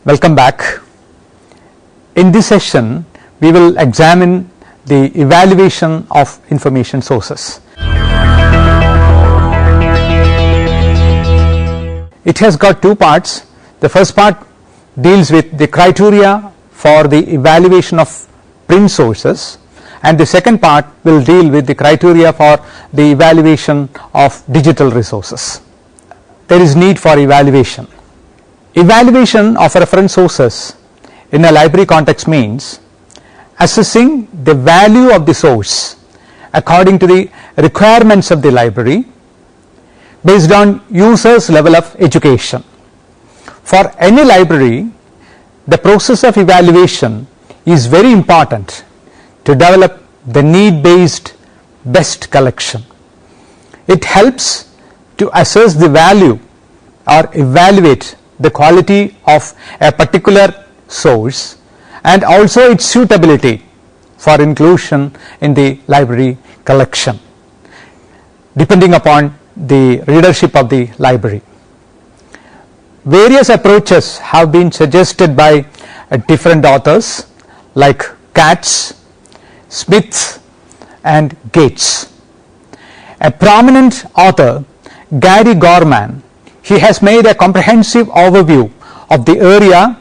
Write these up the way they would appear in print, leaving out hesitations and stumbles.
Welcome back. In this session, we will examine the evaluation of information sources. It has got two parts. The first part deals with the criteria for the evaluation of print sources, and the second part will deal with the criteria for the evaluation of digital resources. There is need for evaluation. Evaluation of reference sources in a library context means assessing the value of the source according to the requirements of the library based on users' level of education. For any library, the process of evaluation is very important to develop the need-based best collection. It helps to assess the value or evaluate the quality of a particular source and also its suitability for inclusion in the library collection, depending upon the readership of the library. Various approaches have been suggested by different authors like Katz, Smith and Gates. A prominent author, Gary Gorman, he has made a comprehensive overview of the area,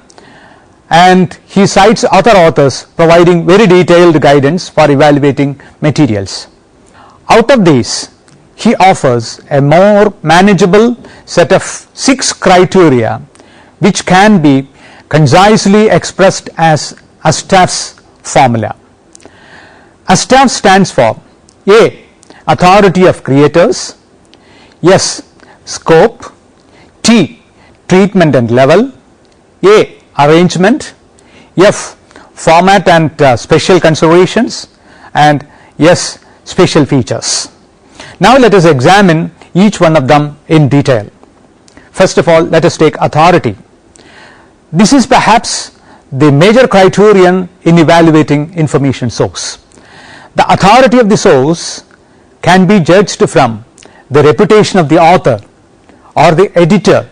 and he cites other authors providing very detailed guidance for evaluating materials. Out of these, he offers a more manageable set of 6 criteria which can be concisely expressed as Ashtaf's formula. Ashtaf stands for A. Authority of creators, S. Scope, T. Treatment and level, A. Arrangement, F. Format and special considerations, and S. Special features. Now let us examine each one of them in detail. First of all, let us take authority. This is perhaps the major criterion in evaluating information source. The authority of the source can be judged from the reputation of the author or the editor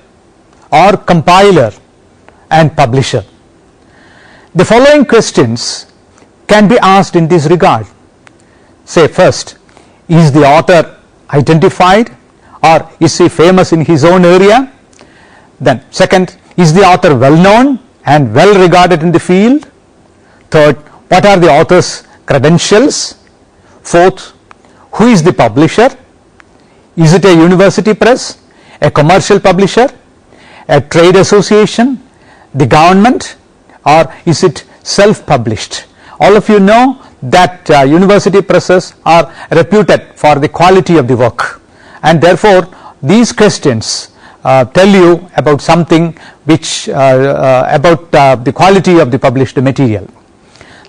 or compiler and publisher. The following questions can be asked in this regard. Say, first, is the author identified or is he famous in his own area? Then second, is the author well known and well regarded in the field? Third, what are the author's credentials? Fourth, who is the publisher? Is it a university press, a commercial publisher, a trade association, the government, or is it self-published? All of you know that university presses are reputed for the quality of the work, and therefore these questions tell you about something which about the quality of the published material.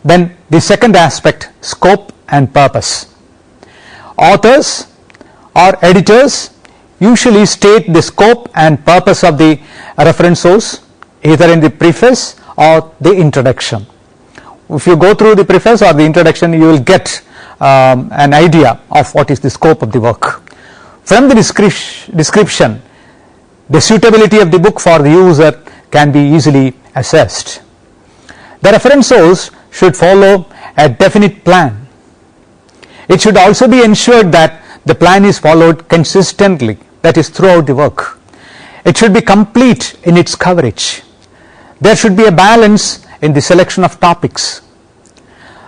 Then the second aspect, scope and purpose. Authors or editors usually state the scope and purpose of the reference source either in the preface or the introduction. If you go through the preface or the introduction, you will get an idea of what is the scope of the work. From the description, the suitability of the book for the user can be easily assessed. The reference source should follow a definite plan. It should also be ensured that the plan is followed consistently, that is throughout the work. It should be complete in its coverage. There should be a balance in the selection of topics.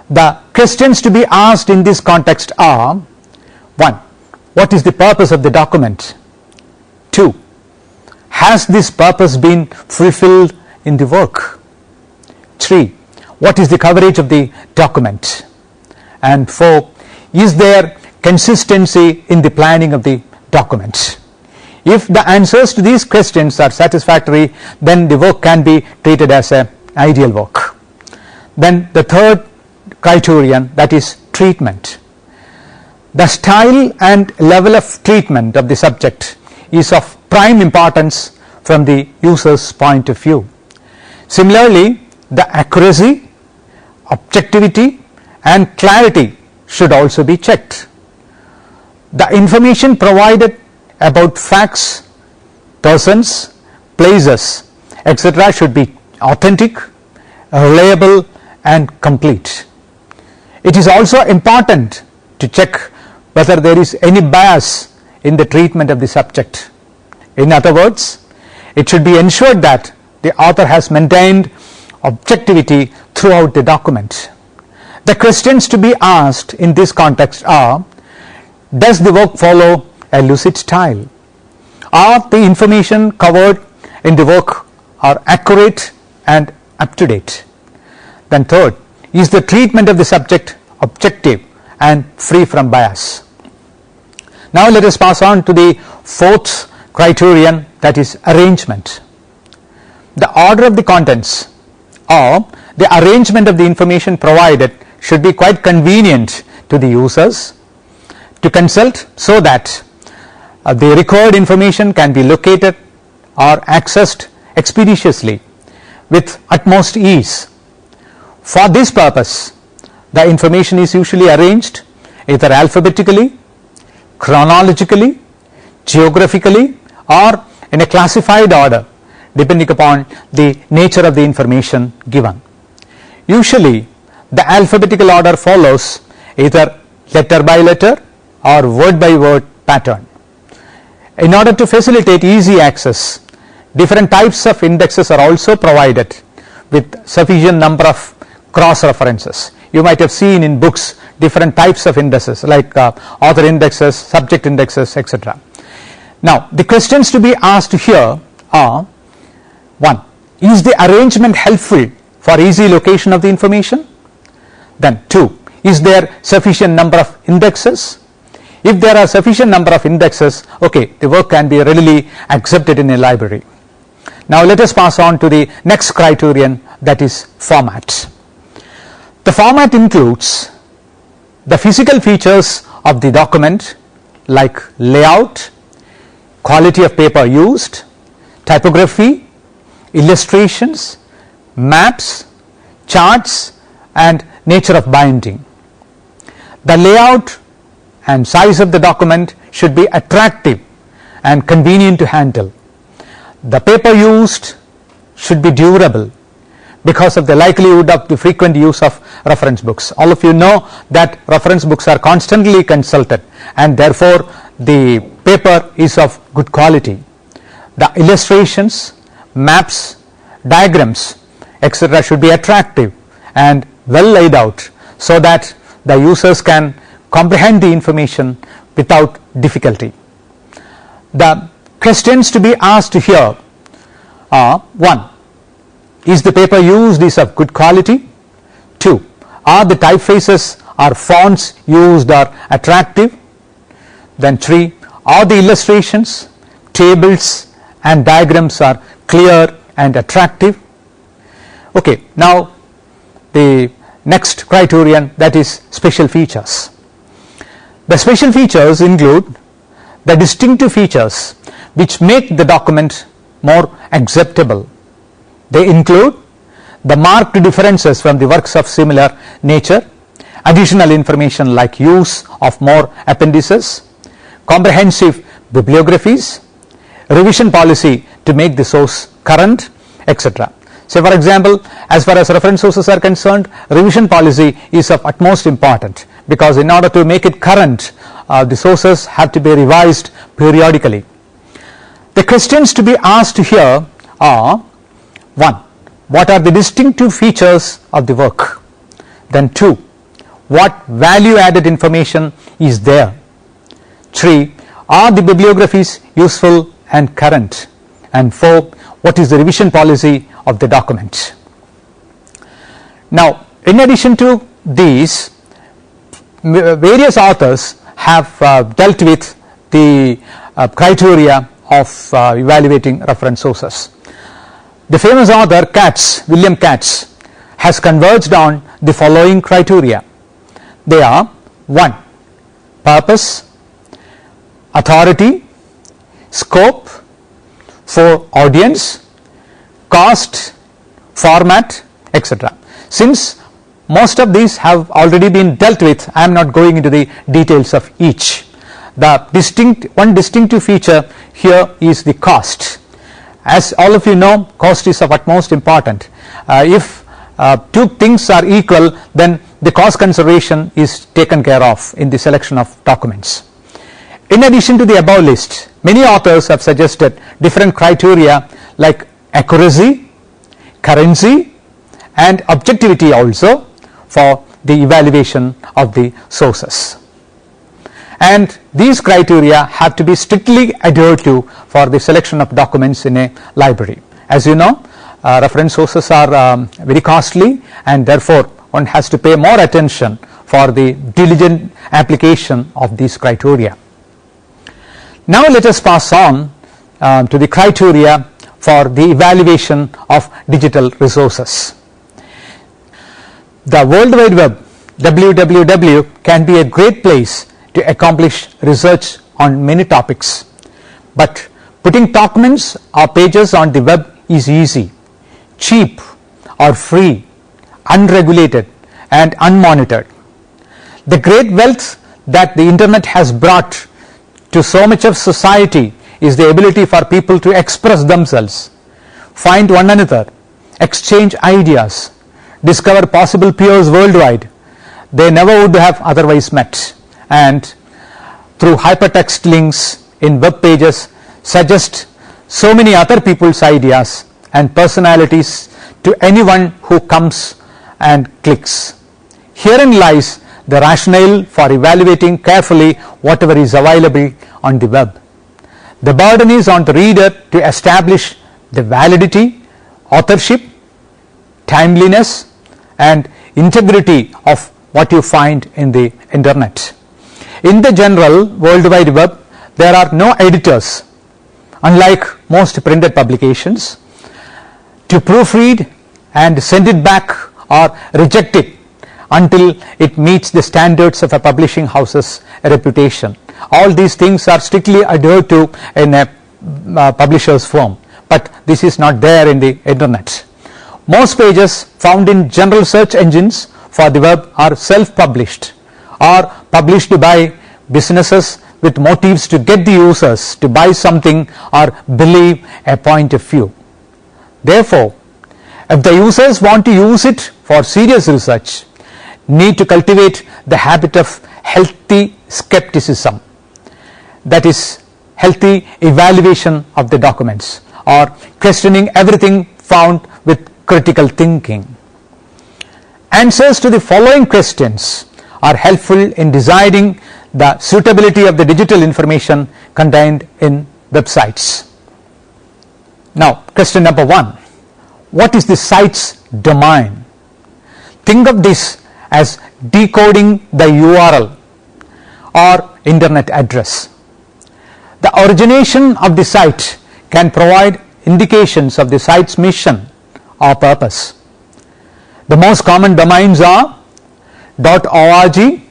The questions to be asked in this context are: 1. What is the purpose of the document? 2. Has this purpose been fulfilled in the work? 3. What is the coverage of the document? And 4. Is there consistency in the planning of the document? If the answers to these questions are satisfactory, then the work can be treated as an ideal work. Then the third criterion, that is treatment. The style and level of treatment of the subject is of prime importance from the user's point of view. Similarly, the accuracy, objectivity and clarity should also be checked. The information provided about facts, persons, places, etc. should be authentic, reliable and complete. It is also important to check whether there is any bias in the treatment of the subject. In other words, it should be ensured that the author has maintained objectivity throughout the document. The questions to be asked in this context are: does the work follow a lucid style? Are the information covered in the work are accurate and up to date? Then third, is the treatment of the subject objective and free from bias? Now let us pass on to the fourth criterion, that is arrangement. The order of the contents or the arrangement of the information provided should be quite convenient to the users to consult, so that the required information can be located or accessed expeditiously with utmost ease. For this purpose, the information is usually arranged either alphabetically, chronologically, geographically, or in a classified order depending upon the nature of the information given. Usually the alphabetical order follows either letter by letter or word by word pattern. In order to facilitate easy access, different types of indexes are also provided with sufficient number of cross references. You might have seen in books different types of indexes like author indexes, subject indexes, etc. Now the questions to be asked here are: 1. Is the arrangement helpful for easy location of the information? Then 2. Is there sufficient number of indexes? If there are sufficient number of indexes, okay, the work can be readily accepted in a library. Now let us pass on to the next criterion, that is format. The format includes the physical features of the document like layout, quality of paper used, typography, illustrations, maps, charts and nature of binding. The layout and size of the document should be attractive and convenient to handle. The paper used should be durable because of the likelihood of the frequent use of reference books. All of you know that reference books are constantly consulted and therefore the paper is of good quality. The illustrations, maps, diagrams, etc. should be attractive and well laid out so that the users can comprehend the information without difficulty. The questions to be asked here are: 1. Is the paper used is of good quality? 2. Are the typefaces or fonts used are attractive? Then 3. Are the illustrations, tables and diagrams are clear and attractive? Okay, now the next criterion, that is special features. The special features include the distinctive features which make the document more acceptable. They include the marked differences from the works of similar nature, additional information like use of more appendices, comprehensive bibliographies, revision policy to make the source current, etc. So for example, as far as reference sources are concerned, revision policy is of utmost importance, because in order to make it current, the sources have to be revised periodically. The questions to be asked here are: 1. What are the distinctive features of the work? Then 2. What value added information is there? 3. Are the bibliographies useful and current? And 4. What is the revision policy of the document? Now in addition to these, various authors have dealt with the criteria of evaluating reference sources. The famous author William Katz has converged on the following criteria. They are: 1. Purpose, authority, scope, 4. Audience, cost, format, etc. Since most of these have already been dealt with, I am not going into the details of each. The one distinctive feature here is the cost, As all of you know, cost is of utmost important. If two things are equal, then the cost consideration is taken care of in the selection of documents. In addition to the above list, many authors have suggested different criteria like accuracy, currency, and objectivity also for the evaluation of the sources. And these criteria have to be strictly adhered to for the selection of documents in a library. As you know, reference sources are very costly, and therefore one has to pay more attention for the diligent application of these criteria. Now let us pass on to the criteria for the evaluation of digital resources. The World Wide Web, WWW, can be a great place to accomplish research on many topics, but putting documents or pages on the web is easy, cheap or free, unregulated and unmonitored. The great wealth that the internet has brought to so much of society is the ability for people to express themselves, find one another, exchange ideas, discover possible peers worldwide they never would have otherwise met, and through hypertext links in web pages suggest so many other people's ideas and personalities to anyone who comes and clicks. Herein lies the rationale for evaluating carefully whatever is available on the web. The burden is on the reader to establish the validity, authorship, timeliness, and integrity of what you find in the internet. In the general World Wide Web, there are no editors, unlike most printed publications, to proofread and send it back or reject it until it meets the standards of a publishing house's reputation. All these things are strictly adhered to in a publisher's firm, but this is not there in the internet. Most pages found in general search engines for the web are self-published or published by businesses with motives to get the users to buy something or believe a point of view. Therefore, if the users want to use it for serious research, need to cultivate the habit of healthy skepticism, that is, healthy evaluation of the documents, or questioning everything found with critical thinking. Answers to the following questions are helpful in deciding the suitability of the digital information contained in websites. Now, question number 1. What is the site's domain? Think of this as decoding the URL or internet address. The origination of the site can provide indications of the site's mission or purpose. The most common domains are .org,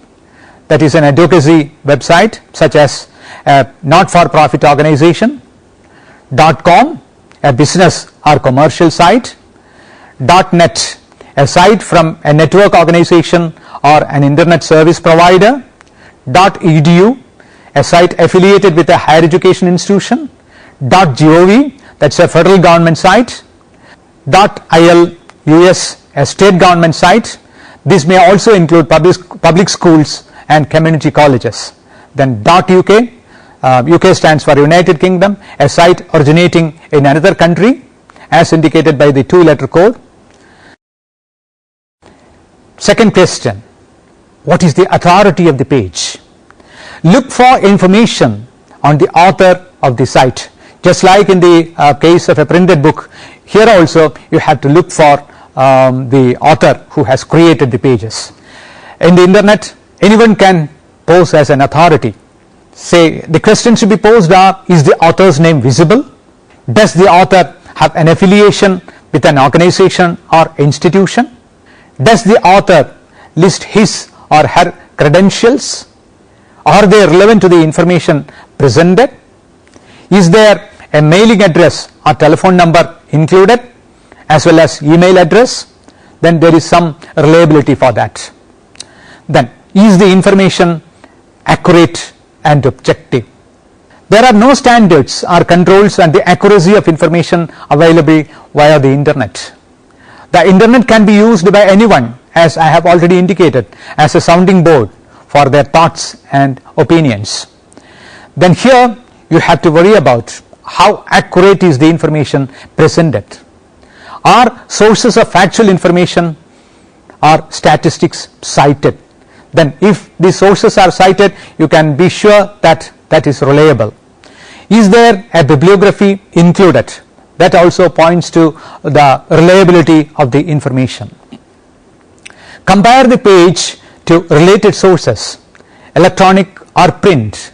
that is an advocacy website such as a not-for-profit organization, .com, a business or commercial site, .net, a site from a network organization or an internet service provider, .edu, a site affiliated with a higher education institution, .gov, that's a federal government site, .il, a state government site. This may also include public schools and community colleges. Then .uk, UK stands for United Kingdom, a site originating in another country as indicated by the 2-letter code. Second question, what is the authority of the page? Look for information on the author of the site. Just like in the case of a printed book, here also you have to look for the author who has created the pages. In the internet, anyone can pose as an authority. Say the questions to be posed are: is the author's name visible? Does the author have an affiliation with an organization or institution? Does the author list his or her credentials? Are they relevant to the information presented? Is there a mailing address or telephone number included, as well as email address? Then there is some reliability for that. Then, is the information accurate and objective? There are no standards or controls on the accuracy of information available via the internet. The internet can be used by anyone, as I have already indicated, as a sounding board for their thoughts and opinions. Then here you have to worry about how accurate is the information presented. Are sources of factual information or statistics cited? Then if the sources are cited, you can be sure that that is reliable. Is there a bibliography included? That also points to the reliability of the information. Compare the page to related sources, electronic or print,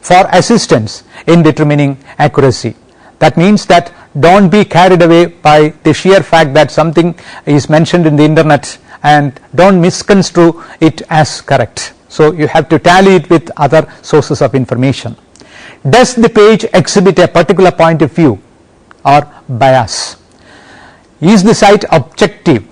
for assistance in determining accuracy. That means that don't be carried away by the sheer fact that something is mentioned in the internet and don't misconstrue it as correct. So you have to tally it with other sources of information. Does the page exhibit a particular point of view or bias? Is the site objective?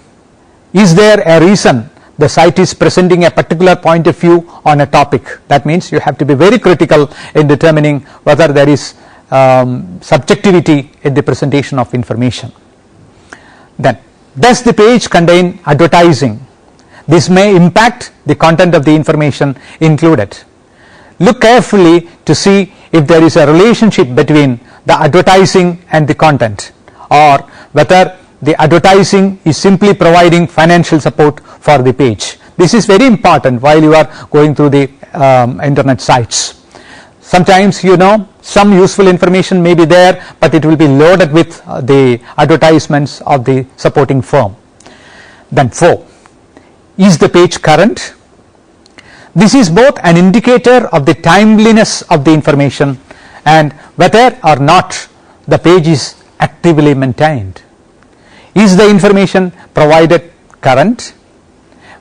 Is there a reason the site is presenting a particular point of view on a topic? That means you have to be very critical in determining whether there is subjectivity in the presentation of information. Then, does the page contain advertising? This may impact the content of the information included. Look carefully to see if there is a relationship between the advertising and the content, or whether the advertising is simply providing financial support for the page. This is very important while you are going through the internet sites. Sometimes, you know, some useful information may be there, but it will be loaded with the advertisements of the supporting firm. Then 4, is the page current? This is both an indicator of the timeliness of the information and whether or not the page is actively maintained. Is the information provided current?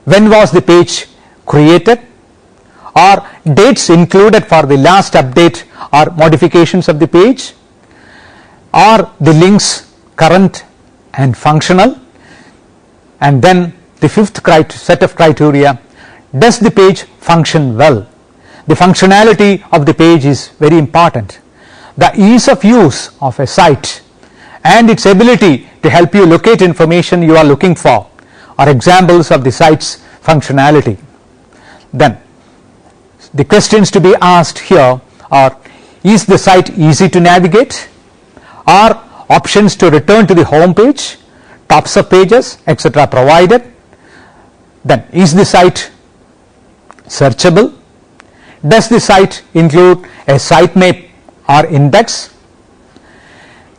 When was the page created? Are dates included for the last update or modifications of the page? Are the links current and functional? And then the 5th set of criteria, does the page function well? The functionality of the page is very important. The ease of use of a site and its ability to help you locate information you are looking for are examples of the site's functionality. Then the questions to be asked here are, is the site easy to navigate? Are options to return to the home page, tops of pages, etc. provided? Then is the site searchable? Does the site include a sitemap or index?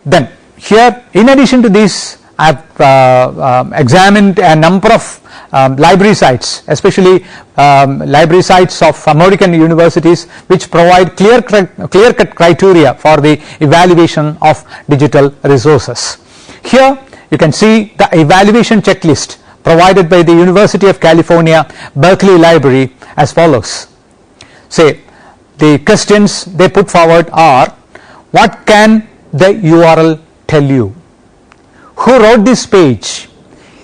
Then here, in addition to this, I have examined a number of library sites, especially library sites of American universities, which provide clear-cut criteria for the evaluation of digital resources. Here you can see the evaluation checklist provided by the University of California Berkeley Library as follows. Say, the questions they put forward are, what can the URL tell you? Who wrote this page?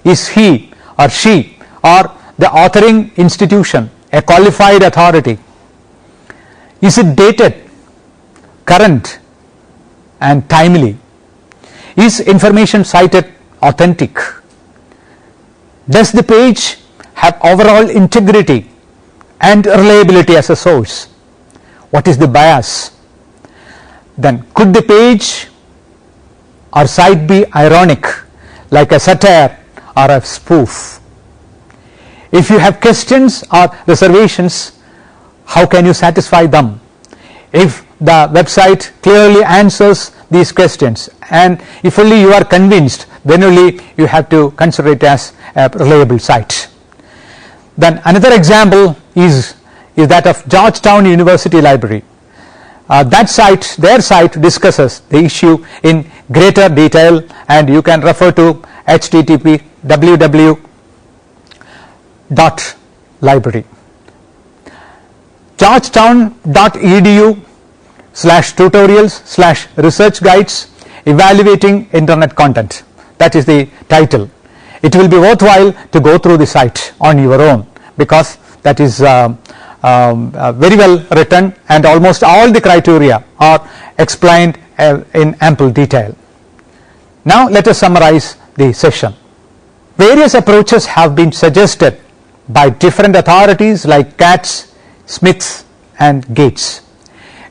Is he or she or the authoring institution a qualified authority? Is it dated, current and timely? Is information cited authentic? Does the page have overall integrity and reliability as a source? What is the bias? Then could the page or site be ironic, like a satire or a spoof? If you have questions or reservations, how can you satisfy them? If the website clearly answers these questions, and if only you are convinced, then only you have to consider it as a reliable site. Then another example is that of Georgetown University Library. Their site discusses the issue in greater detail, and you can refer to http://www.library. Georgetown.edu/tutorials/research guides evaluating internet content. That is the title. It will be worthwhile to go through the site on your own, because that is very well written, and almost all the criteria are explained in ample detail. Now let us summarize the session. Various approaches have been suggested by different authorities like Katz, Smith and Gates.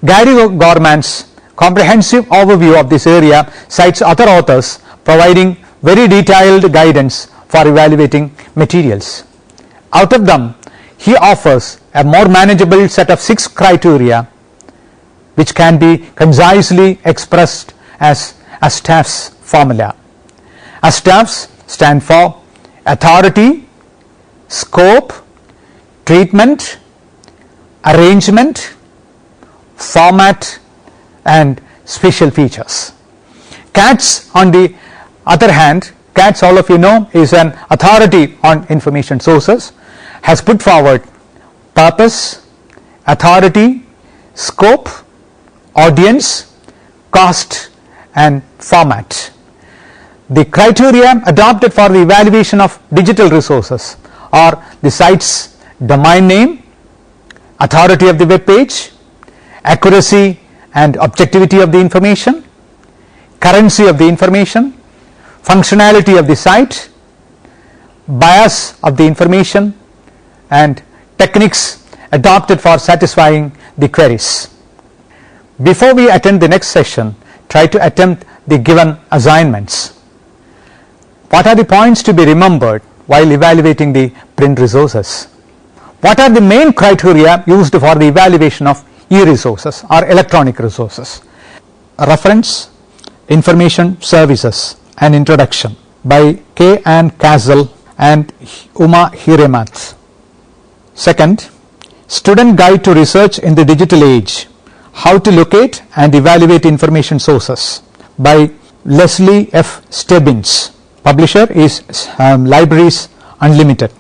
Gary Gorman's comprehensive overview of this area cites other authors providing very detailed guidance for evaluating materials. Out of them, he offers a more manageable set of 6 criteria which can be concisely expressed as ASTAF's formula. ASTAFs stand for authority, scope, treatment, arrangement, format and special features. Katz, on the other hand, Katz, all of you know, is an authority on information sources, has put forward purpose, authority, scope, audience, cost and format. The criteria adopted for the evaluation of digital resources are the site's domain name, authority of the web page, accuracy and objectivity of the information, currency of the information, functionality of the site, bias of the information and techniques adopted for satisfying the queries. Before we attend the next session, try to attempt the given assignments. What are the points to be remembered while evaluating the print resources? What are the main criteria used for the evaluation of e-resources or electronic resources? Reference, Information Services, an Introduction by K. Ann Castle and Uma Hiremath. Second, Student Guide to Research in the Digital Age, How to Locate and Evaluate Information Sources by Leslie F. Stebbins. Publisher is Libraries Unlimited.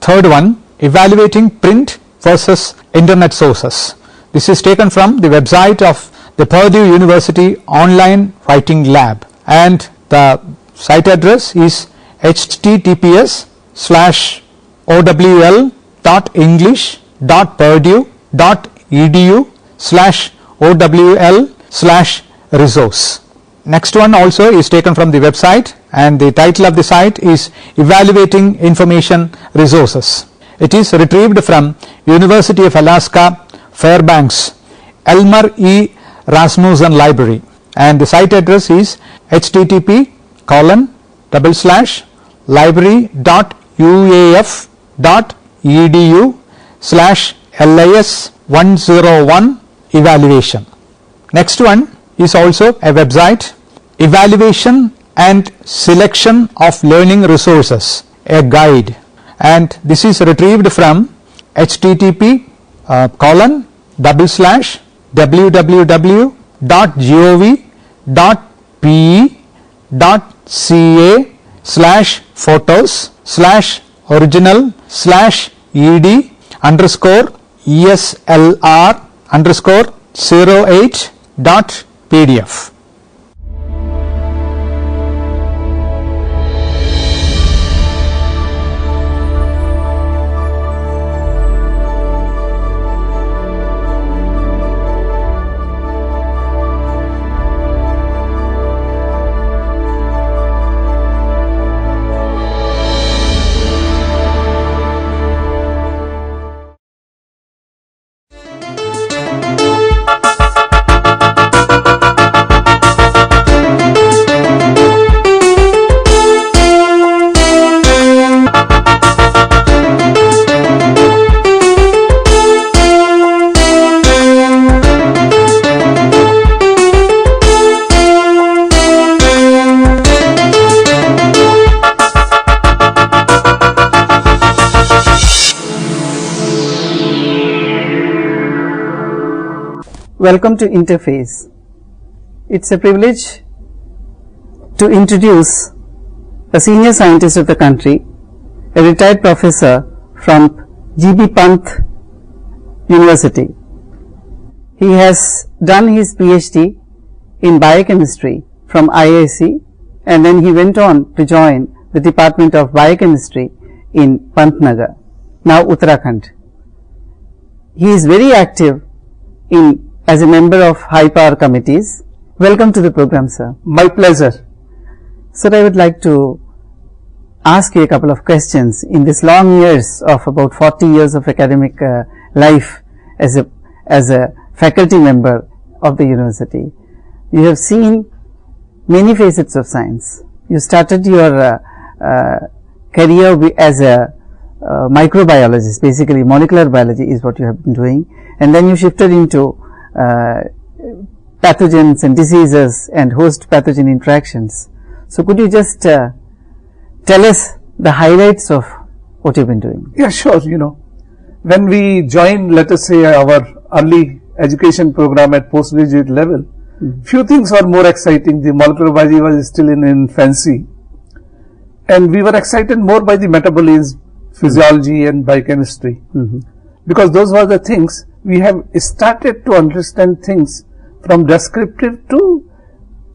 Third one, Evaluating Print versus Internet Sources. This is taken from the website of the Purdue University Online Writing Lab, and the site address is https://owl.english.purdue.edu/owl/resource. Next one also is taken from the website, and the title of the site is Evaluating Information Resources. It is retrieved from University of Alaska Fairbanks Emmrc Rasmussen Library, and the site address is http://library.uaf.edu/lis101 evaluation. Next one is also a website, Evaluation and Selection of Learning Resources, a guide, and this is retrieved from http://www.gov.pe.ca/photos/original/ed_ESLR_08.pdf. Welcome to Interface. It's a privilege to introduce a senior scientist of the country, a retired professor from G.B. Pant University. He has done his PhD in biochemistry from IISc, and then he went on to join the Department of Biochemistry in Pantnagar, now Uttarakhand. he is very active in as a member of high power committees. Welcome to the program, sir. My pleasure. Sir, I would like to ask you a couple of questions. In this long years of about 40 years of academic life as a faculty member of the university, you have seen many facets of science. You started your career as a microbiologist, basically molecular biology is what you have been doing, and then you shifted into pathogens and diseases and host pathogen interactions. So, could you just tell us the highlights of what you've been doing? Yeah, sure. When we joined, let us say, our early education program at postgraduate level, few things were more exciting. The molecular biology was still in infancy, and we were excited more by the metabolism, physiology and biochemistry, because those were the things we have started to understand things from descriptive to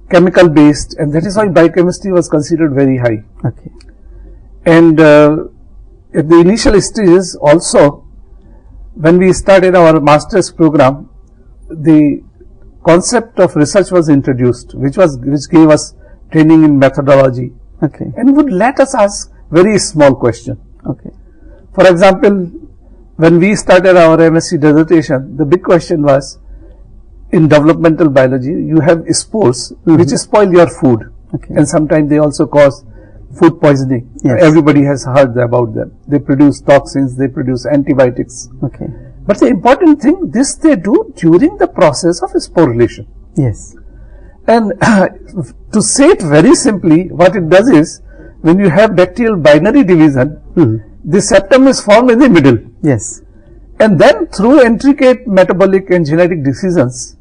chemical based, and that is why biochemistry was considered very high. Okay. And at the initial stages also, when we started our master's program, the concept of research was introduced, which gave us training in methodology, Okay. and would let us ask very small question. Okay. For example, when we started our MSc dissertation, the big question was, in developmental biology, you have spores which spoil your food, Okay. and sometimes they also cause food poisoning. Yes. Everybody has heard about them. They produce toxins, they produce antibiotics. Okay. But the important thing, this they do during the process of sporulation. Yes. And to say it very simply, what it does is, when you have bacterial binary division, the septum is formed in the middle. Yes. And then through intricate metabolic and genetic decisions,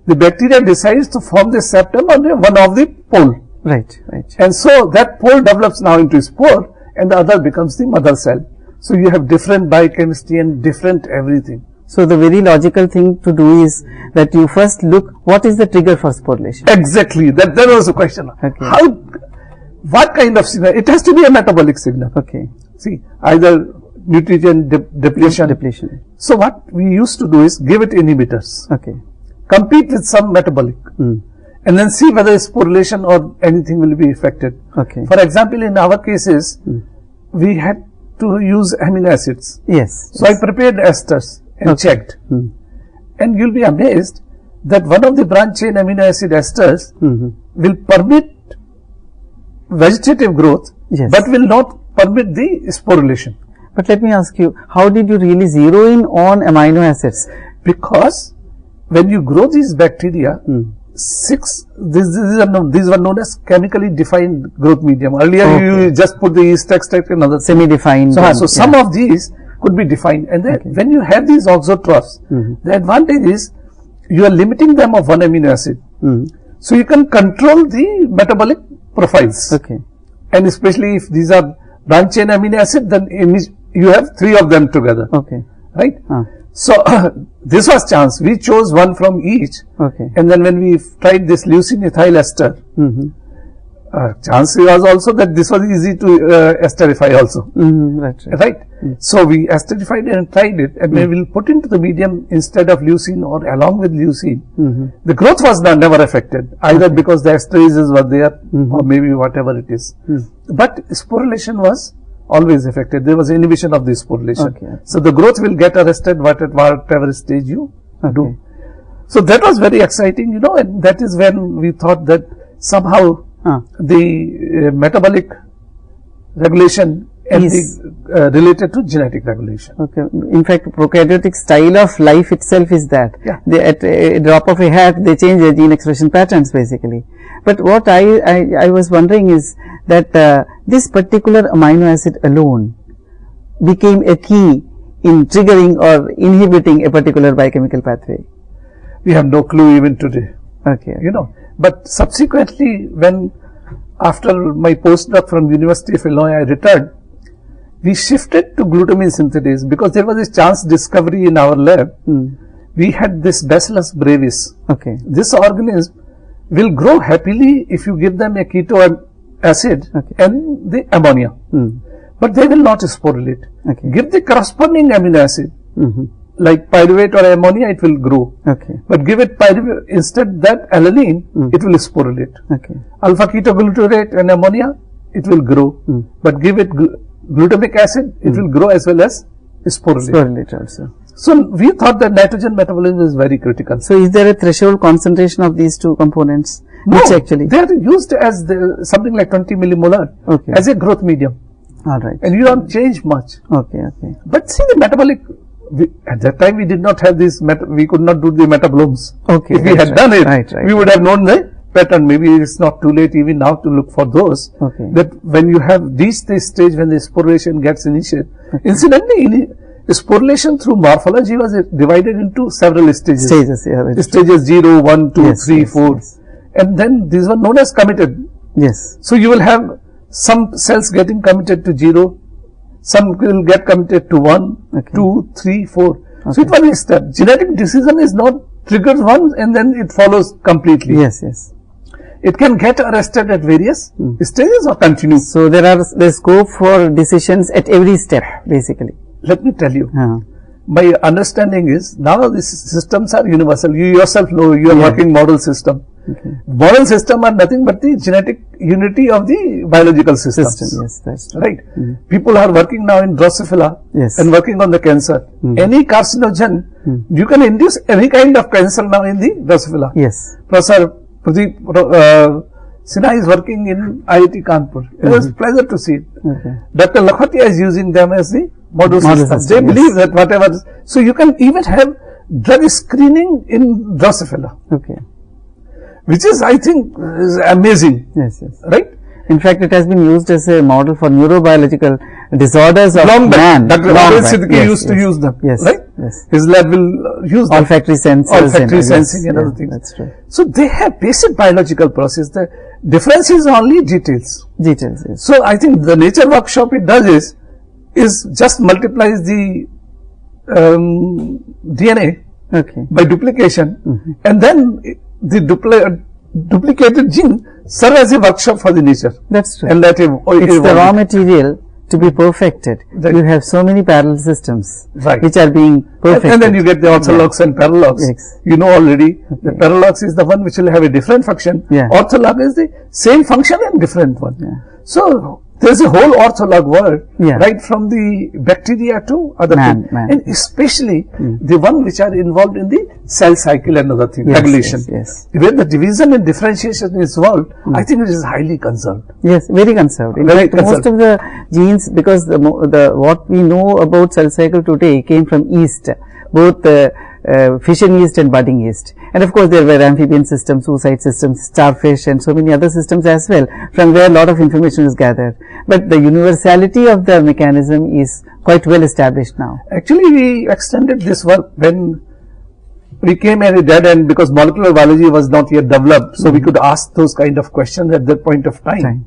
the bacteria decides to form the septum on one of the pole. Right. Right. And so that pole develops now into spore, and the other becomes the mother cell. So you have different biochemistry and different everything. So, the very logical thing to do is that you first look what is the trigger for sporulation. Exactly. That was the question. Okay. What kind of signal? It has to be a metabolic signal. Okay. See, either nutrient depletion. So what we used to do is give it inhibitors. Okay. Compete with some metabolic. And then see whether sporulation or anything will be affected. Okay. For example, in our cases, we had to use amino acids. Yes. So I prepared esters and checked. And you'll be amazed that one of the branch chain amino acid esters will permit vegetative growth, Yes. but will not permit the sporulation. But let me ask you, how did you really zero in on amino acids? Because when you grow these bacteria, these were known as chemically defined growth medium. Earlier you just put the yeast extract and other Semi-defined. So some of these could be defined, and then when you have these auxotrophs, the advantage is you are limiting them of one amino acid. So you can control the metabolic profiles. Okay. And especially if these are branch chain amino acid, then you have three of them together. Okay. Right? So this was chance. We chose one from each. Okay. And then when we tried this leucine ethyl ester, chance was also that this was easy to esterify also. Right? So we esterified and tried it, and we will put into the medium instead of leucine or along with leucine. The growth was never affected, either because the esterases were there or maybe whatever it is. But sporulation was always affected. There was inhibition of the sporulation. Okay. So the growth will get arrested at whatever stage you do. So that was very exciting, and that is when we thought that somehow the metabolic regulation is related to genetic regulation. Okay. In fact, prokaryotic style of life itself is that. Yeah. At a drop of a hat, they change their gene expression patterns basically. But what I was wondering is that this particular amino acid alone became a key in triggering or inhibiting a particular biochemical pathway. We have no clue even today. Okay. But subsequently, when after my postdoc from University of Illinois I returned, we shifted to glutamine synthetase because there was a chance discovery in our lab. We had this Bacillus brevis. Okay. This organism will grow happily if you give them a keto acid and the ammonia. But they will not sporulate. Okay. Give the corresponding amino acid like pyruvate or ammonia, it will grow. Okay. But give it pyruvate, instead that alanine, it will sporulate. Okay. Alpha ketoglutarate and ammonia, it will grow. But give it glutamic acid, it will grow as well as sporulate. Sporulate also. So we thought that nitrogen metabolism is very critical. So is there a threshold concentration of these two components? No, Which actually? they are used as something like 20 millimolar Okay. as a growth medium. All right. And you don't change much. Okay. Okay. But see the metabolic, at that time we did not have these, we could not do the metabolomes. Okay. If we had done it, Right. we would have known the pattern. Maybe it's not too late even now to look for those. Okay. That when you have reached this stage when the sporulation gets initiated. Incidentally, sporulation through morphology was divided into several stages. Stages. Yeah. Stages 0, 1, 2, Yes, 3, yes, 4. yes. And then these were known as committed. Yes. So you will have some cells getting committed to 0, some will get committed to 1, Okay. 2, 3, 4. So Okay. it was a step. Genetic decision is not triggers one and then it follows completely. Yes. Yes. It can get arrested at various stages or continue. So there's scope for decisions at every step, basically. Let me tell you, Uh, my understanding is now these systems are universal. You yourself know you are Yeah. working model system. okay. Model system are nothing but the genetic unity of the biological systems. System. Yes, that's true. Right? People are working now in Drosophila Yes. and working on the cancer. Any carcinogen, you can induce any kind of cancer now in the Drosophila. Yes. Professor Pradeep Sinha is working in IIT Kanpur. It was a pleasure to see it. Okay. Dr. Lakhotia is using them as the model system. They yes. believe that whatever, so you can even have drug screening in Drosophila, Okay. which is, I think, is amazing, Yes. Yes. right? In fact, it has been used as a model for neurobiological disorders of Long back, man. Dr. Long Abel back. Siddiqui Yes, used to yes. use them, Yes. right? Yes. His lab will use them. Olfactory sensors. Olfactory and, sensing and yes, other things. That's true. So they have basic biological process. The difference is only details. Details. Yes. So I think the nature workshop it does is just multiplies the DNA Okay. by duplication, and then the duplicated gene serve as a workshop for the nature. That's true. And let him. It's the raw material to be perfected. Right. You have so many parallel systems Right. which are being perfected. And then you get the orthologs and paralogs. Yes. You know already the paralogs is the one which will have a different function. Yeah. Ortholog is the same function and different one. Yeah. So there's a whole ortholog world, Yeah. right from the bacteria to other Man, things, man. and especially the one which are involved in the cell cycle and other things, Yes, regulation. yes, Where the division and differentiation is involved, I think it is highly conserved. Yes, very conserved. In Very fact, most of the genes, because the what we know about cell cycle today came from yeast, both fission yeast and budding yeast. And of course, there were amphibian systems, oocyte systems, starfish, and so many other systems as well, from where a lot of information is gathered. But the universality of the mechanism is quite well established now. Actually, we extended this work when we came at a dead end because molecular biology was not yet developed, so we could ask those kind of questions at that point of time.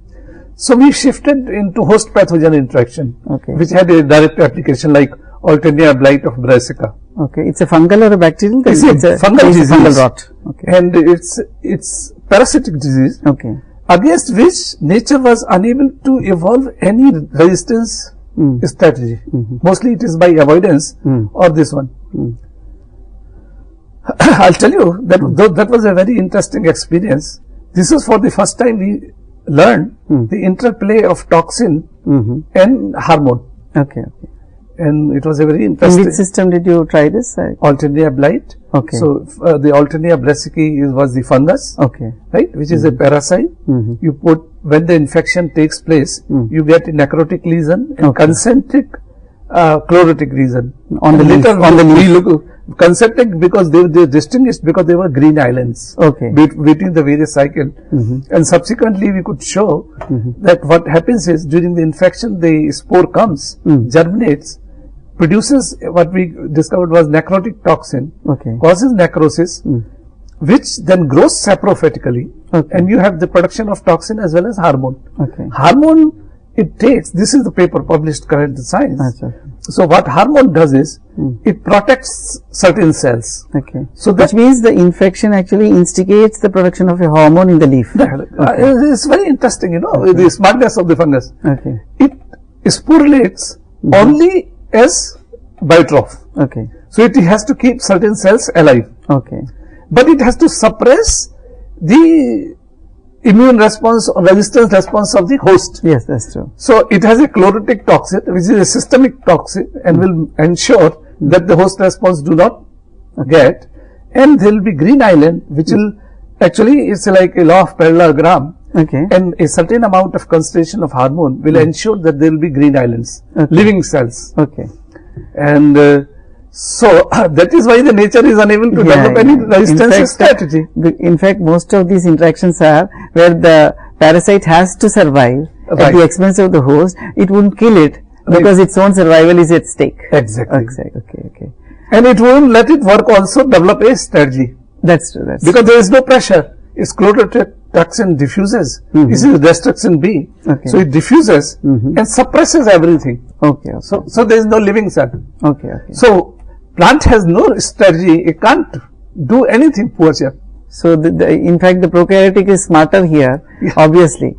So we shifted into host pathogen interaction, Okay. which had a direct application like Alternaria blight of Brassica. Okay, it's a fungal or a bacterial? It's a fungal it's disease. a fungal rot. Okay. And it's parasitic disease Okay. against which nature was unable to evolve any resistance strategy. Mostly it is by avoidance or this one. I'll tell you that that was a very interesting experience. This is for the first time we learned the interplay of toxin and hormone. Okay. Okay. And it was a very In interesting. which system did you try this? Alternaria blight. Okay. So the Alternaria brassicae was the fungus, Okay. right, which is a parasite. You put when the infection takes place, you get a necrotic lesion and Okay. concentric chlorotic lesion. On the And leaf, later on the we leaf. look concentric because they distinguished because they were green islands. Okay. Between the various cycle, and subsequently we could show that what happens is during the infection the spore comes, germinates, produces what we discovered was necrotic toxin, Okay. causes necrosis, which then grows saprophytically, Okay. and you have the production of toxin as well as hormone. Okay. Hormone, it takes, this is the paper published current in Science. That's okay. So what hormone does is, it protects certain cells. Okay. So that Which means the infection actually instigates the production of a hormone in the leaf. it's very interesting, the smartness of the fungus. Okay. It sporulates only as biotroph. Okay. So it has to keep certain cells alive. Okay. But it has to suppress the immune response or resistance response of the host. Yes, that's true. So it has a chlorotic toxin, which is a systemic toxin, and will ensure that the host response do not get, and there will be green island, which will actually, it's like a law of parallelogram, Okay. and a certain amount of concentration of hormone will ensure that there will be green islands, living cells. Okay. And so that is why the nature is unable to develop any resistance strategy. In fact, most of these interactions are where the parasite has to survive at the expense of the host. It won't kill it because its own survival is at stake. Exactly. Okay. And it won't let it work also develop a strategy. That's true. Because there is no pressure. Its chlorotoxin diffuses. This is destruction B. Okay. So it diffuses and suppresses everything. Okay. So there is no living cell. Okay. So plant has no strategy. It can't do anything, poor chap. So in fact, the prokaryotic is smarter here, obviously.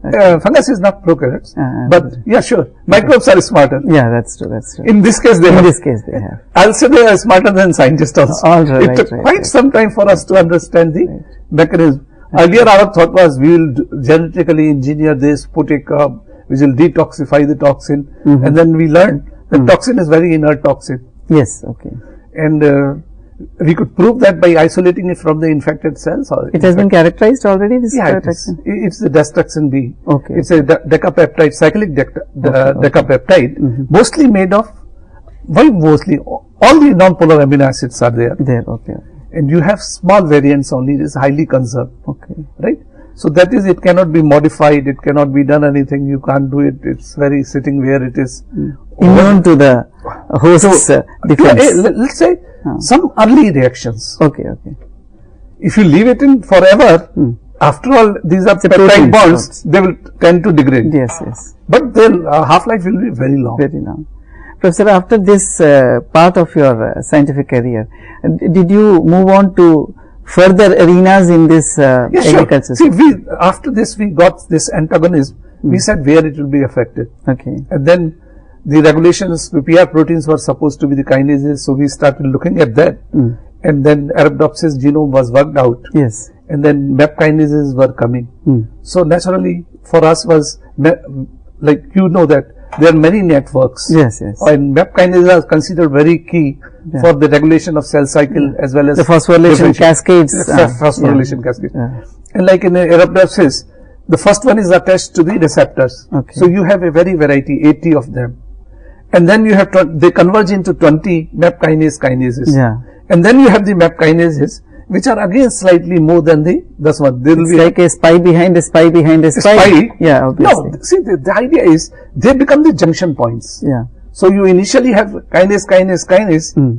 Fungus is not prokaryotes, but yeah, sure, microbes are smarter. Yeah, that's true. In this case, they have. I'll say they are smarter than scientists also. All right, it took quite some time for us to understand the mechanism. Earlier, our thought was we will genetically engineer this, put a curb, which will detoxify the toxin, and then we learned that toxin is very inert toxin. Yes, okay. And we could prove that by isolating it from the infected cells. Or it has been characterized already, this toxin? It's the destruction B. Okay. It's a decapeptide, cyclic decapeptide, mostly made of, why mostly? All the non-polar amino acids are there. Okay. And you have small variants only, it is highly conserved. Okay. Right? So that is, it cannot be modified, it cannot be done anything, you can't do it, it's very sitting where it is. Immune to the host's defense. Let's say some early reactions. Okay. If you leave it in forever, after all, these are peptide bonds, they will tend to degrade. Yes. But their half-life will be very long. Very long. Professor, after this part of your scientific career, did you move on to further arenas in this agriculture? Sure. See, after this we got this antagonism, we said where it will be affected. Okay. And then the regulations, the PR proteins were supposed to be the kinases, so we started looking at that. And then Arabidopsis genome was worked out. Yes. And then MAP kinases were coming. So naturally for us was, like you know that there are many networks. Yes. And MAP kinases are considered very key for the regulation of cell cycle as well as the phosphorylation cascades. Phosphorylation cascades. And like in Arabidopsis, the first one is attached to the receptors. Okay. So you have a variety, 80 of them. And then you have, they converge into 20 MAP kinases. Yeah. And then you have the MAP kinases, which are again slightly more than this one. There will be like a spy behind a spy behind a spy. Yeah, obviously. No, see, the idea is they become the junction points. Yeah. So you initially have kinase,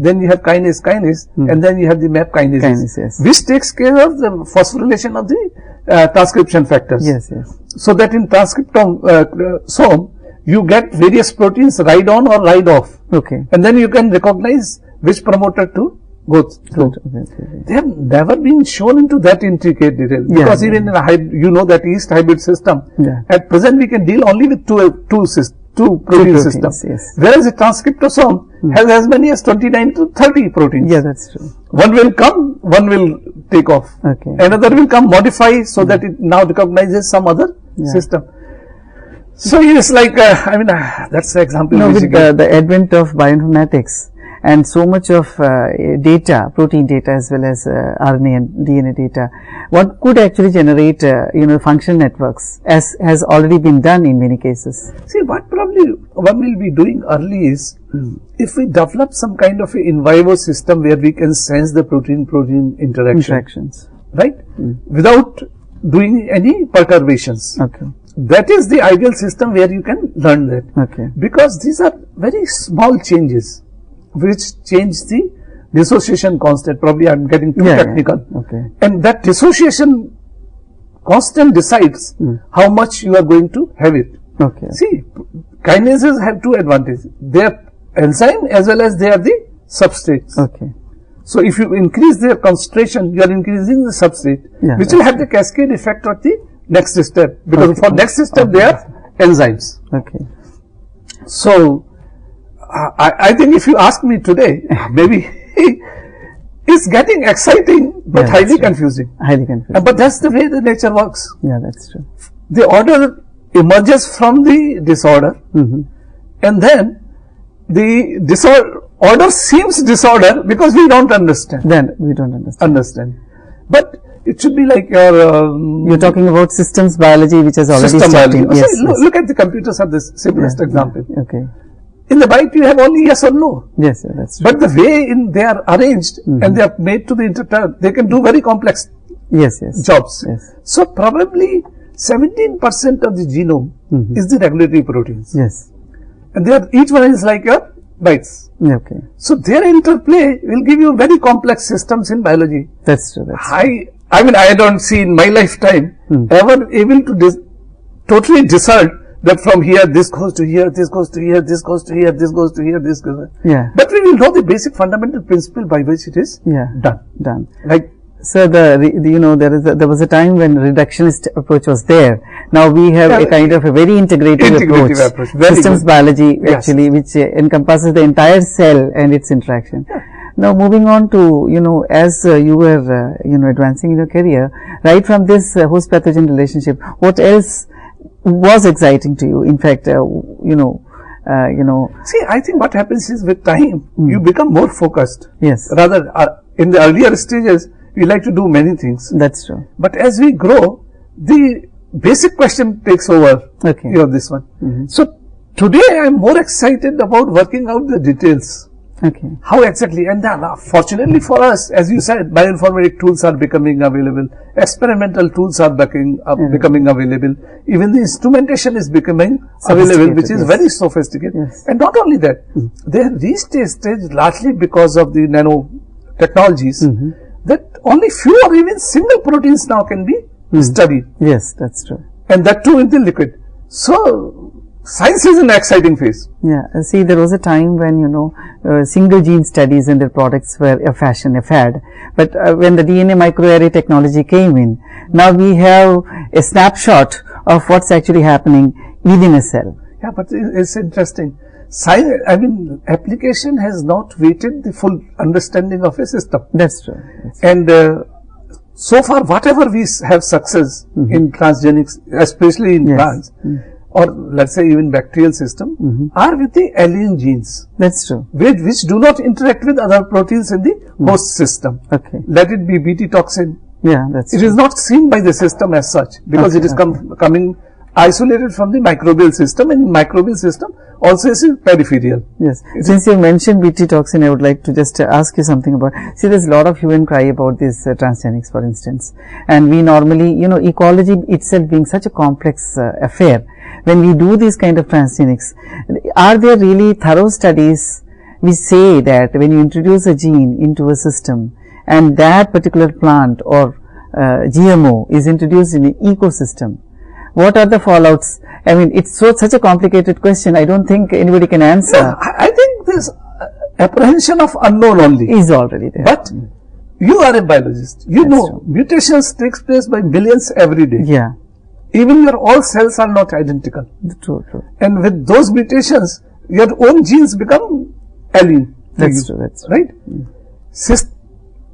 then you have kinase, and then you have the MAP kinases, which takes care of the phosphorylation of the transcription factors. Yes. So that in transcriptome, you get various proteins ride on or ride off. Okay. And then you can recognize which promoter to go through. Okay. They have never been shown into that intricate detail, because even in a you know that yeast hybrid system, at present we can deal only with two protein systems. Yes. Whereas a transcriptosome has as many as 29 to 30 proteins. Yeah, that's true. One will come, one will take off. Okay. Another will come, modify so that it now recognizes some other system. So it's like, that's the example. With the advent of bioinformatics and so much of data, protein data as well as RNA and DNA data, what could actually generate, function networks, as has already been done in many cases? See, what probably one will be doing early is, if we develop some kind of in vivo system where we can sense the protein-protein interactions, right? Without doing any perturbations. Okay. That is the ideal system where you can learn that. Okay. Because these are very small changes which change the dissociation constant. Probably I am getting too technical. Okay. And that dissociation constant decides how much you are going to have it. Okay. See, kinases have two advantages. They are enzyme as well as they are the substrates. Okay. So if you increase their concentration, you are increasing the substrate, which will have the cascade effect of the next step, because for next step they are enzymes. Okay. So I think if you ask me today, maybe it's getting exciting but Yeah, highly that's true. confusing. Highly confusing. But that's the way the nature works. Yeah, that's true. The order emerges from the disorder, and then the order seems disorder because we don't understand. Then we don't understand. But it should be like your You're talking about systems biology, which has already system started. biology. Yes, So yes. look at the computers are the simplest example. Okay. In the byte you have only yes or no. Yes, yeah, that's true. But the way they are arranged and they are made to the interpreter, they can do very complex Yes, yes. jobs. Yes. So probably 17% of the genome is the regulatory proteins. Yes. And each one is like your bytes. Okay. So their interplay will give you very complex systems in biology. That's true. That's I mean, I don't see in my lifetime ever able to totally discern that from here this goes to here, this goes to here, this goes to here, this goes to here, this goes to here. Yeah. But we will know the basic fundamental principle by which it is done. Done. Like, So there was a time when reductionist approach was there. Now we have a kind of a very integrative approach. Very Systems good. biology Yes. actually, which encompasses the entire cell and its interaction. Now moving on to, as you were, advancing in your career, right from this host pathogen relationship, what else was exciting to you? In fact, see, I think what happens is with time, you become more focused. Yes, Rather, in the earlier stages, we like to do many things. that's true. But as we grow, the basic question takes over. Okay. This one. So today I am more excited about working out the details. Okay. How exactly? And then, fortunately for us, as you said, bioinformatic tools are becoming available. Experimental tools are becoming available. Even the instrumentation is becoming available, which is very sophisticated. Yes. And not only that, they have reached a stage largely because of the nanotechnologies that only few or even single proteins now can be studied. Yes, that's true. And that too in the liquid. So, science is an exciting phase. Yeah, see, there was a time when, single gene studies and their products were a fad. But when the DNA microarray technology came in, now we have a snapshot of what's actually happening within a cell. Yeah, but it's interesting. Science, application has not weighted the full understanding of a system. That's true. And so far, whatever we have success in transgenics, especially in plants, or let's say even bacterial system, are with the alien genes. That's true. Which do not interact with other proteins in the host system. Okay. Let it be Bt toxin. Yeah, that's It true. is not seen by the system as such because it is coming isolated from the microbial system, and microbial system also is peripheral. Yes. Since you mentioned Bt toxin, I would like to just ask you something about, see, there's a lot of hue and cry about this transgenics, for instance. And we normally, ecology itself being such a complex affair, when we do these kind of transgenics, are there really thorough studies which say that when you introduce a gene into a system and that particular plant or GMO is introduced in an ecosystem, what are the fallouts? I mean, it's such a complicated question. I don't think anybody can answer. Yeah, I think this apprehension of unknown only Is already there. But you are a biologist. You That's know true. mutations takes place by millions every day. Yeah, Even your all cells are not identical. true. And with those mutations, your own genes become alien. to That's you, true. That's Right?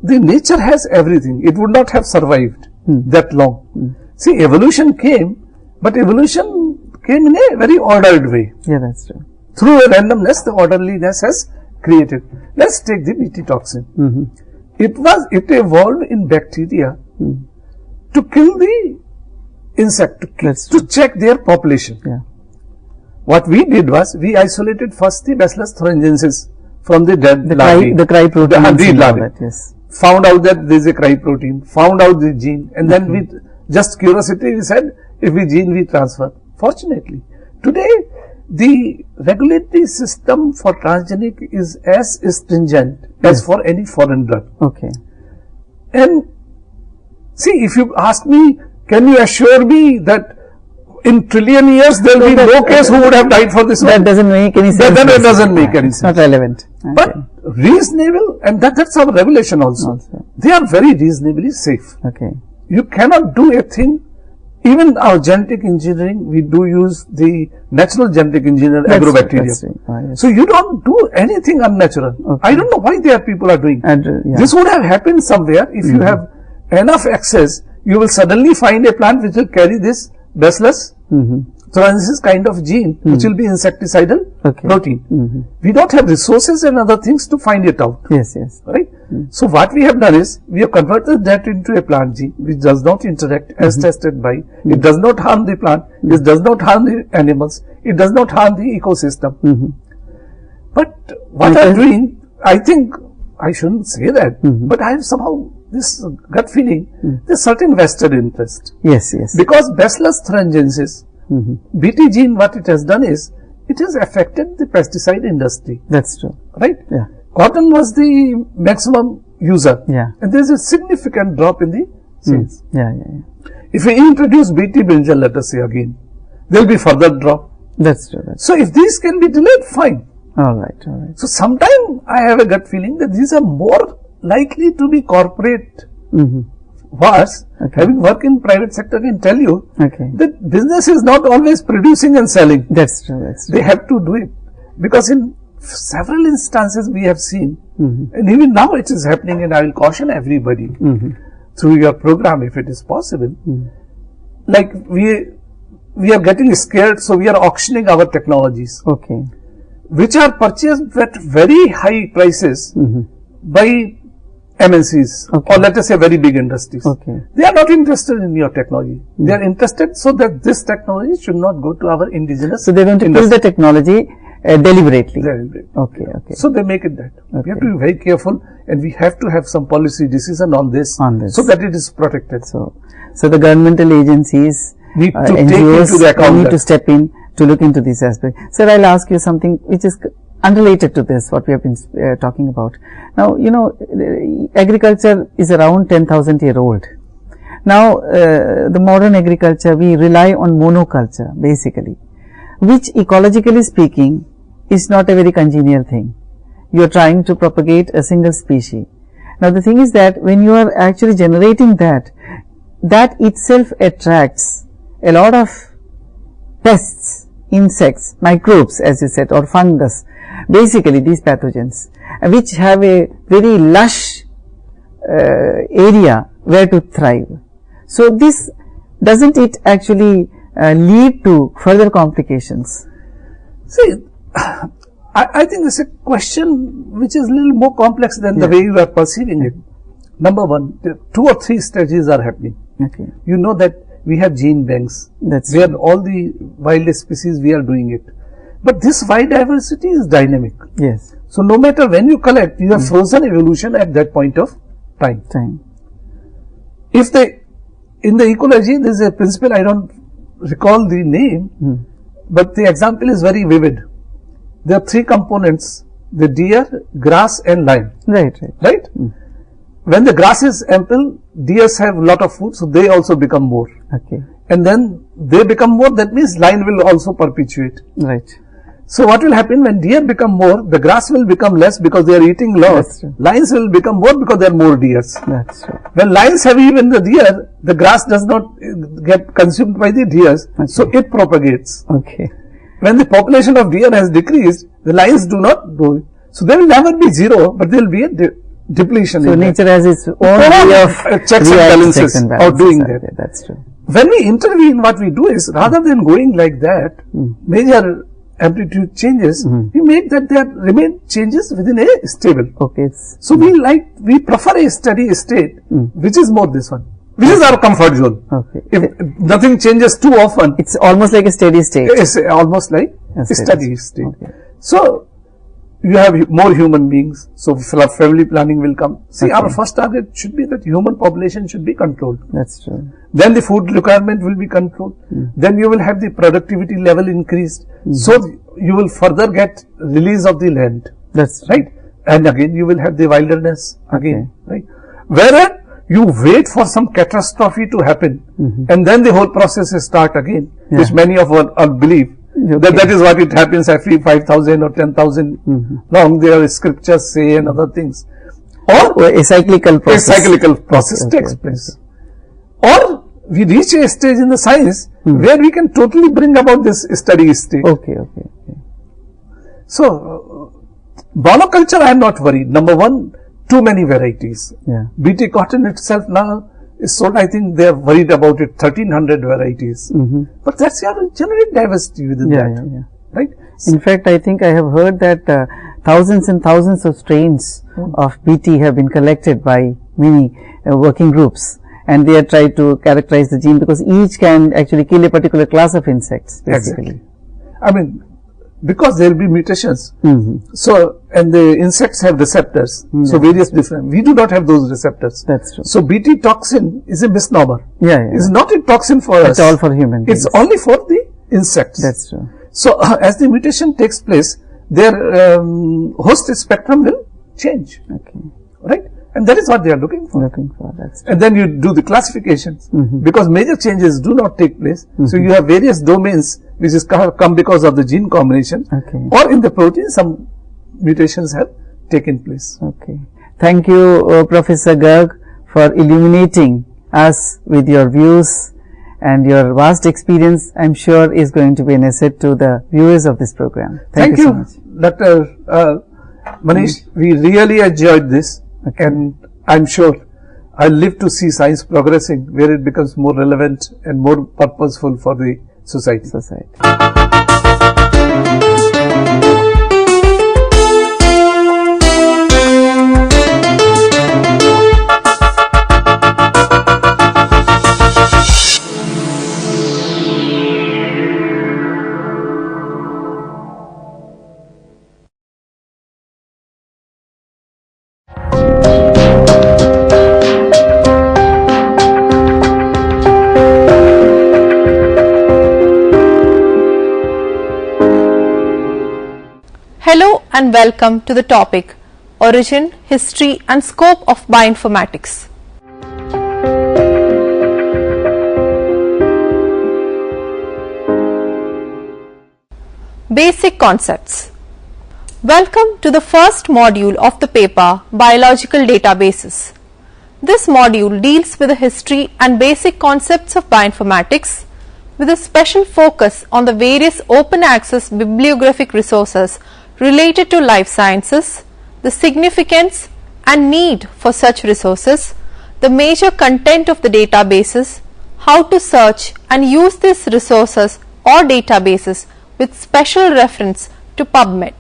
The nature has everything. It would not have survived that long. See, evolution came, but evolution came in a very ordered way. Yeah, that's true. Through a randomness, the orderliness has created. Let's take the Bt toxin. It evolved in bacteria to kill the insect, That's to check their population. Yeah. What we did was, we isolated first the Bacillus thuringiensis from the dead larvae. The cry protein. The and dead all larvae. that, yes. Found out that there is a cry protein, found out the gene, and then with just curiosity we said, if we gene we transfer. Fortunately, today the regulatory system for transgenic is as stringent as for any foreign drug. Okay. And see, if you ask me, can you assure me that in trillion years there will be no case who would have died for this That one? doesn't make any sense. Then it doesn't make any It's not sense. relevant. But Okay. reasonable, and that's our regulation also. Also. They are very reasonably safe. Okay. You cannot do a thing Even our genetic engineering, we do use the natural genetic engineered agrobacteria. Yes. So you don't do anything unnatural. Okay. I don't know why there people are doing. Yeah. This would have happened somewhere. If you have enough access, you will suddenly find a plant which will carry this Bacillus thuringiensis kind of gene, which will be insecticidal protein. We don't have resources and other things to find it out. Yes. Right? So what we have done is, we have converted that into a plant gene which does not interact as tested by, it does not harm the plant, it does not harm the animals, it does not harm the ecosystem. But what I'm doing, I think, I shouldn't say that, but I have somehow this gut feeling, there's certain vested interest. Yes. Because Bacillus thuringiensis, BT gene, what it has done is, it has affected the pesticide industry. That's true. Right? Yeah. Cotton was the maximum user. Yeah. And there is a significant drop in the sales. Yeah. If we introduce BT brinjal, let us say again, there will be further drop. That's true. So if these can be delayed, fine. All right. So sometime I have a gut feeling that these are more likely to be corporate wars. Having worked in private sector can tell you that business is not always producing and selling. That's true. They have to do it. Because in several instances we have seen, and even now it is happening, and I will caution everybody through your program if it is possible. Like we are getting scared, so we are auctioning our technologies. Which are purchased at very high prices by MNCs or let us say very big industries. They are not interested in your technology. They are interested so that this technology should not go to our indigenous. So they want to pull the technology deliberately. Okay. So they make it that. We have to be very careful, and we have to have some policy decision on this, so that it is protected. So the governmental agencies, need to NGOs, take into the account need to step in to look into this aspect. Sir, I'll ask you something which is unrelated to this, what we have been talking about. Now, agriculture is around 10,000 year old. Now, the modern agriculture, we rely on monoculture basically, which ecologically speaking is not a very congenial thing. You are trying to propagate a single species. Now, the thing is that when you are actually generating that itself attracts a lot of pests, insects, microbes as you said, or fungus, basically these pathogens, which have a very lush area where to thrive. So this, doesn't it actually lead to further complications? See, I think it's a question which is a little more complex than the way you are perceiving it. Number one, 2 or 3 strategies are happening. You know that we have gene banks. Where all the wildest species we are doing it. But this biodiversity is dynamic. Yes. So no matter when you collect, you have frozen evolution at that point of time. If in the ecology, there is a principle, I don't recall the name, but the example is very vivid. There are 3 components, the deer, grass and lion. Right? When the grass is ample, deers have lot of food, so they also become more. And then they become more, that means lion will also perpetuate. So what will happen when deer become more, the grass will become less because they are eating less. Lions will become more because there are more deers. When lions have even the deer, the grass does not get consumed by the deers, so it propagates. When the population of deer has decreased, the lions do not do it. So there will never be zero, but there will be a depletion. So nature has its own way of checks and balances of doing that. That's true. When we intervene, what we do is, rather than going like that, major amplitude changes, we make that there remain changes within a stable. So we prefer a steady state, which is more this one, which is our comfort zone. If nothing changes too often, it's almost like a steady state. It's almost like a steady state. So you have more human beings, so family planning will come. See, our first target should be that human population should be controlled. That's true. Then the food requirement will be controlled. Then you will have the productivity level increased. So you will further get release of the land. That's right. And again you will have the wilderness again. Right. Whereas you wait for some catastrophe to happen, and then the whole process is start again, which many of us believe. That is what it happens every 5,000 or 10,000 long. There are scriptures say and other things. Or a cyclical process. Takes place. Or we reach a stage in the science where we can totally bring about this steady state. Okay. So, monoculture I am not worried. Number one, too many varieties. Yeah. BT cotton itself now is sold, I think they are worried about it, 1300 varieties. But that's your generic diversity within that. Yeah. Right? In fact, I think I have heard that thousands and thousands of strains of BT have been collected by many working groups, and they are trying to characterize the gene because each can actually kill a particular class of insects. Basically. Exactly. I mean, because there will be mutations. So, and the insects have receptors. So, various different. We do not have those receptors. That's true. So, BT toxin is a misnomer. Yeah. It's not a toxin for us. It's all for human beings. It's only for the insects. That's true. So, as the mutation takes place, their host spectrum will change. Okay. Right? And that is what they are looking for. That's true. And then you do the classifications. Because major changes do not take place. So, you have various domains which is come because of the gene combination. Okay. Or in the protein, some mutations have taken place. Okay. Thank you, Professor Garg, for illuminating us with your views, and your vast experience, I am sure, is going to be an asset to the viewers of this program. Thank you so much. Dr. Manish. We really enjoyed this, and I am sure I will live to see science progressing where it becomes more relevant and more purposeful for the society. Hello and welcome to the topic Origin, History and Scope of Bioinformatics. Basic concepts. Welcome to the first module of the paper Biological Databases. This module deals with the history and basic concepts of bioinformatics with a special focus on the various open access bibliographic resources related to life sciences, the significance and need for such resources, the major content of the databases, how to search and use these resources or databases with special reference to PubMed.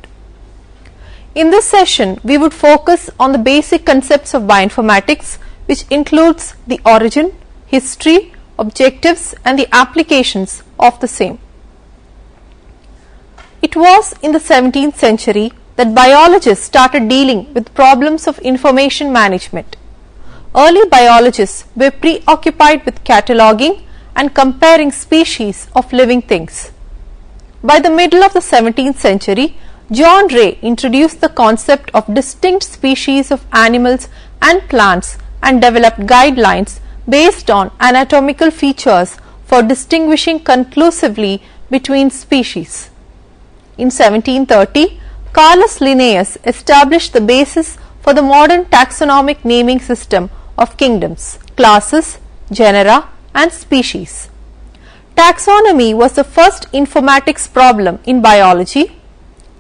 In this session, we would focus on the basic concepts of bioinformatics, which includes the origin, history, objectives and the applications of the same. It was in the 17th century that biologists started dealing with problems of information management. Early biologists were preoccupied with cataloging and comparing species of living things. By the middle of the 17th century, John Ray introduced the concept of distinct species of animals and plants and developed guidelines based on anatomical features for distinguishing conclusively between species. In 1730, Carolus Linnaeus established the basis for the modern taxonomic naming system of kingdoms, classes, genera and species. Taxonomy was the first informatics problem in biology.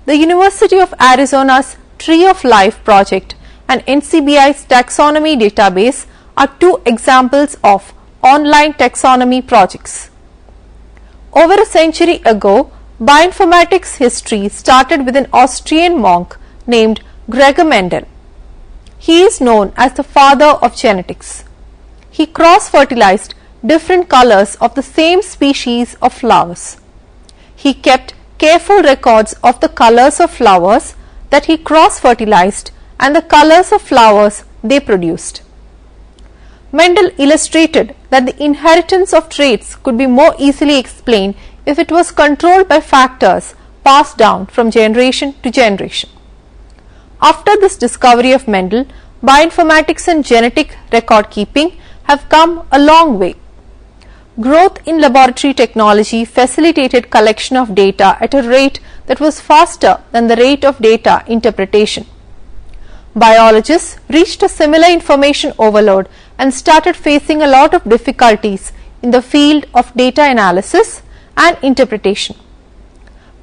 The University of Arizona's Tree of Life project and NCBI's taxonomy database are two examples of online taxonomy projects. Over a century ago, bioinformatics history started with an Austrian monk named Gregor Mendel. He is known as the father of genetics. He cross-fertilized different colors of the same species of flowers. He kept careful records of the colors of flowers that he cross-fertilized and the colors of flowers they produced. Mendel illustrated that the inheritance of traits could be more easily explained if it was controlled by factors passed down from generation to generation. After this discovery of Mendel, bioinformatics and genetic record keeping have come a long way. Growth in laboratory technology facilitated collection of data at a rate that was faster than the rate of data interpretation. Biologists reached a similar information overload and started facing a lot of difficulties in the field of data analysis and interpretation.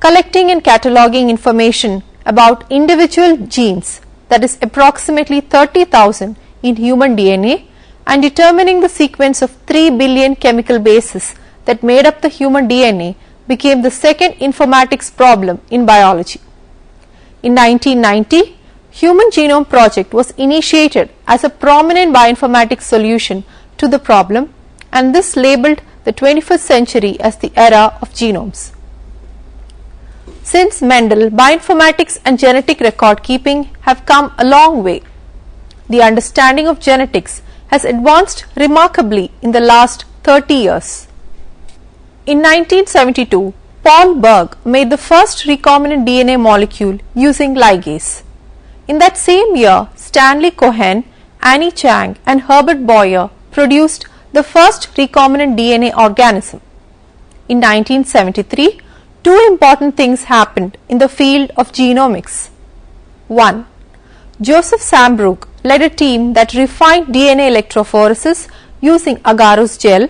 Collecting and cataloging information about individual genes, that is approximately 30,000 in human DNA, and determining the sequence of 3 billion chemical bases that made up the human DNA became the second informatics problem in biology. In 1990, Human Genome Project was initiated as a prominent bioinformatics solution to the problem, and this labeled the 21st century as the era of genomes. Since Mendel, bioinformatics and genetic record keeping have come a long way. The understanding of genetics has advanced remarkably in the last 30 years. In 1972, Paul Berg made the first recombinant DNA molecule using ligase. In that same year, Stanley Cohen, Annie Chang and Herbert Boyer produced the first recombinant DNA organism. In 1973, two important things happened in the field of genomics. 1. Joseph Sambrook led a team that refined DNA electrophoresis using agarose gel,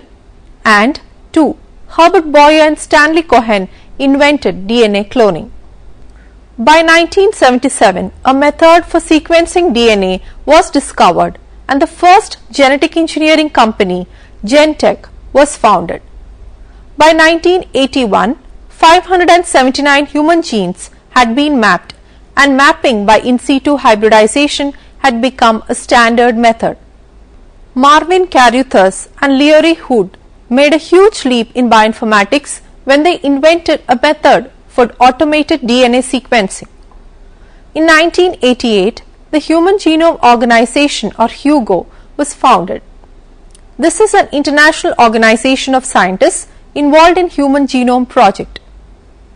and 2. Herbert Boyer and Stanley Cohen invented DNA cloning. By 1977, a method for sequencing DNA was discovered and the first genetic engineering company, Gentech, was founded. By 1981, 579 human genes had been mapped, and mapping by in situ hybridization had become a standard method. Marvin Carruthers and Leroy Hood made a huge leap in bioinformatics when they invented a method for automated DNA sequencing. In 1988, the Human Genome Organization, or HUGO, was founded. This is an international organization of scientists involved in Human Genome Project.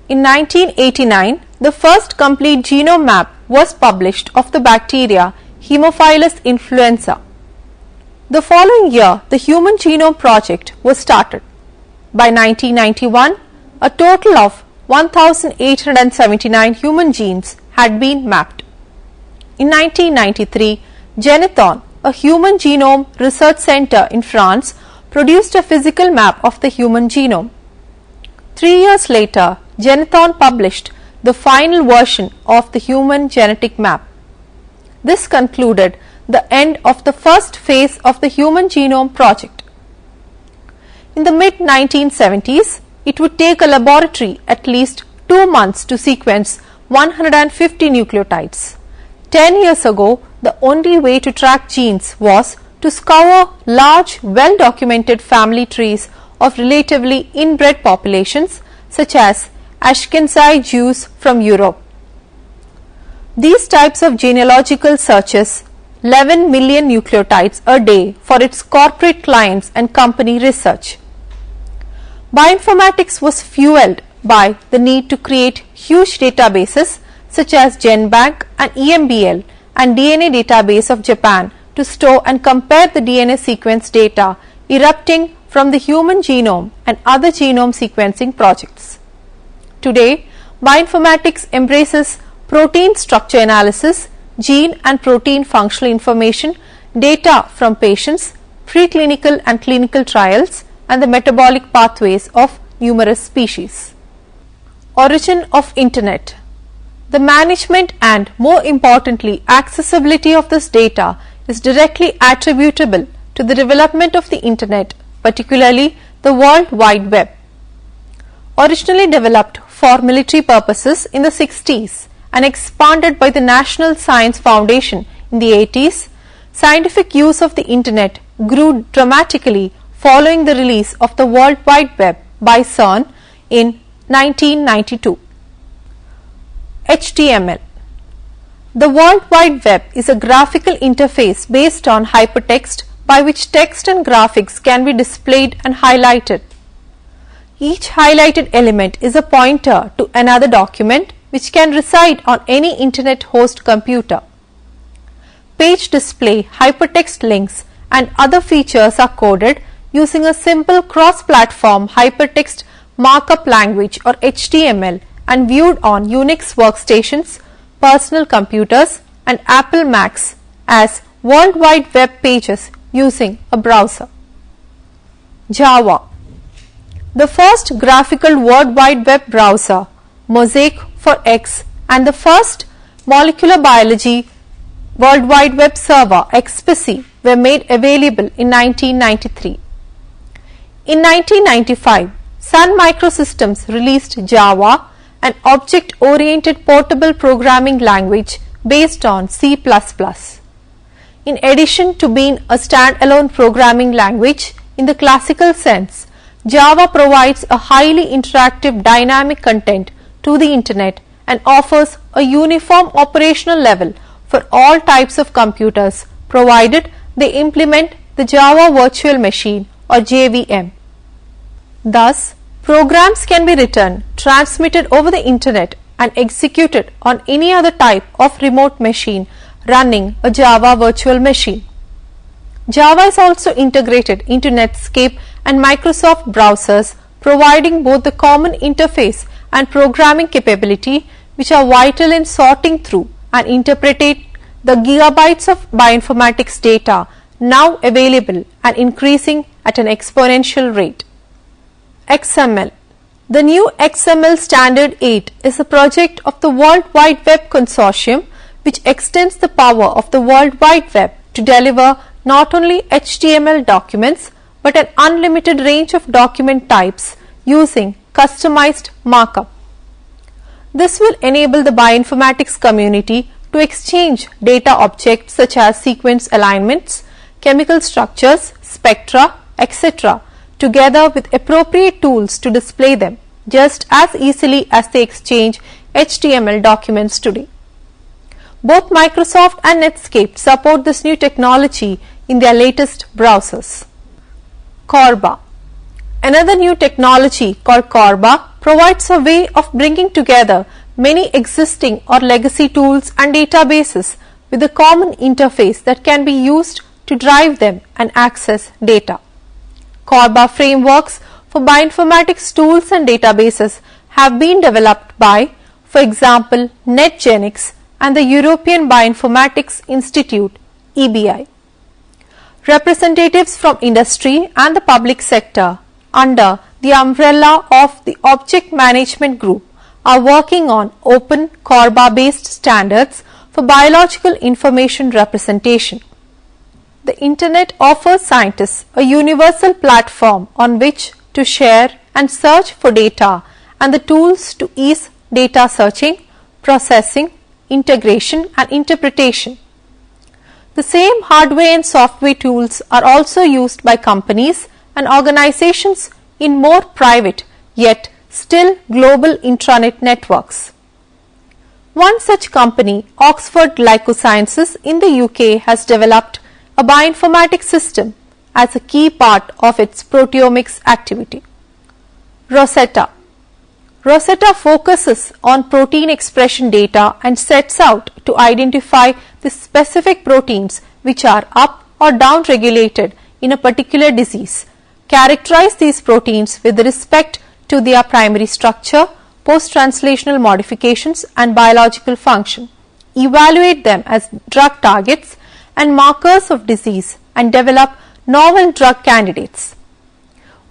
In 1989, the first complete genome map was published of the bacteria Haemophilus influenza. The following year, the Human Genome Project was started. By 1991, a total of 1,879 human genes had been mapped. In 1993, Genethon, a human genome research center in France, produced a physical map of the human genome. 3 years later, Genethon published the final version of the human genetic map. This concluded the end of the first phase of the Human Genome Project. In the mid-1970s, it would take a laboratory at least 2 months to sequence 150 nucleotides. 10 years ago, the only way to track genes was to scour large, well-documented family trees of relatively inbred populations such as Ashkenazi Jews from Europe. These types of genealogical searches 11 million nucleotides a day for its corporate clients and company research. Bioinformatics was fueled by the need to create huge databases such as GenBank and EMBL and DNA database of Japan to store and compare the DNA sequence data erupting from the human genome and other genome sequencing projects. Today, bioinformatics embraces protein structure analysis, gene and protein functional information, data from patients, preclinical and clinical trials, and the metabolic pathways of numerous species. Origin of Internet. The management and, more importantly, accessibility of this data is directly attributable to the development of the Internet, particularly the World Wide Web. Originally developed for military purposes in the 60s and expanded by the National Science Foundation in the 80s, scientific use of the Internet grew dramatically following the release of the World Wide Web by CERN in 1992. HTML. The World Wide Web is a graphical interface based on hypertext by which text and graphics can be displayed and highlighted. Each highlighted element is a pointer to another document which can reside on any Internet host computer. Page display, hypertext links, and other features are coded using a simple cross-platform hypertext markup language or HTML and viewed on Unix workstations, personal computers, and Apple Macs as World Wide Web pages using a browser. Java. The first graphical World Wide Web browser, Mosaic for X, and the first molecular biology World Wide Web server, XPC, were made available in 1993. In 1995, Sun Microsystems released Java, an object-oriented portable programming language based on C++. In addition to being a standalone programming language in the classical sense, Java provides a highly interactive dynamic content to the Internet and offers a uniform operational level for all types of computers, provided they implement the Java Virtual Machine or JVM. Thus, programs can be written, transmitted over the Internet and executed on any other type of remote machine running a Java Virtual Machine. Java is also integrated into Netscape and Microsoft browsers, providing both the common interface and programming capability which are vital in sorting through and interpreting the gigabytes of bioinformatics data now available and increasing at an exponential rate. XML. The new XML Standard 8 is a project of the World Wide Web Consortium which extends the power of the World Wide Web to deliver not only HTML documents but an unlimited range of document types using customized markup. This will enable the bioinformatics community to exchange data objects such as sequence alignments, chemical structures, spectra, etc. together with appropriate tools to display them just as easily as they exchange HTML documents today. Both Microsoft and Netscape support this new technology in their latest browsers. Corba. Another new technology called Corba provides a way of bringing together many existing or legacy tools and databases with a common interface that can be used to drive them and access data. Corba frameworks for bioinformatics tools and databases have been developed by, for example, NetGenix and the European Bioinformatics Institute (EBI). Representatives from industry and the public sector under the umbrella of the Object Management Group are working on open Corba based standards for biological information representation. The Internet offers scientists a universal platform on which to share and search for data and the tools to ease data searching, processing, integration and interpretation. The same hardware and software tools are also used by companies and organizations in more private yet still global intranet networks. One such company, Oxford Glycosciences in the UK, has developed a bioinformatics system as a key part of its proteomics activity. Rosetta. Rosetta focuses on protein expression data and sets out to identify the specific proteins which are up or down regulated in a particular disease, characterize these proteins with respect to their primary structure, post-translational modifications and biological function, evaluate them as drug targets and markers of disease and develop novel drug candidates.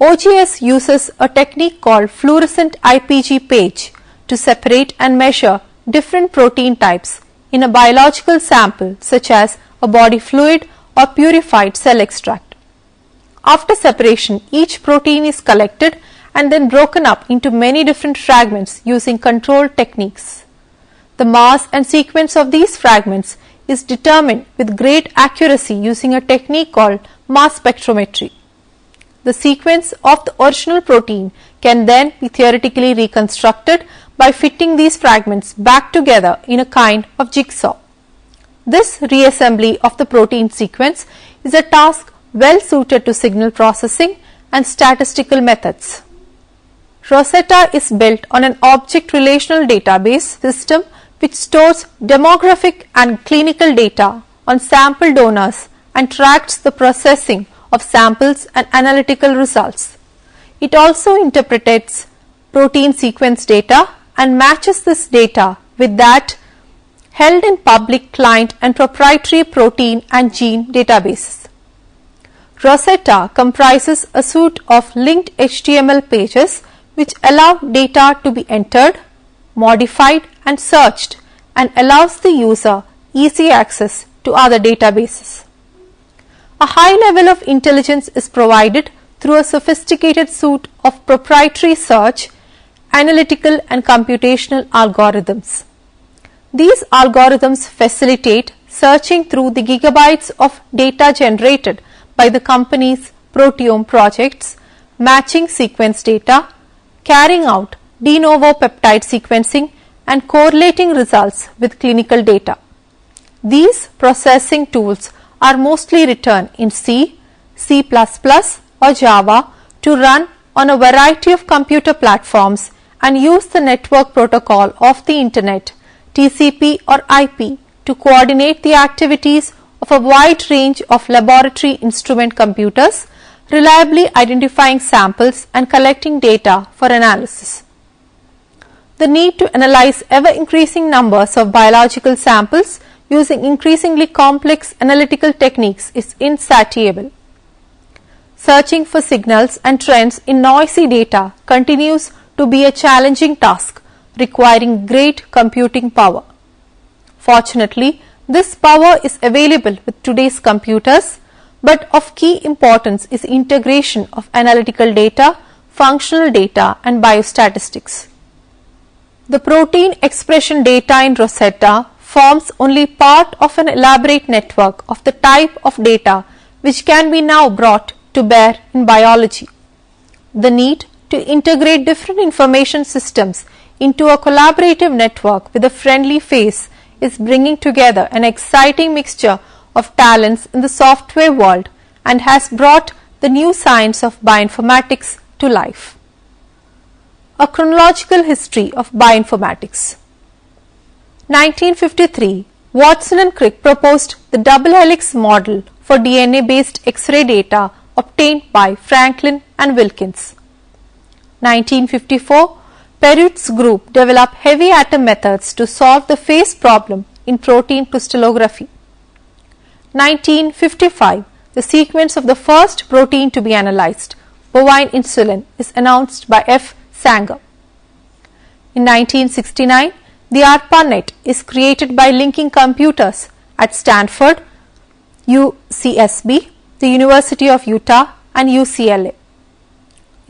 OGS uses a technique called fluorescent IPG page to separate and measure different protein types in a biological sample such as a body fluid or purified cell extract. After separation, each protein is collected and then broken up into many different fragments using controlled techniques. The mass and sequence of these fragments is determined with great accuracy using a technique called mass spectrometry. The sequence of the original protein can then be theoretically reconstructed by fitting these fragments back together in a kind of jigsaw. This reassembly of the protein sequence is a task well suited to signal processing and statistical methods. Rosetta is built on an object relational database system which stores demographic and clinical data on sample donors and tracks the processing of samples and analytical results. It also interprets protein sequence data and matches this data with that held in public client and proprietary protein and gene databases. Rosetta comprises a suite of linked HTML pages which allow data to be entered, modified and searched, and allows the user easy access to other databases. A high level of intelligence is provided through a sophisticated suite of proprietary search, analytical and computational algorithms. These algorithms facilitate searching through the gigabytes of data generated by the company's proteome projects, matching sequence data, carrying out de novo peptide sequencing and correlating results with clinical data. These processing tools are mostly written in C, C++ or Java to run on a variety of computer platforms and use the network protocol of the Internet, TCP or IP, to coordinate the activities of a wide range of laboratory instrument computers, reliably identifying samples and collecting data for analysis. The need to analyze ever-increasing numbers of biological samples using increasingly complex analytical techniques is insatiable. Searching for signals and trends in noisy data continues to be a challenging task, requiring great computing power. Fortunately, this power is available with today's computers, but of key importance is integration of analytical data, functional data and biostatistics. The protein expression data in Rosetta forms only part of an elaborate network of the type of data which can be now brought to bear in biology. The need to integrate different information systems into a collaborative network with a friendly face is bringing together an exciting mixture of talents in the software world and has brought the new science of bioinformatics to life. A chronological history of bioinformatics. 1953, Watson and Crick proposed the double helix model for DNA-based X-ray data obtained by Franklin and Wilkins. 1954, Perut's group developed heavy atom methods to solve the phase problem in protein crystallography. 1955, the sequence of the first protein to be analyzed, bovine insulin, is announced by F. Sanger. In 1969, the ARPANET is created by linking computers at Stanford, UCSB, the University of Utah and UCLA.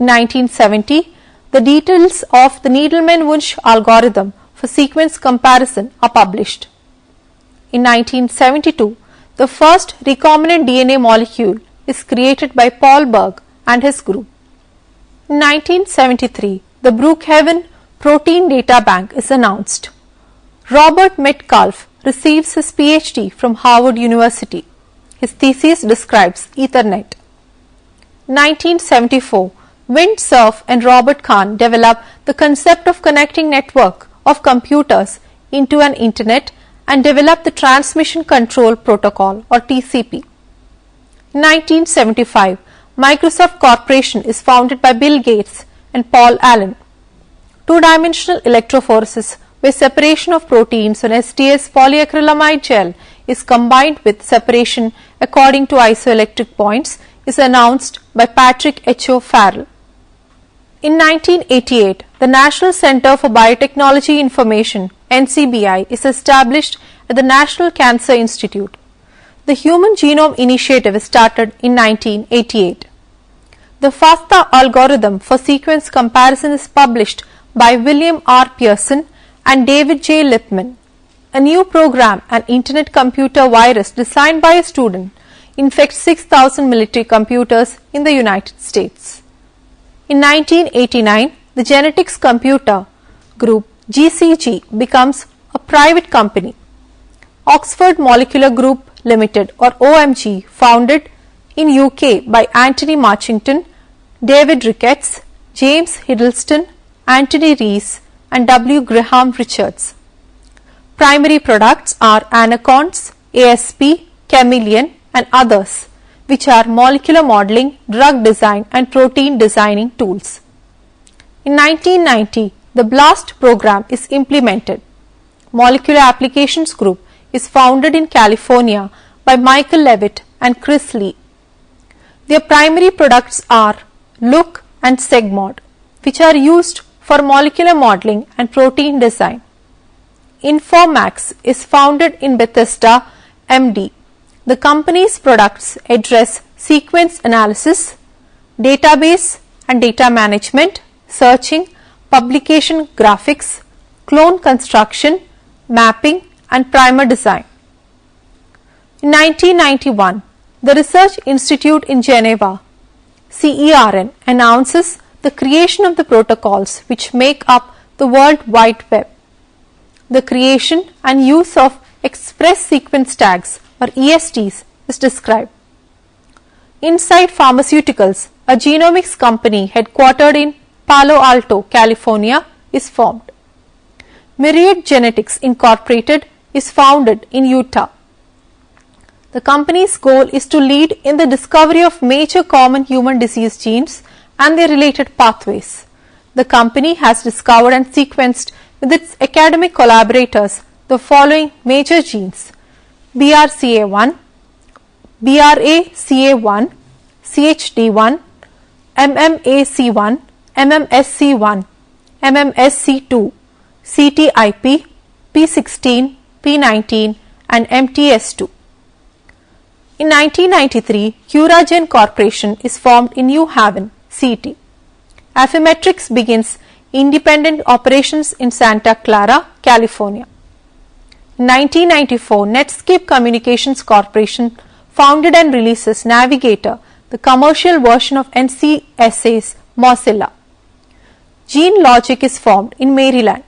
In 1970, the details of the Needleman-Wunsch algorithm for sequence comparison are published. In 1972, the first recombinant DNA molecule is created by Paul Berg and his group. In 1973, the Brookhaven Protein Data Bank is announced. Robert Metcalfe receives his PhD from Harvard University. His thesis describes Ethernet. 1974, Vint Cerf and Robert Kahn develop the concept of connecting network of computers into an internet and develop the Transmission Control Protocol or TCP. In 1975, Microsoft Corporation is founded by Bill Gates and Paul Allen. Two-dimensional electrophoresis where separation of proteins on STS polyacrylamide gel is combined with separation according to isoelectric points is announced by Patrick H. O. Farrell. In 1988, the National Center for Biotechnology Information (NCBI) is established at the National Cancer Institute. The Human Genome Initiative is started in 1988. The FASTA algorithm for sequence comparison is published by William R. Pearson and David J. Lipman. A new program, an Internet computer virus designed by a student, infects 6,000 military computers in the United States. In 1989, the Genetics Computer Group (GCG) becomes a private company. Oxford Molecular Group Limited or OMG, founded in UK by Anthony Marchington, David Ricketts, James Hiddleston, Anthony Rees and W. Graham Richards. Primary products are Anaconds, ASP, Chameleon and others, which are molecular modeling, drug design and protein designing tools. In 1990, the BLAST program is implemented. Molecular Applications Group is founded in California by Michael Levitt and Chris Lee. Their primary products are Look and SegMod, which are used for molecular modeling and protein design. Informax is founded in Bethesda, MD. The company's products address sequence analysis, database and data management, searching, publication graphics, clone construction, mapping and primer design. In 1991, the Research Institute in Geneva, CERN, announces the creation of the protocols which make up the World Wide Web. The creation and use of express sequence tags or ESTs is described. Insight Pharmaceuticals, a genomics company headquartered in Palo Alto, California, is formed. Myriad Genetics Incorporated is founded in Utah. The company's goal is to lead in the discovery of major common human disease genes and their related pathways. The company has discovered and sequenced with its academic collaborators the following major genes: BRCA1, BRACA1, CHD1, MMAC1, MMSC1, MMSC2, CTIP, P16, P19 and MTS2. In 1993, Curagen Corporation is formed in New Haven, CT. Affymetrix begins independent operations in Santa Clara, California. In 1994, Netscape Communications Corporation founded and releases Navigator, the commercial version of NCSA's Mozilla. GeneLogic is formed in Maryland.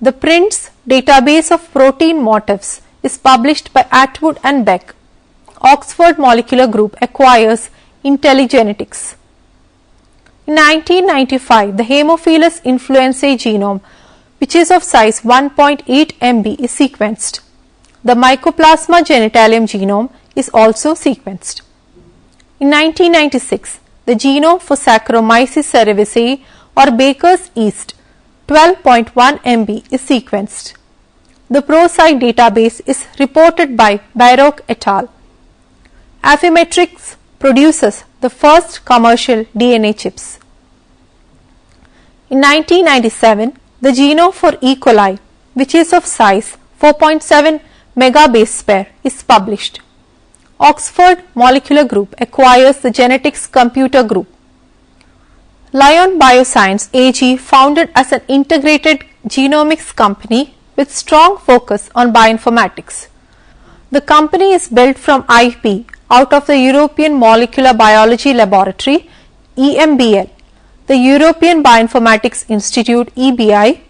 The PRINTS database of protein motifs is published by Atwood and Beck. Oxford Molecular Group acquires IntelliGenetics. In 1995, the Haemophilus influenzae genome, which is of size 1.8 MB, is sequenced. The Mycoplasma genitalium genome is also sequenced. In 1996, the genome for Saccharomyces cerevisiae or Baker's yeast 12.1 MB is sequenced. The ProSci database is reported by Baroque et al. Affymetrix produces the first commercial DNA chips. In 1997, the genome for E. coli, which is of size 4.7 megabase pair, is published. Oxford Molecular Group acquires the Genetics Computer Group. Lion Bioscience AG, founded as an integrated genomics company with strong focus on bioinformatics. The company is built from IP out of the European Molecular Biology Laboratory EMBL, the European Bioinformatics Institute EBI,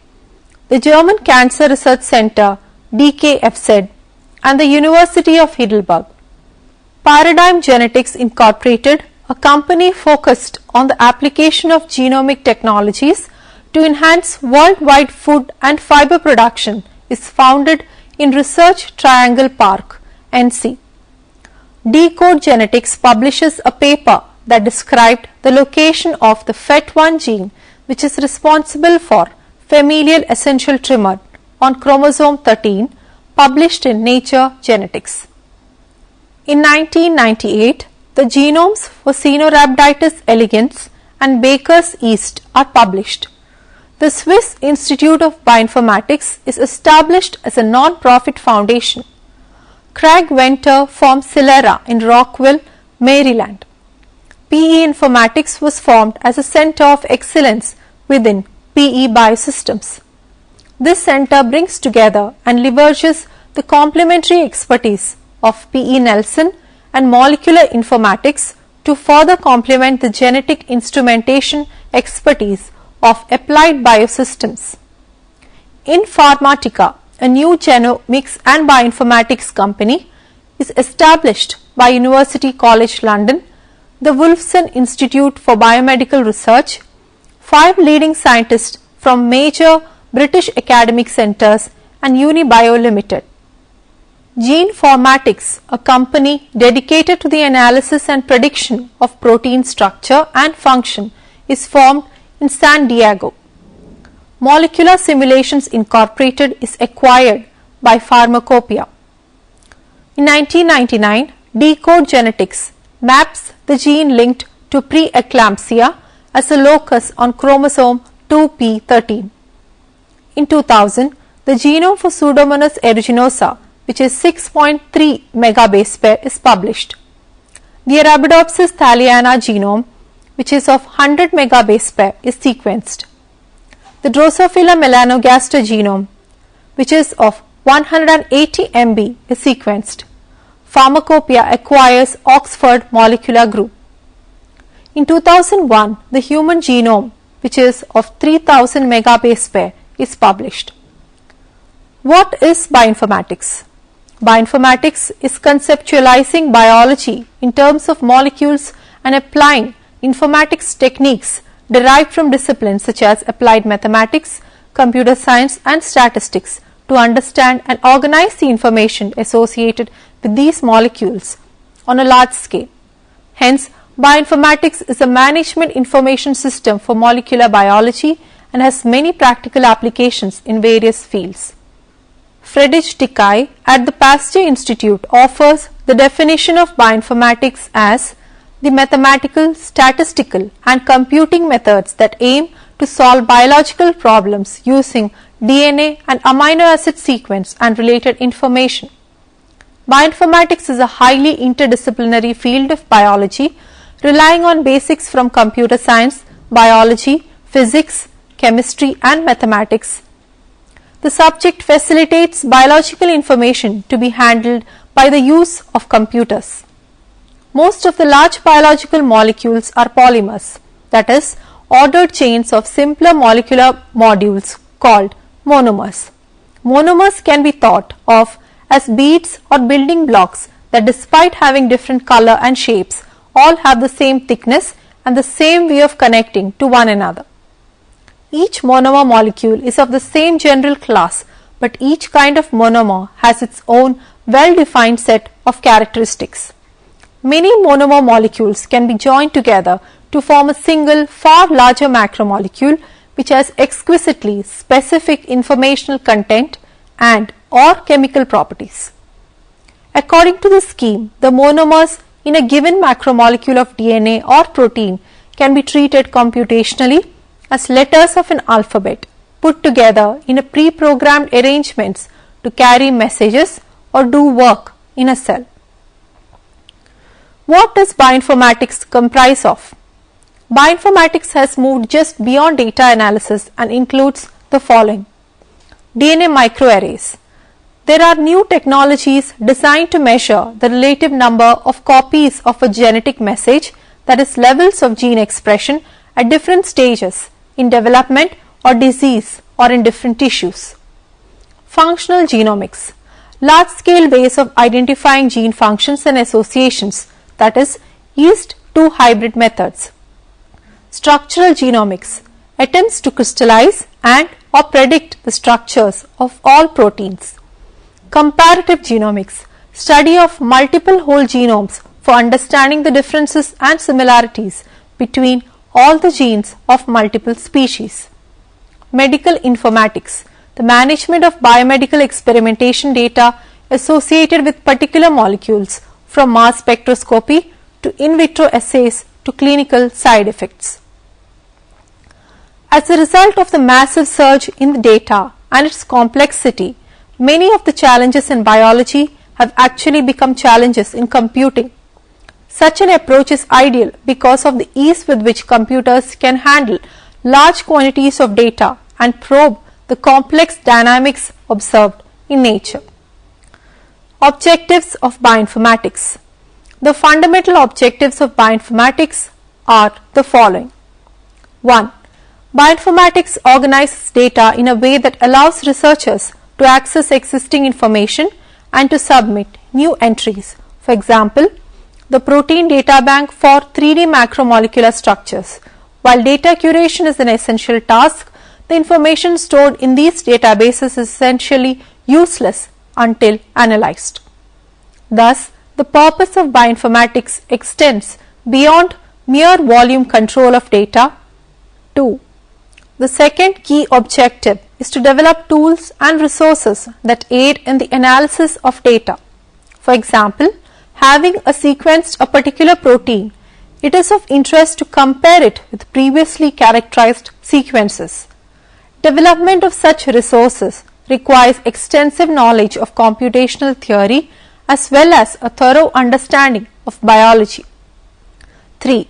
the German Cancer Research Center DKFZ and the University of Heidelberg. Paradigm Genetics Incorporated, a company focused on the application of genomic technologies to enhance worldwide food and fiber production, is founded in Research Triangle Park, NC. Decode Genetics publishes a paper that described the location of the FET1 gene, which is responsible for familial essential tremor on chromosome 13, published in Nature Genetics. In 1998, the genomes for Caenorhabditis elegans and Baker's yeast are published. The Swiss Institute of Bioinformatics is established as a non-profit foundation. Craig Venter formed Celera in Rockville, Maryland. PE Informatics was formed as a center of excellence within PE Biosystems. This center brings together and leverages the complementary expertise of PE Nelson and molecular informatics to further complement the genetic instrumentation expertise of applied biosystems. Informatica, a new genomics and bioinformatics company, is established by University College London, the Wolfson Institute for Biomedical Research, 5 leading scientists from major British academic centres and Unibio Limited. Geneformatics, a company dedicated to the analysis and prediction of protein structure and function, is formed in San Diego. Molecular Simulations Incorporated is acquired by Pharmacopoeia. In 1999, Decode Genetics, maps the gene linked to preeclampsia as a locus on chromosome 2p13. In 2000, the genome for Pseudomonas aeruginosa, which is 6.3 megabase pair, is published. The Arabidopsis thaliana genome, which is of 100 megabase pair, is sequenced. The Drosophila melanogaster genome, which is of 180 MB, is sequenced. Pharmacopoeia acquires Oxford molecular group. In 2001, the human genome, which is of 3000 megabase pair, is published. What is bioinformatics? Bioinformatics is conceptualizing biology in terms of molecules and applying informatics techniques derived from disciplines such as applied mathematics, computer science and statistics to understand and organize the information associated with these molecules on a large scale. Hence, bioinformatics is a management information system for molecular biology and has many practical applications in various fields. Friedrich Dickey at the Pasteur Institute offers the definition of bioinformatics as the mathematical, statistical and computing methods that aim to solve biological problems using DNA and amino acid sequence and related information. Bioinformatics is a highly interdisciplinary field of biology relying on basics from computer science, biology, physics, chemistry and mathematics. The subject facilitates biological information to be handled by the use of computers. Most of the large biological molecules are polymers, that is, ordered chains of simpler molecular modules called monomers. Monomers can be thought of as beads or building blocks that, despite having different color and shapes, all have the same thickness and the same way of connecting to one another. Each monomer molecule is of the same general class, but each kind of monomer has its own well-defined set of characteristics. Many monomer molecules can be joined together to form a single, far larger macromolecule which has exquisitely specific informational content and or chemical properties. According to the scheme, the monomers in a given macromolecule of DNA or protein can be treated computationally as letters of an alphabet put together in a pre-programmed arrangements to carry messages or do work in a cell. What does bioinformatics comprise of? Bioinformatics has moved just beyond data analysis and includes the following: DNA microarrays. There are new technologies designed to measure the relative number of copies of a genetic message, that is, levels of gene expression at different stages in development or disease or in different tissues. Functional genomics, large-scale ways of identifying gene functions and associations, that is, yeast-2 hybrid methods. Structural genomics, attempts to crystallize and or predict the structures of all proteins. Comparative genomics, study of multiple whole genomes for understanding the differences and similarities between all the genes of multiple species. Medical informatics, the management of biomedical experimentation data associated with particular molecules, from mass spectroscopy to in vitro assays to clinical side effects. As a result of the massive surge in the data and its complexity, many of the challenges in biology have actually become challenges in computing. Such an approach is ideal because of the ease with which computers can handle large quantities of data and probe the complex dynamics observed in nature. Objectives of bioinformatics. The fundamental objectives of bioinformatics are the following. 1. Bioinformatics organizes data in a way that allows researchers to access existing information and to submit new entries. For example, the protein data bank for 3D macromolecular structures. While data curation is an essential task, the information stored in these databases is essentially useless until analyzed. Thus, the purpose of bioinformatics extends beyond mere volume control of data. 2. The second key objective is to develop tools and resources that aid in the analysis of data. For example, Having sequenced a particular protein, it is of interest to compare it with previously characterized sequences. Development of such resources requires extensive knowledge of computational theory as well as a thorough understanding of biology. 3.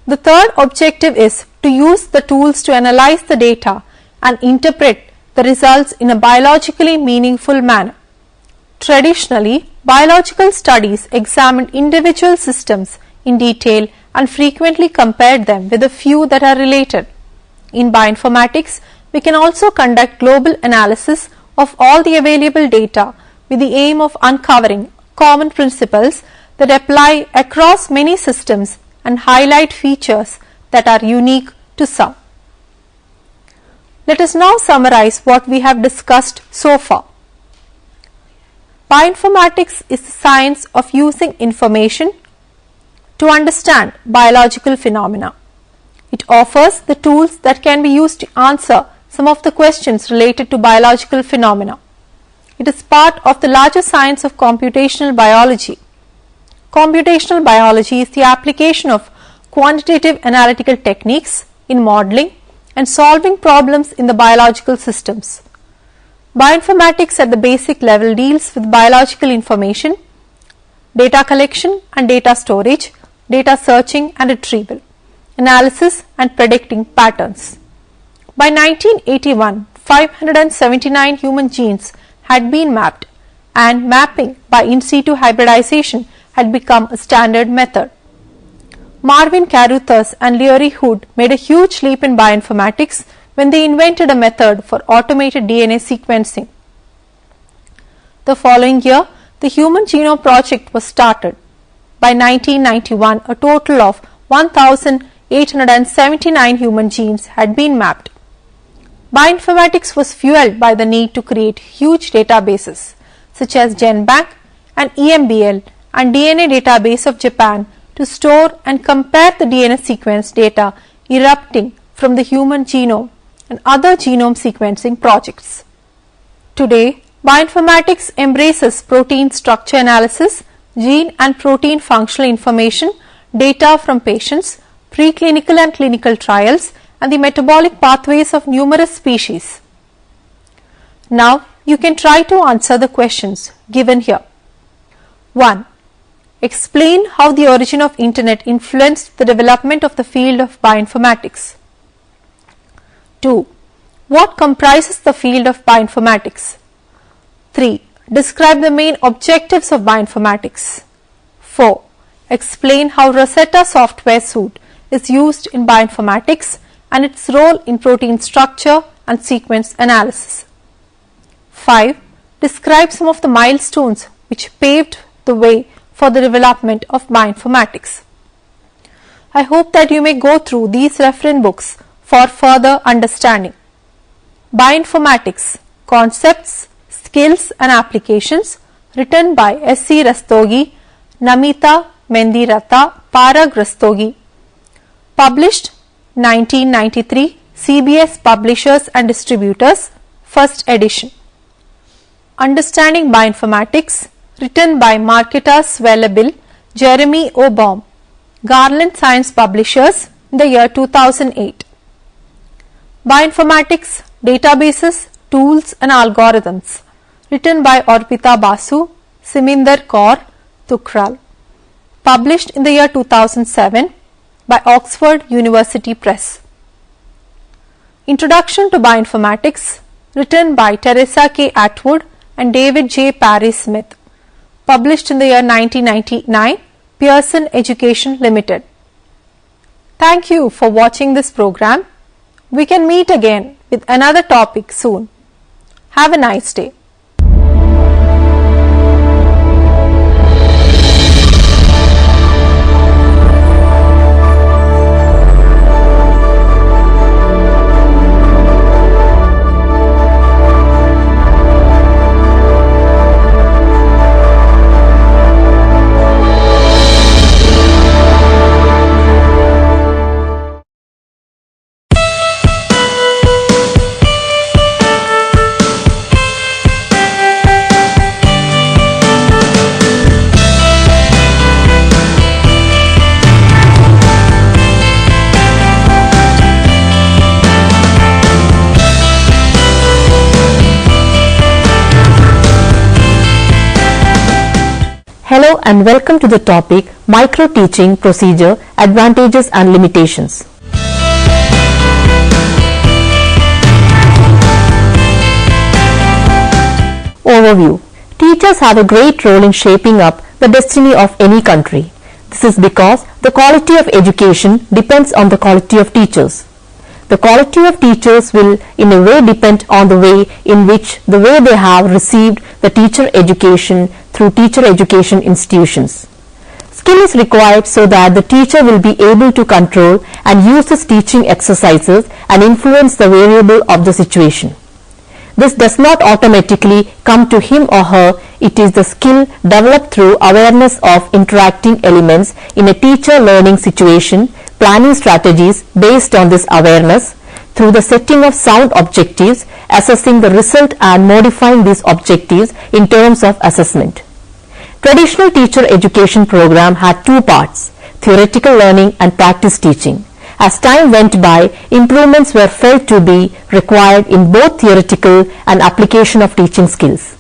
The third objective is to use the tools to analyze the data and interpret the results in a biologically meaningful manner. Traditionally, biological studies examined individual systems in detail and frequently compared them with a few that are related. In bioinformatics, we can also conduct global analysis of all the available data with the aim of uncovering common principles that apply across many systems and highlight features that are unique to some. Let us now summarize what we have discussed so far. Bioinformatics is the science of using information to understand biological phenomena. It offers the tools that can be used to answer some of the questions related to biological phenomena. It is part of the larger science of computational biology. Computational biology is the application of quantitative analytical techniques in modeling and solving problems in the biological systems. Bioinformatics at the basic level deals with biological information, data collection and data storage, data searching and retrieval, analysis and predicting patterns. By 1981, 579 human genes had been mapped, and mapping by in situ hybridization had become a standard method. Marvin Carruthers and Larry Hood made a huge leap in bioinformatics when they invented a method for automated DNA sequencing. The following year, the Human Genome Project was started. By 1991, a total of 1,879 human genes had been mapped. Bioinformatics was fueled by the need to create huge databases such as GenBank and EMBL and DNA Database of Japan to store and compare the DNA sequence data erupting from the human genome and other genome sequencing projects. Today, bioinformatics embraces protein structure analysis, gene and protein functional information, data from patients, preclinical and clinical trials, and the metabolic pathways of numerous species. Now, you can try to answer the questions given here. 1. Explain how the origin of Internet influenced the development of the field of bioinformatics. 2. What comprises the field of bioinformatics? 3. Describe the main objectives of bioinformatics. 4. Explain how Rosetta software suite is used in bioinformatics and its role in protein structure and sequence analysis. 5. Describe some of the milestones which paved the way for the development of bioinformatics. I hope that you may go through these reference books for further understanding. Bioinformatics, Concepts, Skills and Applications, written by S.C. Rastogi, Namita Mendiratha, Parag Rastogi. Published 1993, CBS Publishers and Distributors, 1st edition. Understanding Bioinformatics, written by Marketa Swellable, Jeremy O. Baum, Garland Science Publishers, in the year 2008. Bioinformatics, Databases, Tools and Algorithms, written by Orpita Basu, Siminder Kaur, Tukral. Published in the year 2007 by Oxford University Press. Introduction to Bioinformatics, written by Teresa K. Atwood and David J. Parry Smith. Published in the year 1999, Pearson Education Limited. Thank you for watching this program. We can meet again with another topic soon. Have a nice day. Hello and welcome to the topic Micro Teaching Procedure, Advantages and Limitations. Overview. Teachers have a great role in shaping up the destiny of any country. This is because the quality of education depends on the quality of teachers. The quality of teachers will in a way depend on the way in which they have received the teacher education through teacher education institutions. Skill is required so that the teacher will be able to control and use his teaching exercises and influence the variable of the situation. This does not automatically come to him or her. It is the skill developed through awareness of interacting elements in a teacher learning situation, planning strategies based on this awareness, through the setting of sound objectives, assessing the result and modifying these objectives in terms of assessment. Traditional teacher education program had two parts, theoretical learning and practice teaching. As time went by, improvements were felt to be required in both theoretical and application of teaching skills.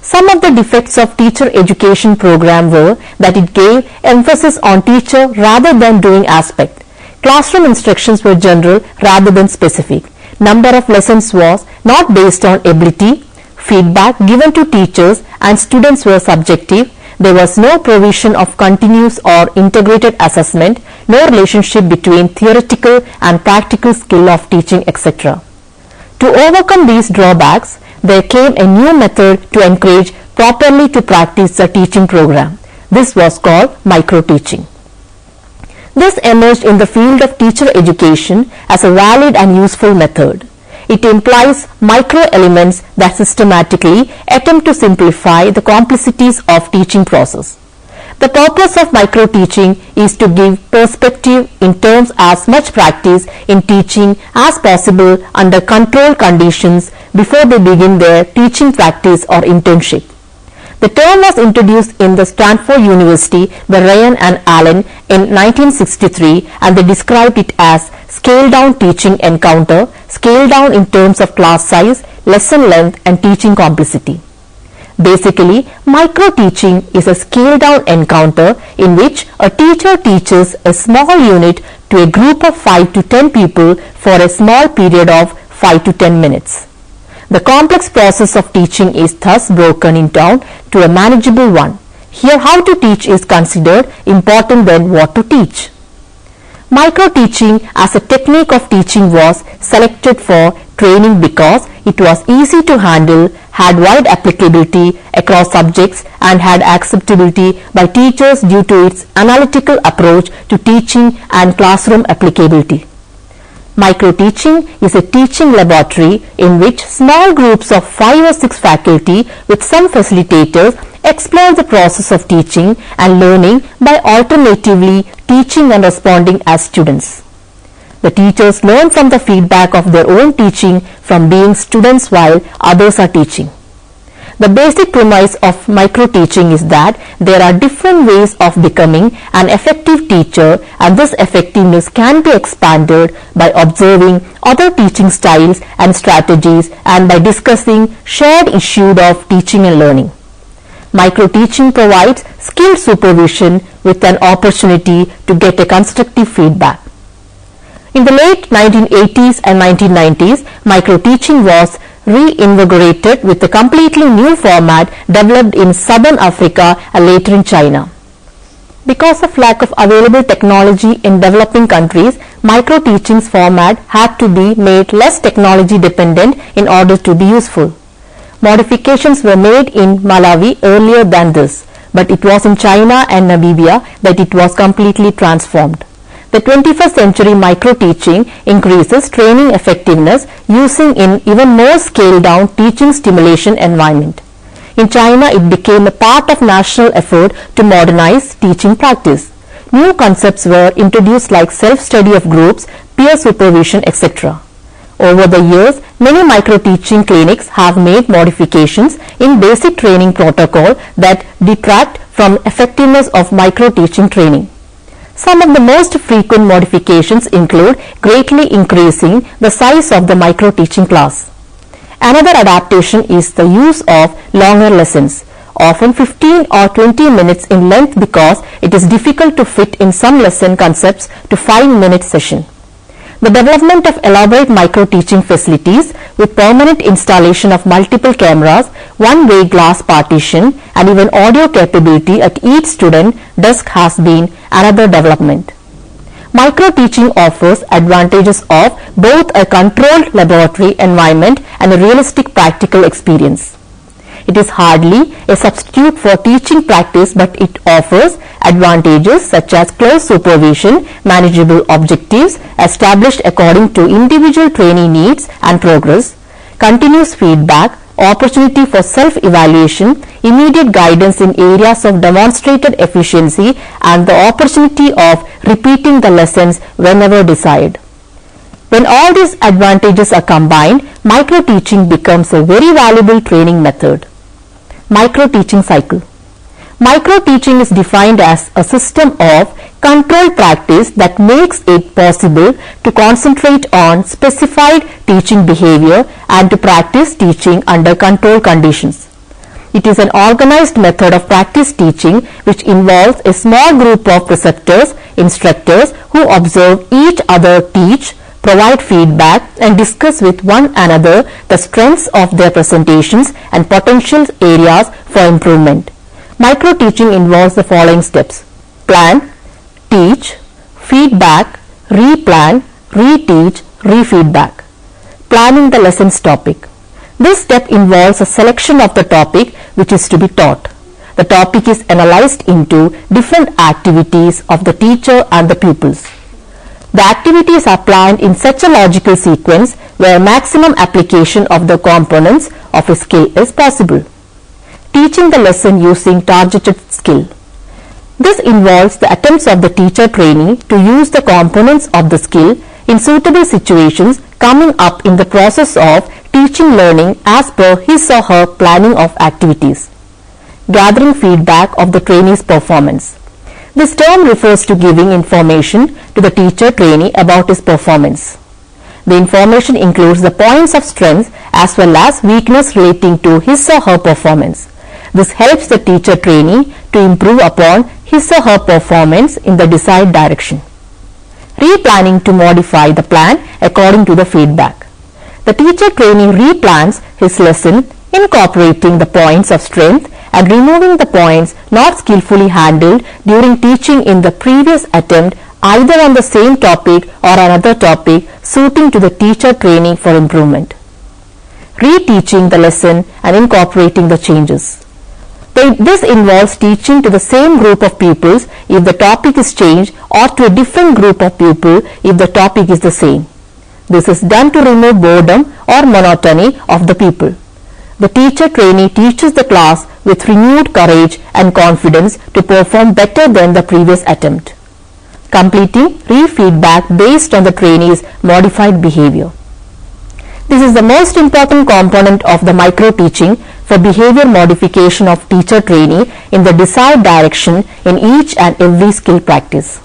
Some of the defects of teacher education program were that it gave emphasis on teacher rather than doing aspect. Classroom instructions were general rather than specific. Number of lessons was not based on ability. Feedback given to teachers and students were subjective. There was no provision of continuous or integrated assessment, no relationship between theoretical and practical skill of teaching, etc. To overcome these drawbacks, there came a new method to encourage properly to practice the teaching program. This was called micro-teaching. This emerged in the field of teacher education as a valid and useful method. It implies micro-elements that systematically attempt to simplify the complexities of teaching process. The purpose of micro-teaching is to give perspective in terms as much practice in teaching as possible under controlled conditions before they begin their teaching practice or internship. The term was introduced in the Stanford University by Ryan and Allen in 1963, and they described it as scale down teaching encounter, scale down in terms of class size, lesson length and teaching complexity. Basically, micro-teaching is a scale down encounter in which a teacher teaches a small unit to a group of 5 to 10 people for a small period of 5 to 10 minutes. The complex process of teaching is thus broken down to a manageable one. Here how to teach is considered important than what to teach. Micro-teaching as a technique of teaching was selected for training because it was easy to handle, had wide applicability across subjects and had acceptability by teachers due to its analytical approach to teaching and classroom applicability. Micro-teaching is a teaching laboratory in which small groups of 5 or 6 faculty with some facilitators explore the process of teaching and learning by alternatively teaching and responding as students. The teachers learn from the feedback of their own teaching from being students while others are teaching. The basic premise of micro-teaching is that there are different ways of becoming an effective teacher, and this effectiveness can be expanded by observing other teaching styles and strategies and by discussing shared issues of teaching and learning. Micro-teaching provides skilled supervision with an opportunity to get a constructive feedback. In the late 1980s and 1990s, micro-teaching was reinvigorated with a completely new format developed in Southern Africa and later in China. Because of lack of available technology in developing countries, micro-teaching's format had to be made less technology dependent in order to be useful. Modifications were made in Malawi earlier than this, but it was in China and Namibia that it was completely transformed. The 21st century micro-teaching increases training effectiveness using an even more scaled-down teaching stimulation environment. In China, it became a part of national effort to modernize teaching practice. New concepts were introduced like self-study of groups, peer supervision, etc. Over the years, many micro-teaching clinics have made modifications in basic training protocol that detract from effectiveness of micro-teaching training. Some of the most frequent modifications include greatly increasing the size of the micro-teaching class. Another adaptation is the use of longer lessons. often 15 or 20 minutes in length because it is difficult to fit in some lesson concepts to 5-minute session. The development of elaborate micro-teaching facilities with permanent installation of multiple cameras, one-way glass partition and even audio capability at each student desk has been another development. Micro-teaching offers advantages of both a controlled laboratory environment and a realistic practical experience. It is hardly a substitute for teaching practice, but it offers advantages such as close supervision, manageable objectives established according to individual trainee needs and progress, continuous feedback, opportunity for self-evaluation, immediate guidance in areas of demonstrated efficiency, and the opportunity of repeating the lessons whenever desired. When all these advantages are combined, micro-teaching becomes a very valuable training method. Micro-teaching cycle. Micro-teaching is defined as a system of controlled practice that makes it possible to concentrate on specified teaching behavior and to practice teaching under controlled conditions. It is an organized method of practice teaching which involves a small group of preceptors, instructors who observe each other teach, provide feedback and discuss with one another the strengths of their presentations and potential areas for improvement. Micro-teaching involves the following steps: plan, teach, feedback, replan, reteach, refeedback. Planning the lesson's topic. This step involves a selection of the topic which is to be taught. The topic is analyzed into different activities of the teacher and the pupils. The activities are planned in such a logical sequence where maximum application of the components of a skill is possible. Teaching the lesson using targeted skill. This involves the attempts of the teacher trainee to use the components of the skill in suitable situations coming up in the process of teaching learning as per his or her planning of activities. Gathering feedback of the trainee's performance. This term refers to giving information to the teacher trainee about his performance. The information includes the points of strength as well as weakness relating to his or her performance. This helps the teacher trainee to improve upon his or her performance in the desired direction. Replanning to modify the plan according to the feedback. The teacher trainee replans his lesson, incorporating the points of strength and removing the points not skillfully handled during teaching in the previous attempt, either on the same topic or another topic suiting to the teacher trainee for improvement. Reteaching the lesson and incorporating the changes. This involves teaching to the same group of pupils if the topic is changed or to a different group of pupils if the topic is the same. This is done to remove boredom or monotony of the pupil. The teacher trainee teaches the class with renewed courage and confidence to perform better than the previous attempt. Completing re-feedback based on the trainee's modified behavior. This is the most important component of the micro-teaching for behavior modification of teacher trainee in the desired direction in each and every skill practice.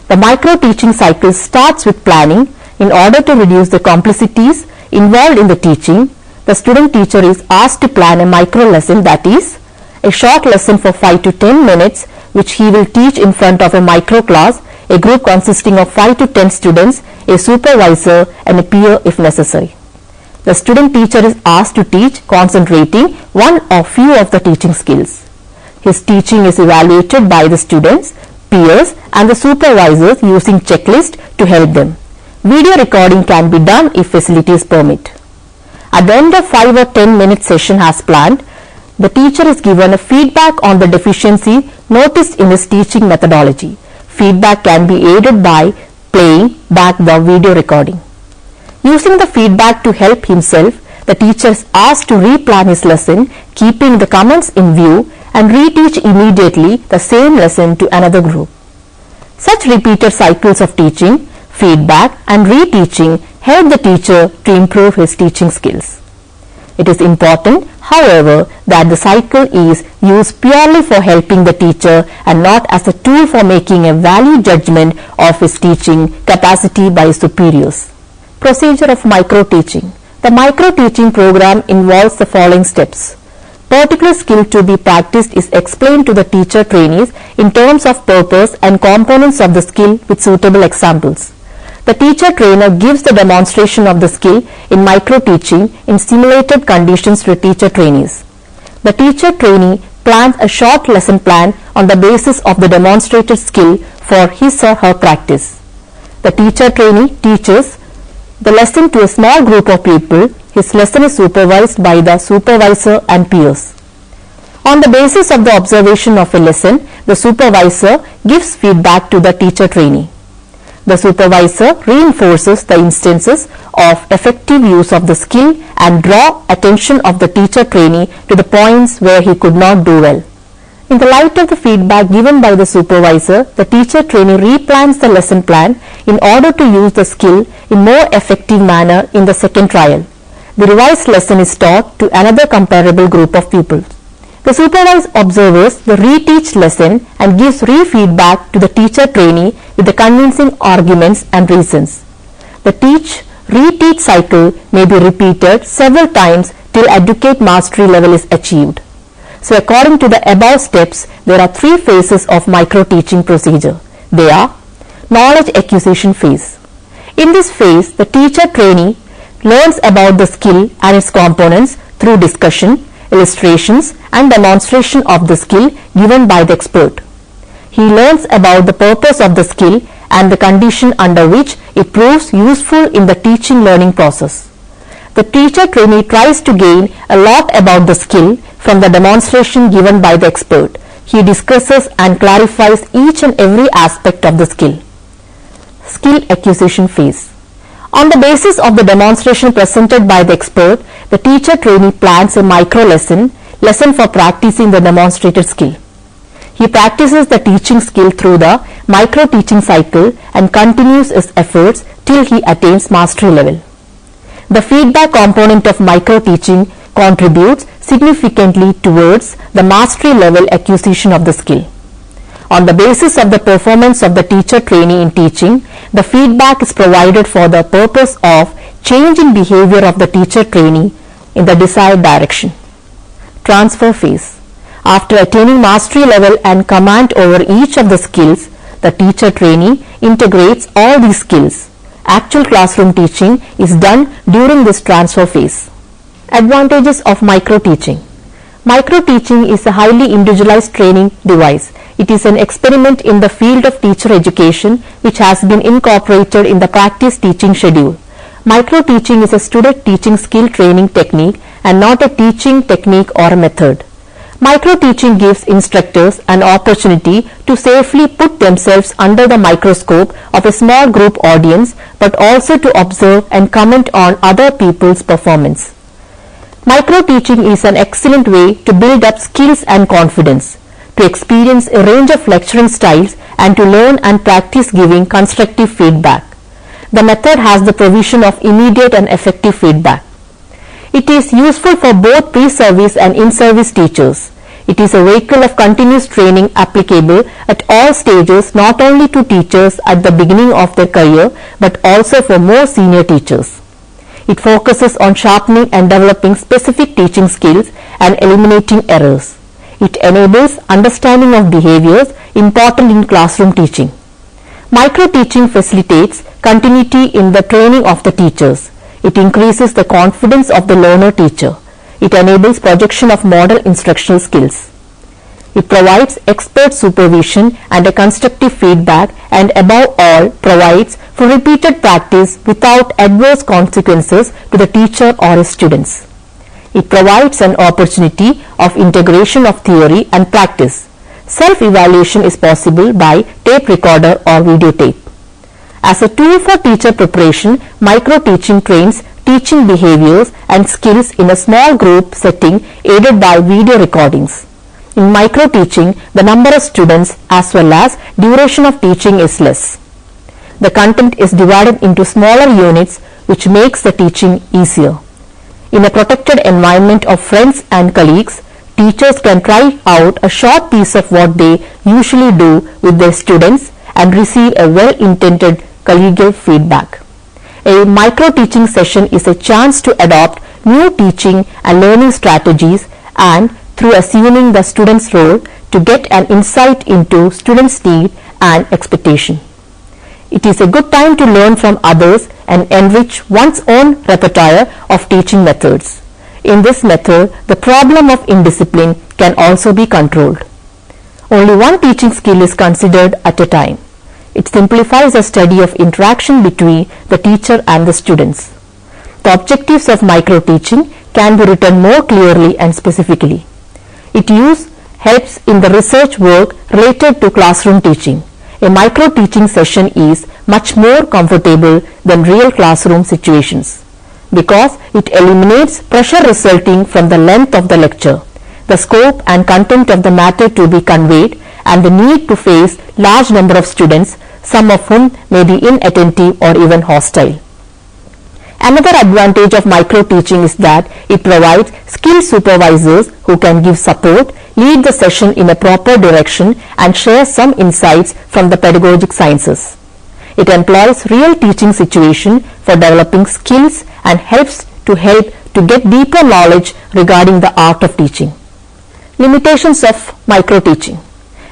The micro-teaching cycle starts with planning. In order to reduce the complexities involved in the teaching, the student teacher is asked to plan a micro lesson, that is, a short lesson for 5 to 10 minutes which he will teach in front of a micro class, a group consisting of 5 to 10 students, a supervisor and a peer if necessary. The student teacher is asked to teach concentrating one or few of the teaching skills. His teaching is evaluated by the students, peers and the supervisors using checklists to help them. Video recording can be done if facilities permit. At the end of 5 or 10 minute session as planned, the teacher is given a feedback on the deficiency noticed in his teaching methodology. Feedback can be aided by playing back the video recording. Using the feedback to help himself, the teacher is asked to replan his lesson, keeping the comments in view, and reteach immediately the same lesson to another group. Such repeated cycles of teaching, feedback and reteaching help the teacher to improve his teaching skills. It is important, however, that the cycle is used purely for helping the teacher and not as a tool for making a value judgment of his teaching capacity by his superiors. Procedure of micro-teaching. The micro-teaching program involves the following steps: particular skill to be practiced is explained to the teacher trainees in terms of purpose and components of the skill with suitable examples. The teacher trainer gives the demonstration of the skill in micro teaching in simulated conditions to teacher trainees. The teacher trainee plans a short lesson plan on the basis of the demonstrated skill for his or her practice. The teacher trainee teaches the lesson to a small group of people. His lesson is supervised by the supervisor and peers. On the basis of the observation of a lesson, the supervisor gives feedback to the teacher trainee. The supervisor reinforces the instances of effective use of the skill and draw attention of the teacher trainee to the points where he could not do well. In the light of the feedback given by the supervisor, the teacher trainee replans the lesson plan in order to use the skill in more effective manner in the second trial. The revised lesson is taught to another comparable group of people. The supervisor observes the reteach lesson and gives re-feedback to the teacher trainee with the convincing arguments and reasons. The reteach cycle may be repeated several times till adequate mastery level is achieved. So according to the above steps, there are three phases of micro-teaching procedure. They are knowledge acquisition phase. In this phase, the teacher trainee learns about the skill and its components through discussion, illustrations and demonstration of the skill given by the expert. He learns about the purpose of the skill and the condition under which it proves useful in the teaching learning process. The teacher trainee tries to gain a lot about the skill from the demonstration given by the expert. He discusses and clarifies each and every aspect of the skill. Skill acquisition phase. On the basis of the demonstration presented by the expert, the teacher trainee plans a micro lesson for practicing the demonstrated skill. He practices the teaching skill through the micro teaching cycle and continues his efforts till he attains mastery level. The feedback component of micro teaching contributes significantly towards the mastery level acquisition of the skill. On the basis of the performance of the teacher trainee in teaching, the feedback is provided for the purpose of change in behavior of the teacher trainee in the desired direction. Transfer phase. After attaining mastery level and command over each of the skills, the teacher trainee integrates all these skills. Actual classroom teaching is done during this transfer phase. Advantages of micro teaching. Micro teaching is a highly individualized training device. It is an experiment in the field of teacher education which has been incorporated in the practice teaching schedule. Micro teaching is a student teaching skill training technique and not a teaching technique or a method. Micro teaching gives instructors an opportunity to safely put themselves under the microscope of a small group audience, but also to observe and comment on other people's performance. Micro teaching is an excellent way to build up skills and confidence, to experience a range of lecturing styles and to learn and practice giving constructive feedback. The method has the provision of immediate and effective feedback. It is useful for both pre-service and in-service teachers. It is a vehicle of continuous training applicable at all stages, not only to teachers at the beginning of their career but also for more senior teachers. It focuses on sharpening and developing specific teaching skills and eliminating errors. It enables understanding of behaviors important in classroom teaching. Micro teaching facilitates continuity in the training of the teachers. It increases the confidence of the learner teacher. It enables projection of model instructional skills. It provides expert supervision and a constructive feedback, and above all provides for repeated practice without adverse consequences to the teacher or his students. It provides an opportunity of integration of theory and practice. Self-evaluation is possible by tape recorder or videotape. As a tool for teacher preparation, micro teaching trains teaching behaviors and skills in a small group setting aided by video recordings. In micro teaching, the number of students as well as duration of teaching is less. The content is divided into smaller units which makes the teaching easier. In a protected environment of friends and colleagues, teachers can try out a short piece of what they usually do with their students and receive a well-intended collegial feedback. A micro-teaching session is a chance to adopt new teaching and learning strategies and through assuming the student's role to get an insight into student's need and expectation. It is a good time to learn from others and enrich one's own repertoire of teaching methods. In this method, the problem of indiscipline can also be controlled. Only one teaching skill is considered at a time. It simplifies the study of interaction between the teacher and the students. The objectives of micro-teaching can be written more clearly and specifically. Its use helps in the research work related to classroom teaching. A micro-teaching session is much more comfortable than real classroom situations because it eliminates pressure resulting from the length of the lecture, the scope and content of the matter to be conveyed, and the need to face large number of students, some of whom may be inattentive or even hostile. Another advantage of micro-teaching is that it provides skilled supervisors who can give support, lead the session in a proper direction, and share some insights from the pedagogic sciences. It employs real teaching situation for developing skills and helps to get deeper knowledge regarding the art of teaching. Limitations of micro-teaching.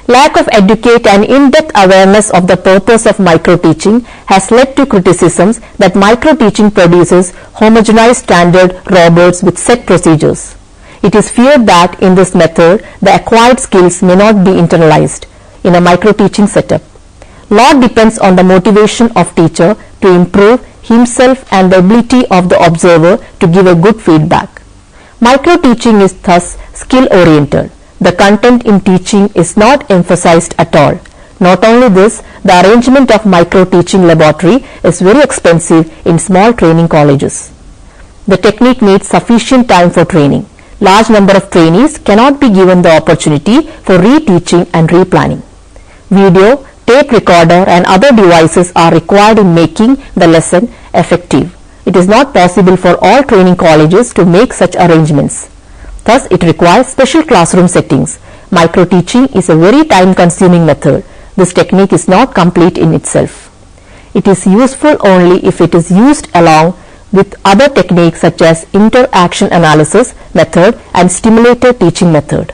Lack of adequate and in-depth awareness of the purpose of micro-teaching has led to criticisms that micro-teaching produces homogenized standard robots with set procedures. It is feared that in this method, the acquired skills may not be internalized in a micro-teaching setup. Lot depends on the motivation of teacher to improve himself and the ability of the observer to give a good feedback. Micro-teaching is thus skill-oriented. The content in teaching is not emphasized at all. Not only this, the arrangement of micro-teaching laboratory is very expensive in small training colleges. The technique needs sufficient time for training. Large number of trainees cannot be given the opportunity for reteaching and replanning. Video, tape recorder and other devices are required in making the lesson effective. It is not possible for all training colleges to make such arrangements. Thus, it requires special classroom settings. Micro-teaching is a very time-consuming method. This technique is not complete in itself. It is useful only if it is used along with other techniques such as interaction analysis method and stimulator teaching method.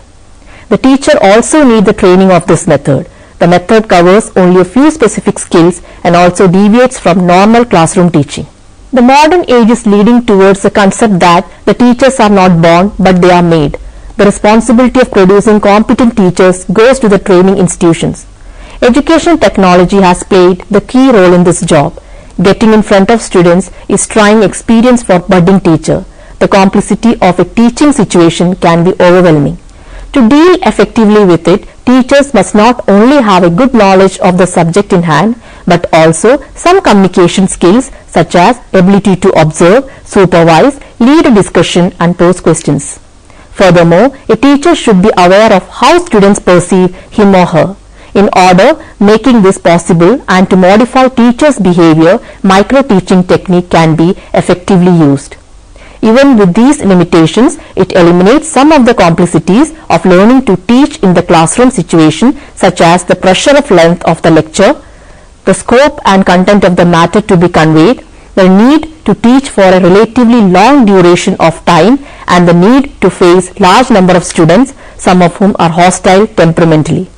The teacher also needs the training of this method. The method covers only a few specific skills and also deviates from normal classroom teaching. The modern age is leading towards the concept that the teachers are not born but they are made. The responsibility of producing competent teachers goes to the training institutions. Education technology has played the key role in this job. Getting in front of students is trying experience for budding teacher. The complexity of a teaching situation can be overwhelming. To deal effectively with it, teachers must not only have a good knowledge of the subject in hand, but also some communication skills such as ability to observe, supervise, lead a discussion and pose questions. Furthermore, a teacher should be aware of how students perceive him or her. In order making this possible and to modify teachers' behavior, micro-teaching technique can be effectively used. Even with these limitations, it eliminates some of the complexities of learning to teach in the classroom situation, such as the pressure of length of the lecture, the scope and content of the matter to be conveyed, the need to teach for a relatively long duration of time, and the need to face large number of students, some of whom are hostile temperamentally.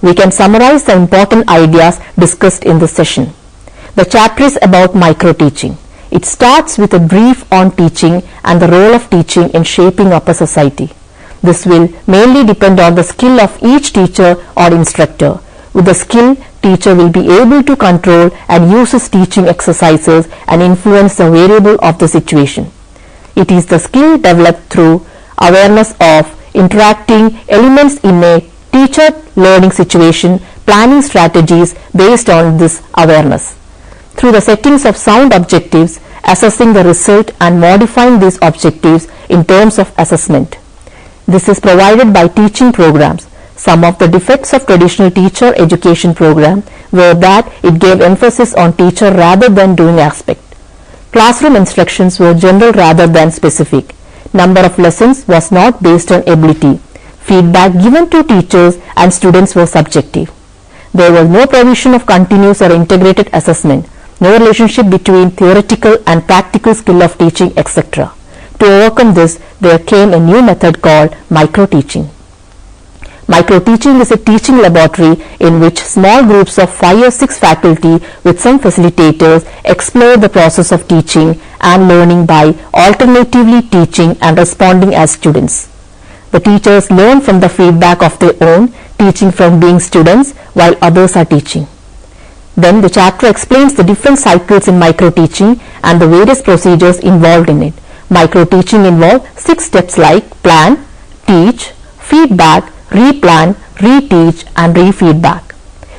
We can summarize the important ideas discussed in this session. The chapter is about micro-teaching. It starts with a brief on teaching and the role of teaching in shaping up a society. This will mainly depend on the skill of each teacher or instructor. With the skill, teacher will be able to control and use his teaching exercises and influence the variable of the situation. It is the skill developed through awareness of interacting elements in a teacher learning situation, planning strategies based on this awareness. Through the settings of sound objectives, assessing the result and modifying these objectives in terms of assessment. This is provided by teaching programs. Some of the defects of traditional teacher education program were that it gave emphasis on teacher rather than doing aspect. Classroom instructions were general rather than specific. Number of lessons was not based on ability. Feedback given to teachers and students was subjective. There was no provision of continuous or integrated assessment, no relationship between theoretical and practical skill of teaching, etc. To overcome this, there came a new method called micro-teaching. Micro-teaching is a teaching laboratory in which small groups of 5 or 6 faculty with some facilitators explore the process of teaching and learning by alternatively teaching and responding as students. The teachers learn from the feedback of their own teaching from being students while others are teaching. Then the chapter explains the different cycles in micro-teaching and the various procedures involved in it. Micro-teaching involves 6 steps like plan, teach, feedback, replan, reteach and re-feedback.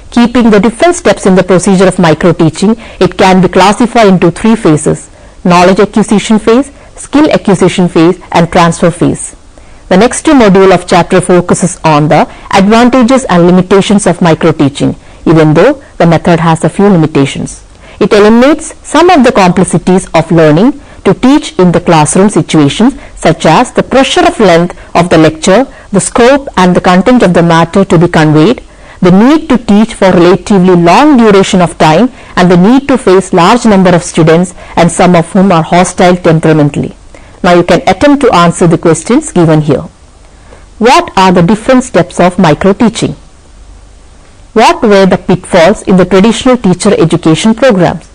Keeping the different steps in the procedure of micro-teaching, it can be classified into 3 phases: knowledge acquisition phase, skill acquisition phase and transfer phase. The next module of chapter focuses on the advantages and limitations of micro-teaching, even though the method has a few limitations. It eliminates some of the complexities of learning to teach in the classroom situations, such as the pressure of length of the lecture, the scope and the content of the matter to be conveyed, the need to teach for relatively long duration of time, and the need to face large number of students and some of whom are hostile temperamentally. Now you can attempt to answer the questions given here. What are the different steps of micro-teaching? What were the pitfalls in the traditional teacher education programs?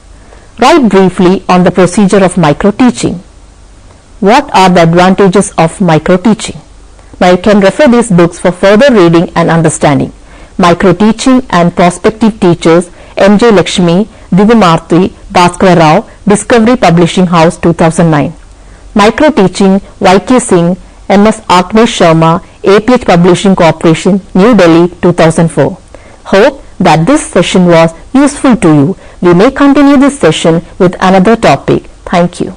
Write briefly on the procedure of micro-teaching. What are the advantages of micro-teaching? Now you can refer these books for further reading and understanding. Micro-teaching and prospective teachers, M.J. Lakshmi, Divimarthi, Bhaskara Rao, Discovery Publishing House, 2009. Micro-teaching, Y.K. Singh, M.S. Agnesh Sharma, APH Publishing Corporation, New Delhi, 2004. Hope that this session was useful to you. We may continue this session with another topic. Thank you.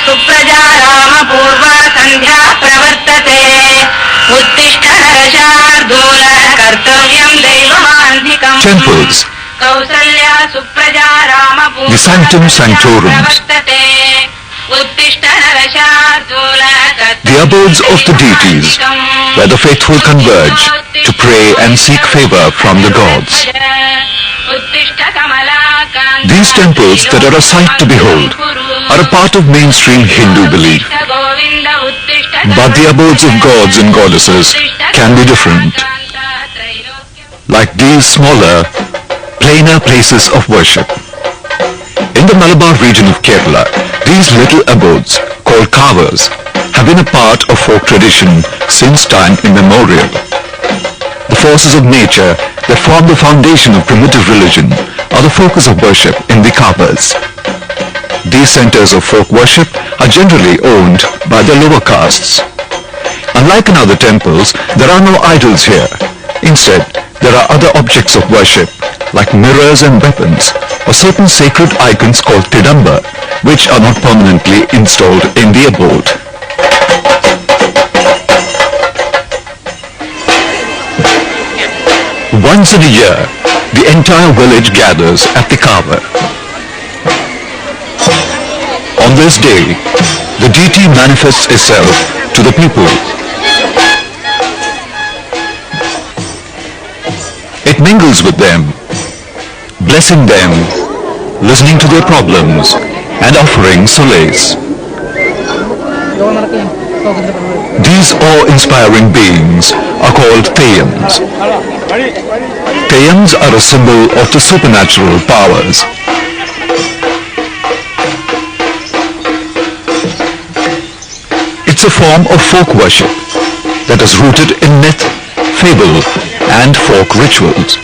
Supraja रामपूर्वा सन्ध्या प्रवर्तते उत्तिष्ठ नरशार्दूल कर्तव्यं दैवमान्धिकम्. Temples, Kausalya Supraja रामपूर्वा the sanctum sanctorum, प्रवर्तते उत्तिष्ठ नरशार्दूल the abodes of the deities, where the faithful converge to pray and seek favor from the gods. These temples that are a sight to behold are a part of mainstream Hindu belief. But the abodes of gods and goddesses can be different. Like these smaller, plainer places of worship. In the Malabar region of Kerala, these little abodes, called kavas, have been a part of folk tradition since time immemorial. The forces of nature that form the foundation of primitive religion are the focus of worship in the kavas. These centers of folk worship are generally owned by the lower castes. Unlike in other temples, there are no idols here. Instead, there are other objects of worship like mirrors and weapons or certain sacred icons called tidamba, which are not permanently installed in the abode. Once in a year, the entire village gathers at the kava. On this day, the deity manifests itself to the people. It mingles with them, blessing them, listening to their problems, and offering solace. These awe-inspiring beings are called Theyams. Theyams are a symbol of the supernatural powers. It's a form of folk worship that is rooted in myth, fable, and folk rituals.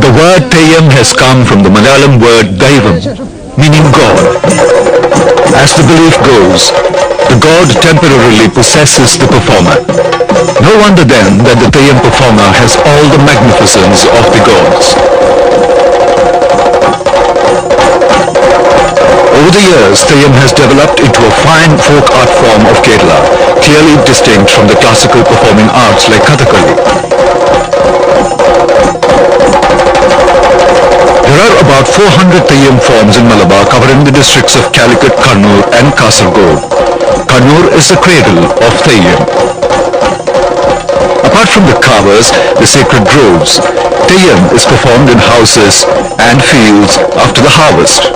The word Theyyam has come from the Malayalam word Daivam, meaning God. As the belief goes, the god temporarily possesses the performer. No wonder then that the Theyyam performer has all the magnificence of the gods. Over the years, Theyyam has developed into a fine folk art form of Kerala, clearly distinct from the classical performing arts like Kathakali. There are about 400 Theyyam forms in Malabar covering the districts of Calicut, Kannur and Kasaragod. Kannur is the cradle of Theyyam. Apart from the kavas, the sacred groves, Theyyam is performed in houses and fields after the harvest.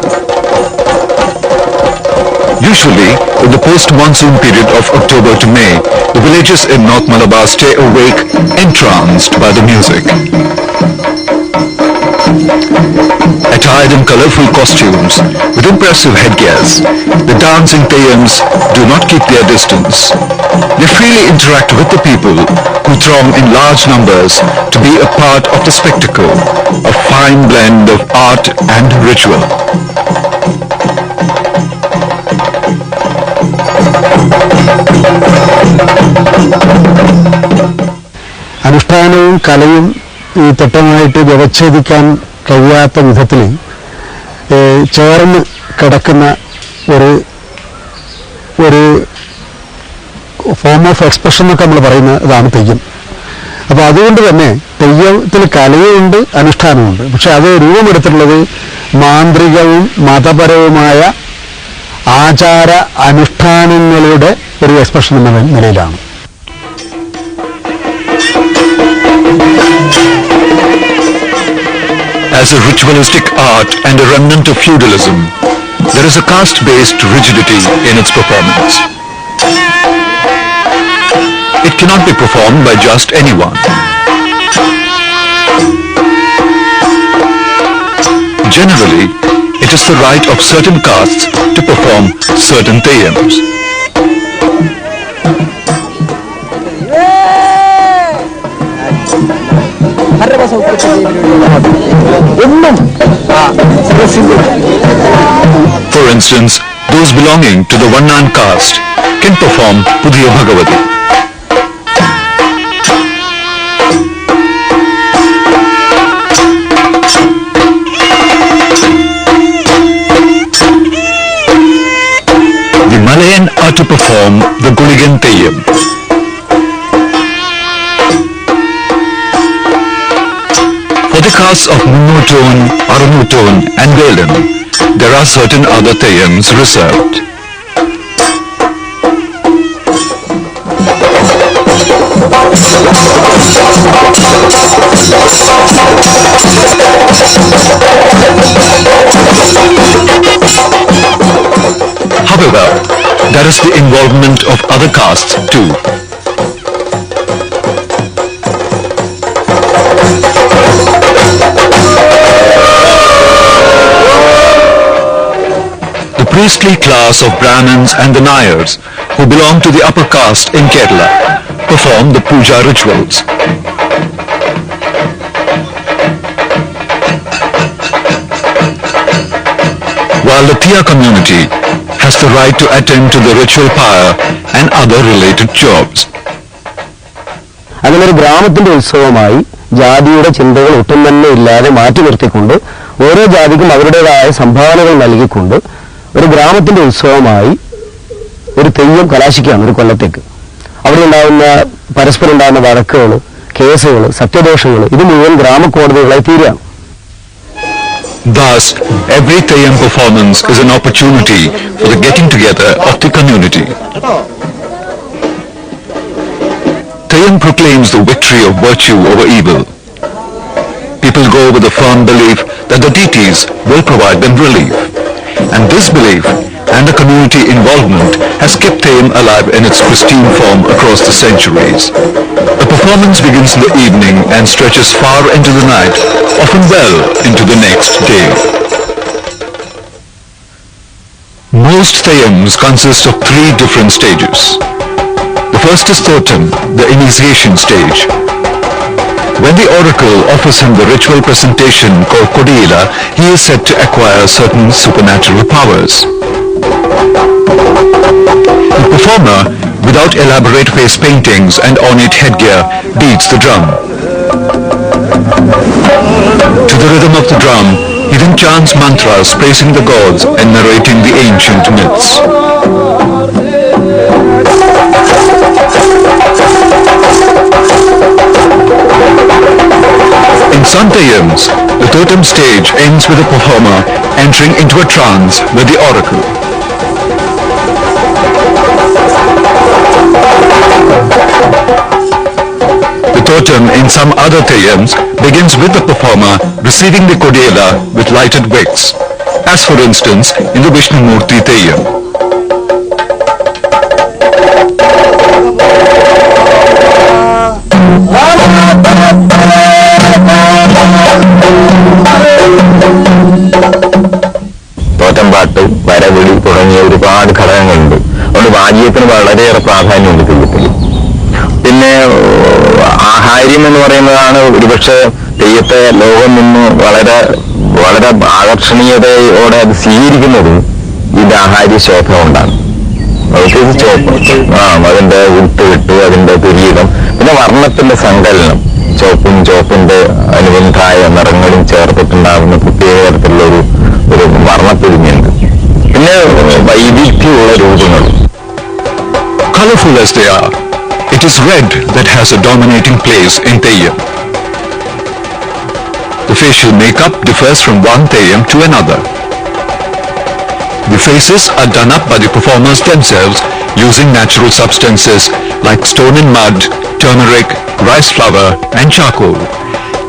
Usually, in the post-monsoon period of October to May, the villages in North Malabar stay awake, entranced by the music. Attired in colorful costumes, with impressive headgears, the dancing Theyyams do not keep their distance. They freely interact with the people who throng in large numbers to be a part of the spectacle, a fine blend of art and ritual. അനുഷ്ഠാനവും കലയും ഈ തട്ടമായിട്ട് വ്യവച്ഛേദിക്കാൻ കഴിയാത്ത വിധത്തിൽ ചേർന്ന് കിടക്കുന്ന ഒരു form of expression എന്നൊക്കെ നമ്മൾ പറയുന്ന ഇതാണ് തെയ്യം. അപ്പോൾ അതുകൊണ്ട് തന്നെ തെയ്യത്തിൽ കലയുമുണ്ട് അനുഷ്ഠാനമുണ്ട്. പക്ഷെ അത് രൂപമെടുത്തിട്ടുള്ളത് മാന്ത്രികവും മതപരവുമായ ആചാര അനുഷ്ഠാനങ്ങളുടെ ഒരു എക്സ്പ്രഷൻ എന്ന നിലയിലാണ്. As a ritualistic art and a remnant of feudalism, there is a caste-based rigidity in its performance. It cannot be performed by just anyone. Generally, it is the right of certain castes to perform certain Theyyams. For instance, those belonging to the Vannan caste can perform Pudiya Bhagavati. The Malayan are to perform the Guligan Theyyam. For the castes of Munnutton, Arunutton and Velan, there are certain other Theyyams reserved. However, there is the involvement of other castes too. The priestly class of Brahmins and the Nayars, who belong to the upper caste in Kerala, perform the puja rituals. While the Thiya community has the right to attend to the ritual pyre and other related jobs. അങ്ങനെ ഒരു ഗ്രാമത്തിന്റെ ഉത്സവമായി ജാതിയുടെ ചിന്തകൾ ഒട്ടും തന്നെ ഇല്ലാതെ മാറ്റി നിർത്തിക്കൊണ്ട് ഓരോ ജാതിക്കും അവരുടേതായ സംഭാവനകൾ നൽകിക്കൊണ്ട് ഒരു ഗ്രാമത്തിന്റെ ഉത്സവമായി ഒരു തെയ്യം കലാശിക്കുകയാണ് ഒരു കൊല്ലത്തേക്ക്. അവിടെ ഉണ്ടാകുന്ന പരസ്പരം ഉണ്ടാകുന്ന വഴക്കുകൾ, കേസുകൾ, സത്യദോഷങ്ങൾ ഇത് മുഴുവൻ ഗ്രാമക്കോടതികളായി തീരുകയാണ്. Thus, every Theyyam performance is an opportunity for the getting together of the community. Theyyam proclaims the victory of virtue over evil. People go with a firm belief that the deities will provide them relief. And this belief and the community involvement has kept Theyyam alive in its pristine form across the centuries. The performance begins in the evening and stretches far into the night, often well into the next day. Most Theyyams consist of 3 different stages. The first is Thotam, the initiation stage. When the oracle offers him the ritual presentation called Kodila, he is said to acquire certain supernatural powers. The performer, without elaborate face paintings and ornate headgear, beats the drum. To the rhythm of the drum, he then chants mantras praising the gods and narrating the ancient myths. In some Theyyams, the Thotam stage ends with the performer entering into a trance with the oracle. The Thotam in some other Theyyams begins with the performer receiving the Kodela with lighted wicks, as for instance in the Vishnumurti Theyyam. തോറ്റമ്പാട്ട്, വരവിളി തുടങ്ങിയ ഒരുപാട് ഘടകങ്ങളുണ്ട്. അതുകൊണ്ട് വാദ്യത്തിന് വളരെയേറെ പ്രാധാന്യമുണ്ട് തെയ്യത്തിൽ. പിന്നെ ആഹാര്യം എന്ന് പറയുന്നതാണ് ഒരുപക്ഷെ തെയ്യത്തെ ലോകം നിന്ന് വളരെ വളരെ ആകർഷണീയതയോടെ അത് സ്വീകരിക്കുന്നത് ഇതിന്റെ ആഹാര്യ ശോഭ കൊണ്ടാണ്. അതിന്റെ ഉട്ടുകെട്ട്, അതിന്റെ കിരീടം, പിന്നെ വർണ്ണത്തിന്റെ സങ്കലനം, ചോപ്പിന്റെ അനുബന്ധമായ നിറങ്ങളും ചേർത്തിട്ടുണ്ടാകുന്ന പ്രത്യേക തരത്തിലുള്ള ഒരു വർണ്ണപ്പൊലിഞ്ഞുണ്ട്. പിന്നെ വൈവിധ്യമുള്ള രൂപങ്ങളും. Colorful as they are, it is red that has a dominating place in Theyyam. The facial makeup differs from one Theyyam to another. The faces are done up by the performers themselves using natural substances like stone and mud, turmeric, rice flour and charcoal.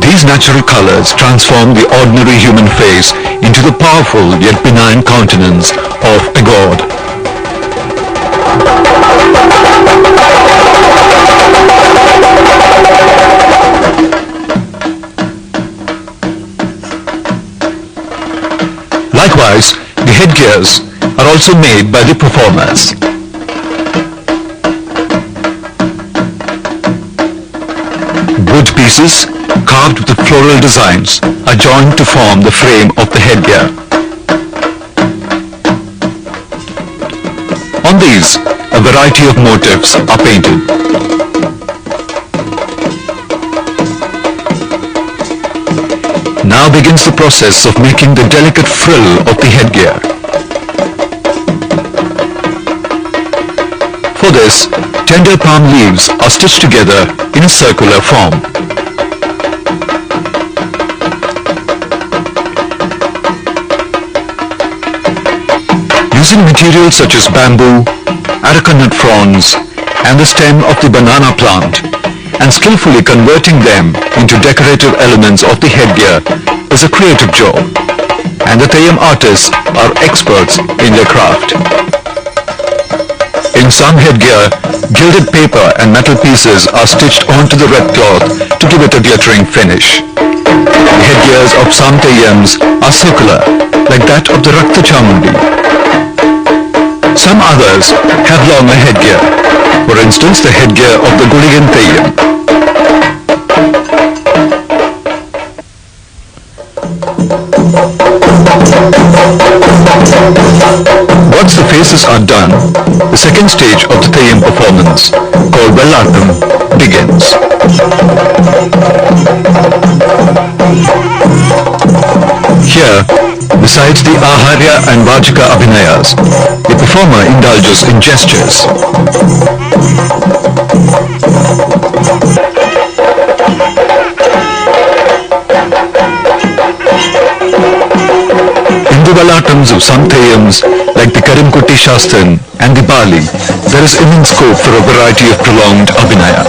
These natural colors transform the ordinary human face into the powerful yet benign countenance of a god. Likewise, the headgears are also made by the performers. Wood pieces carved with floral designs are joined to form the frame of the headgear. On these, a variety of motifs are painted. Now begins the process of making the delicate frill of the headgear. For this, tender palm leaves are stitched together in a circular form. Using materials such as bamboo, areca nut fronds, and the stem of the banana plant, and skillfully converting them into decorative elements of the headgear is a creative job, and the Theyyam artists are experts in their craft. In some headgear, gilded paper and metal pieces are stitched onto the red cloth to give it a glittering finish. The headgears of some Theiyyams are circular, like that of the Rakta Chamundi. Some others have longer headgear, for instance the headgear of the Guligan Theyyam. Once the faces are done, the second stage of the Theyyam performance, called Vellattam, begins. Here, besides the Aharya and Vajika Abhinayas, the performer indulges in gestures. In the Vellattams of some Theyyams, like the Karimkutti Shastran and the Bali, there is immense scope for a variety of prolonged Abhinaya.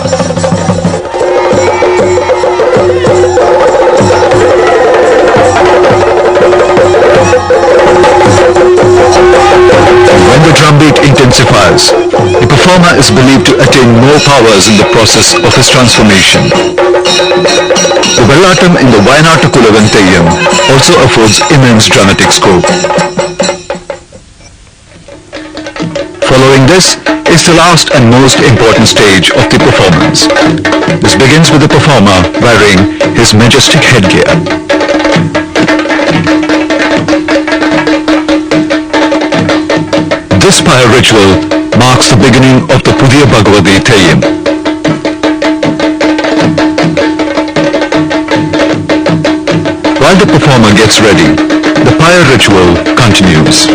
When the drumbeat intensifies, the performer is believed to attain more powers in the process of his transformation. The Vellattam in the Wayanata Kulavan Theyyam also affords immense dramatic scope. Following this is the last and most important stage of the performance. This begins with the performer wearing his majestic headgear. This pyre ritual marks the beginning of the Pudhiya Bhagavati Theyyam. While the performer gets ready, the pyre ritual continues.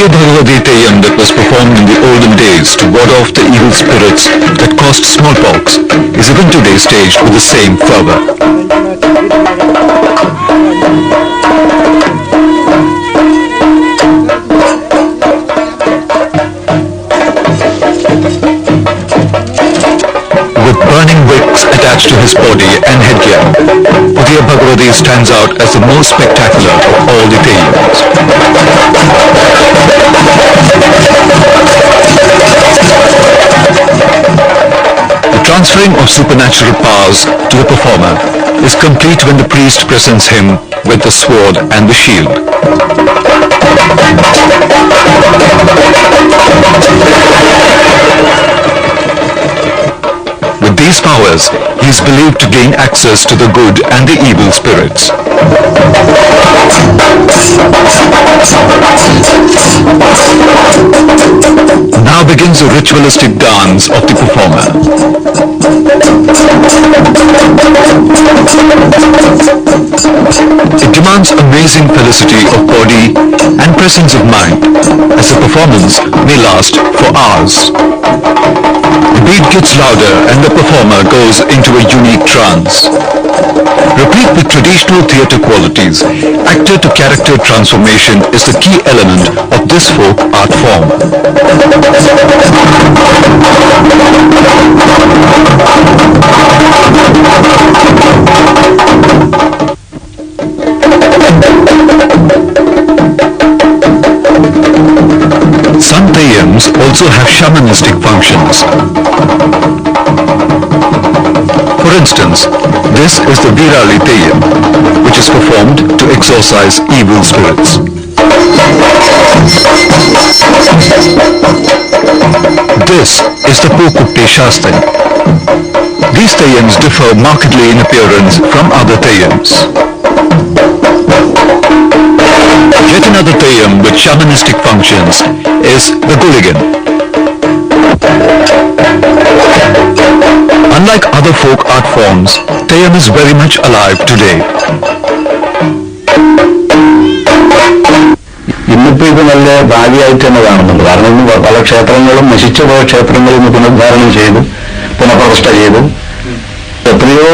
The Bhagavati Theyyam that was performed in the olden days to ward off the evil spirits that caused smallpox is even today staged with the same fervor. With burning wicks attached to his body and headgear, Pudhiya Bhagavati stands out as the most spectacular of all the Theyyams. The transferring of supernatural powers to the performer is complete when the priest presents him with the sword and the shield. With these powers, he is believed to gain access to the good and the evil spirits. Now begins a ritualistic dance of the performer. It demands amazing felicity of body and presence of mind, as the performance may last for hours. The beat gets louder and the performer goes into a unique trance. Replete with traditional theatre qualities, actor-to-character transformation is the key element of this folk art form. Some Theyyams also have shamanistic functions. For instance, this is the Virali Theyyam, which is performed to exorcise evil spirits. This is the Pookutti Shastri. These Theyyams differ markedly in appearance from other Theyyams. Yet another Theyyam with shamanistic functions is the Guligan. Unlike other folk art forms, Theyyam is very much alive today. ഇന്നിപ്പോ ഇത് നല്ല ഭാവിയായിട്ട് തന്നെ കാണുന്നുണ്ട്. കാരണം ഇന്ന് പല ക്ഷേത്രങ്ങളും നശിച്ചു പോയ ക്ഷേത്രങ്ങളിൽ നിന്ന് പുനരുദ്ധാരണം ചെയ്തു പുനഃപ്രതിഷ്ഠ ചെയ്തു. എത്രയോ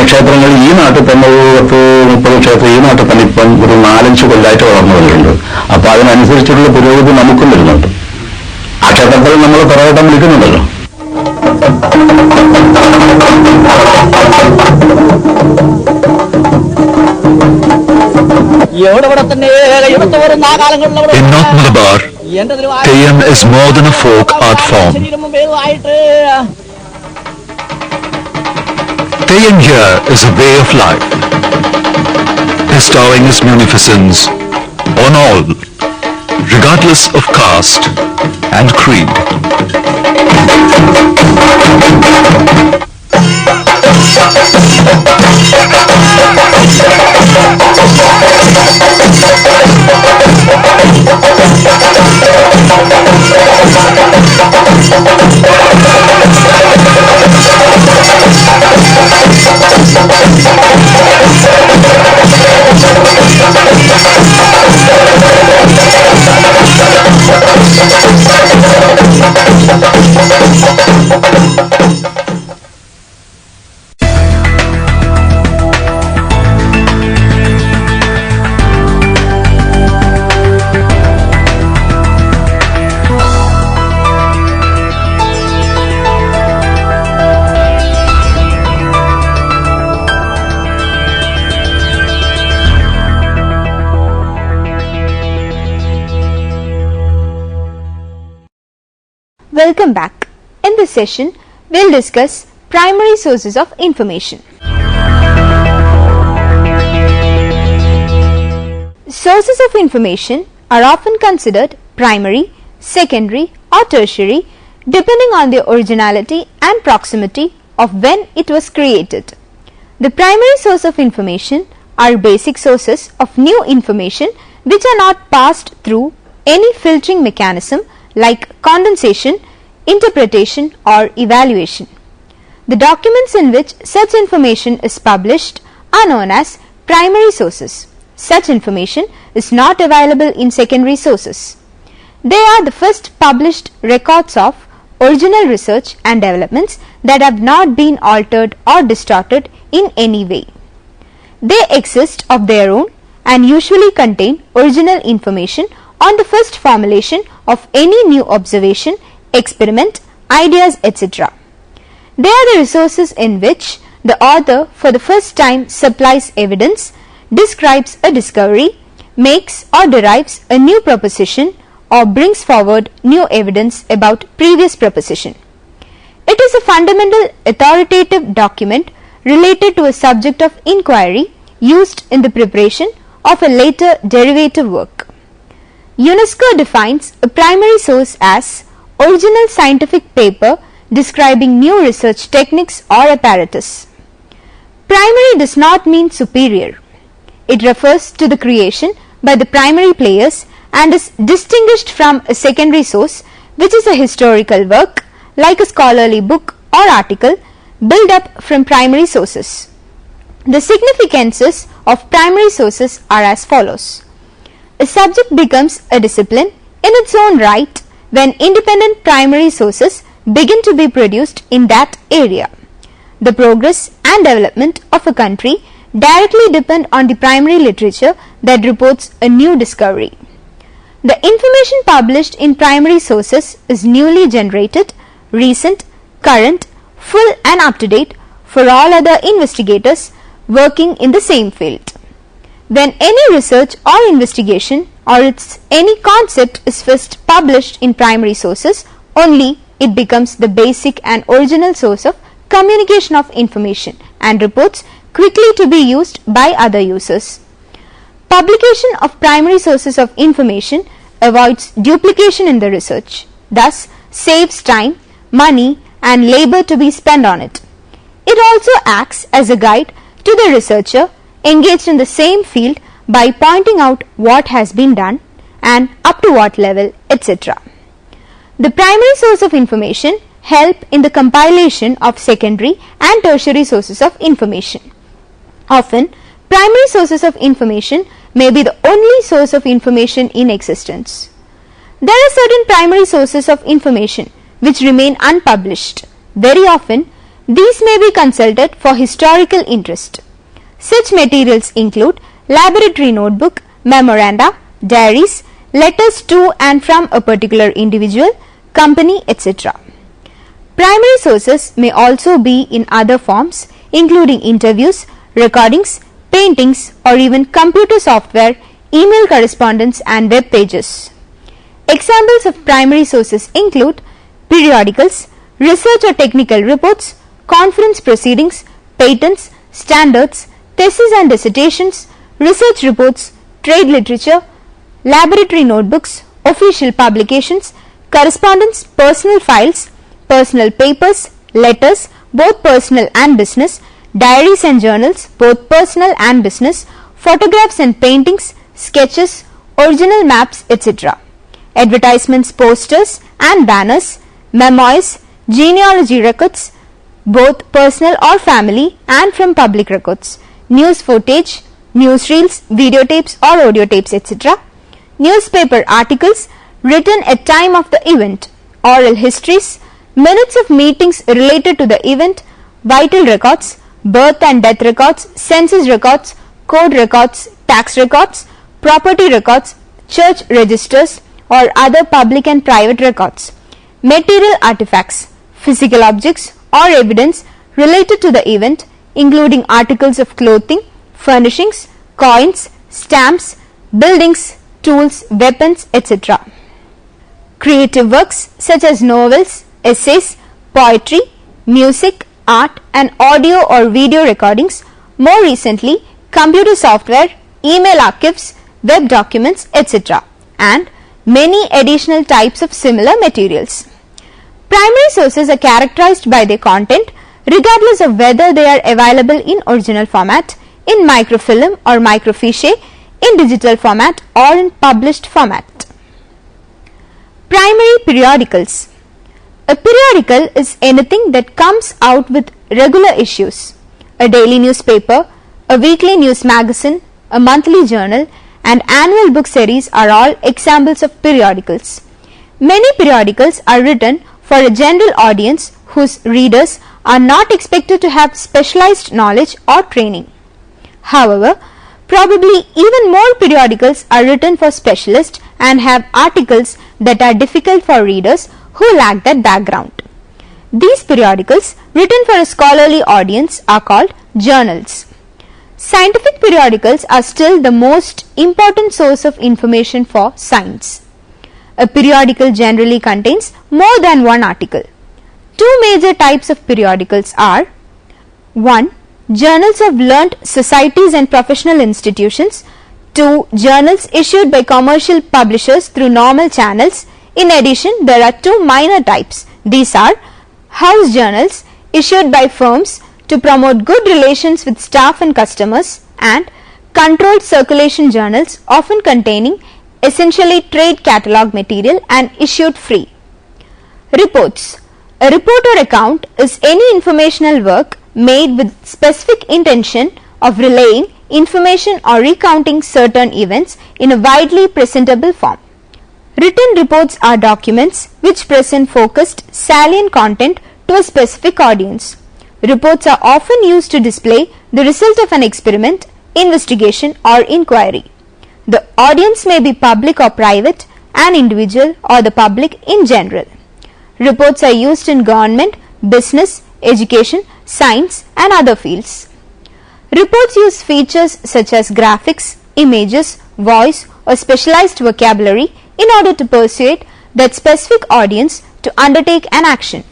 ക്ഷേത്രങ്ങൾ ഈ നാട്ടിൽ തന്നെ ഒരു 10-30 ക്ഷേത്രം ഈ നാട്ടിൽ തന്നെ ഇപ്പം ഒരു 4-5 കൊല്ലമായിട്ട് വളർന്നു വരുന്നുണ്ട്. അപ്പൊ അതിനനുസരിച്ചുള്ള പുരോഗതി നമുക്കും വരുന്നുണ്ട്. ആ ക്ഷേത്രത്തിൽ നമ്മൾ പിറകോട്ടം വിളിക്കുന്നുണ്ടല്ലോ. In North Malabar, Theyyam is more than a folk art form. Theyyam here is a way of life, bestowing his munificence on all, regardless of caste and creed. Welcome back. In this session, we'll discuss primary sources of information. Sources of information are often considered primary, secondary or tertiary depending on the originality and proximity of when it was created. The primary source of information are basic sources of new information which are not passed through any filtering mechanism like condensation, interpretation or evaluation. The documents in which such information is published are known as primary sources. Such information is not available in secondary sources. They are the first published records of original research and developments that have not been altered or distorted in any way. They exist of their own and usually contain original information on the first formulation of any new observation, experiment, ideas, etc. They are the resources in which the author for the first time supplies evidence, describes a discovery, makes or derives a new proposition or brings forward new evidence about previous proposition. It is a fundamental authoritative document related to a subject of inquiry used in the preparation of a later derivative work. UNESCO defines a primary source as original scientific paper describing new research techniques or apparatus. Primary does not mean superior. It refers to the creation by the primary players and is distinguished from a secondary source which is a historical work like a scholarly book or article built up from primary sources. The significances of primary sources are as follows. A subject becomes a discipline in its own right when independent primary sources begin to be produced in that area. The progress and development of a country directly depend on the primary literature that reports a new discovery. The information published in primary sources is newly generated, recent, current, full and up to date for all other investigators working in the same field. When any research or investigation or any concept is first published in primary sources, only it becomes the basic and original source of communication of information and reports quickly to be used by other users. Publication of primary sources of information avoids duplication in the research. thus saves time, money and labor to be spent on it. It also acts as a guide to the researcher engaged in the same field by pointing out what has been done and up to what level, etc. The primary source of information help in the compilation of secondary and tertiary sources of information. Often, primary sources of information may be the only source of information in existence. There are certain primary sources of information which remain unpublished. Very often, these may be consulted for historical interest. Such materials include laboratory notebook, memoranda, diaries, letters to and from a particular individual, company, etc. Primary sources may also be in other forms, including interviews, recordings, paintings, or even computer software, email correspondence and web pages. Examples of primary sources include periodicals, research or technical reports, conference proceedings, patents, standards, theses and dissertations, research reports, trade literature, laboratory notebooks, official publications, correspondence, personal files, personal papers, letters, both personal and business, diaries and journals, both personal and business, photographs and paintings, sketches, original maps, etc. Advertisements, posters and banners, memoirs, genealogy records, both personal or family and from public records, news footage, newsreels, videotapes or audio tapes, etc. Newspaper articles written at time of the event, oral histories, minutes of meetings related to the event, vital records, birth and death records, census records, code records, tax records, property records, church registers or other public and private records, material artifacts, physical objects or evidence related to the event, including articles of clothing, furnishings, coins, stamps, buildings, tools, weapons, etc. Creative works such as novels, essays, poetry, music, art and audio or video recordings, more recently computer software, email archives, web documents, etc. and many additional types of similar materials. Primary sources are characterized by their content regardless of whether they are available in original format, in microfilm or microfiche, in digital format or in published format. Primary periodicals. A periodical is anything that comes out with regular issues. A daily newspaper, a weekly news magazine, a monthly journal and annual book series are all examples of periodicals. Many periodicals are written for a general audience whose readers are not expected to have specialized knowledge or training. However, probably even more periodicals are written for specialists and have articles that are difficult for readers who lack that background. These periodicals written for a scholarly audience are called journals. Scientific periodicals are still the most important source of information for science. A periodical generally contains more than one article. Two major types of periodicals are 1. Journals of learned societies and professional institutions. 2. Journals issued by commercial publishers through normal channels. In addition, there are two minor types. These are house journals issued by firms to promote good relations with staff and customers, and controlled circulation journals often containing essentially trade catalog material and issued free. Reports. A report or account is any informational work made with specific intention of relaying information or recounting certain events in a widely presentable form. Written reports are documents which present focused, salient content to a specific audience. Reports are often used to display the result of an experiment, investigation or inquiry. The audience may be public or private, an individual or the public in general. Reports are used in government, business, education, science and other fields. Reports use features such as graphics, images, voice or specialized vocabulary in order to persuade that specific audience to undertake an action.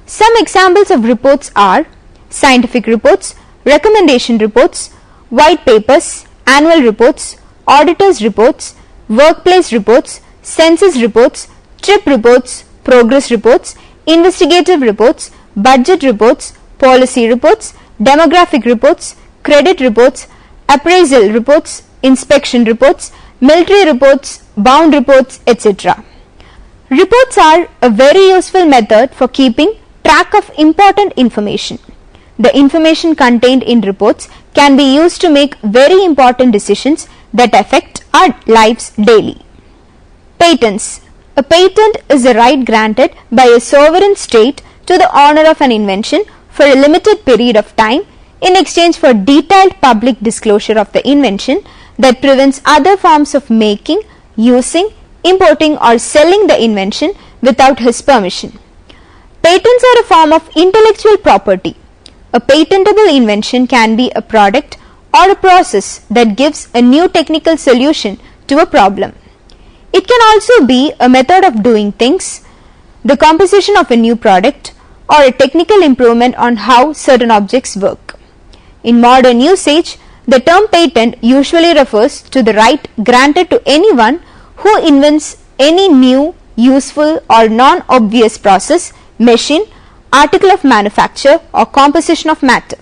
Some examples of reports are scientific reports, recommendation reports, white papers, annual reports, auditors reports, workplace reports, census reports, trip reports, progress reports, investigative reports, budget reports, policy reports, demographic reports, credit reports, appraisal reports, inspection reports, military reports, bound reports, etc. Reports are a very useful method for keeping track of important information. The information contained in reports can be used to make very important decisions that affect our lives daily. Patents. A patent is a right granted by a sovereign state to the owner of an invention for a limited period of time in exchange for detailed public disclosure of the invention that prevents other forms of making, using, importing or selling the invention without his permission. Patents are a form of intellectual property. A patentable invention can be a product or a process that gives a new technical solution to a problem. It can also be a method of doing things, the composition of a new product, or a technical improvement on how certain objects work. In modern usage, the term patent usually refers to the right granted to anyone who invents any new, useful or non-obvious process, machine, article of manufacture or composition of matter.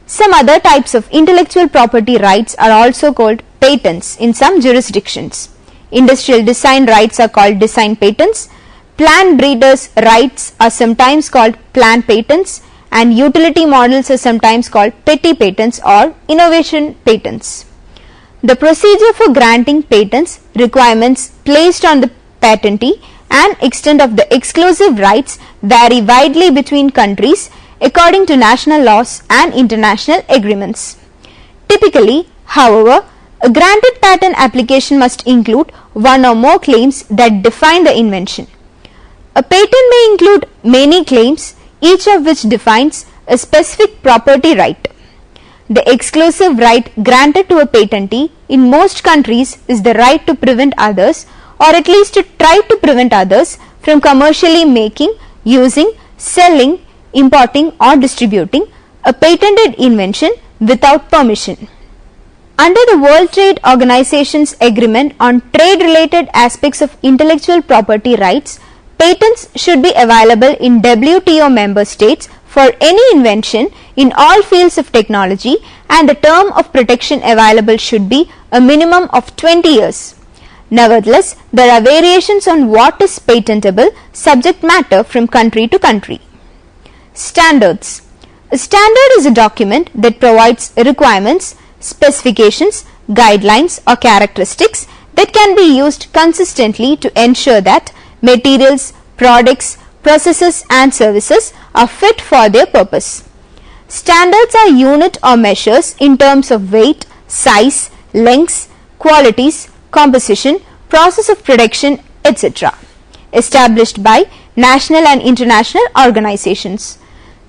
Some other types of intellectual property rights are also called patents in some jurisdictions. Industrial design rights are called design patents, plant breeders' rights are sometimes called plant patents, and utility models are sometimes called petty patents or innovation patents. The procedure for granting patents, requirements placed on the patentee and extent of the exclusive rights vary widely between countries according to national laws and international agreements. Typically, however, a granted patent application must include one or more claims that define the invention. A patent may include many claims, each of which defines a specific property right. The exclusive right granted to a patentee in most countries is the right to prevent others, or at least to try to prevent others, from commercially making, using, selling, importing or distributing a patented invention without permission. Under the World Trade Organization's Agreement on Trade-related Aspects of Intellectual Property Rights, patents should be available in WTO member states for any invention in all fields of technology, and the term of protection available should be a minimum of 20 years. Nevertheless, there are variations on what is patentable subject matter from country to country. Standards. A standard is a document that provides requirements, specifications, guidelines or characteristics that can be used consistently to ensure that materials, products, processes and services are fit for their purpose. Standards are unit or measures in terms of weight, size, lengths, qualities, composition, process of production, etc. established by national and international organizations.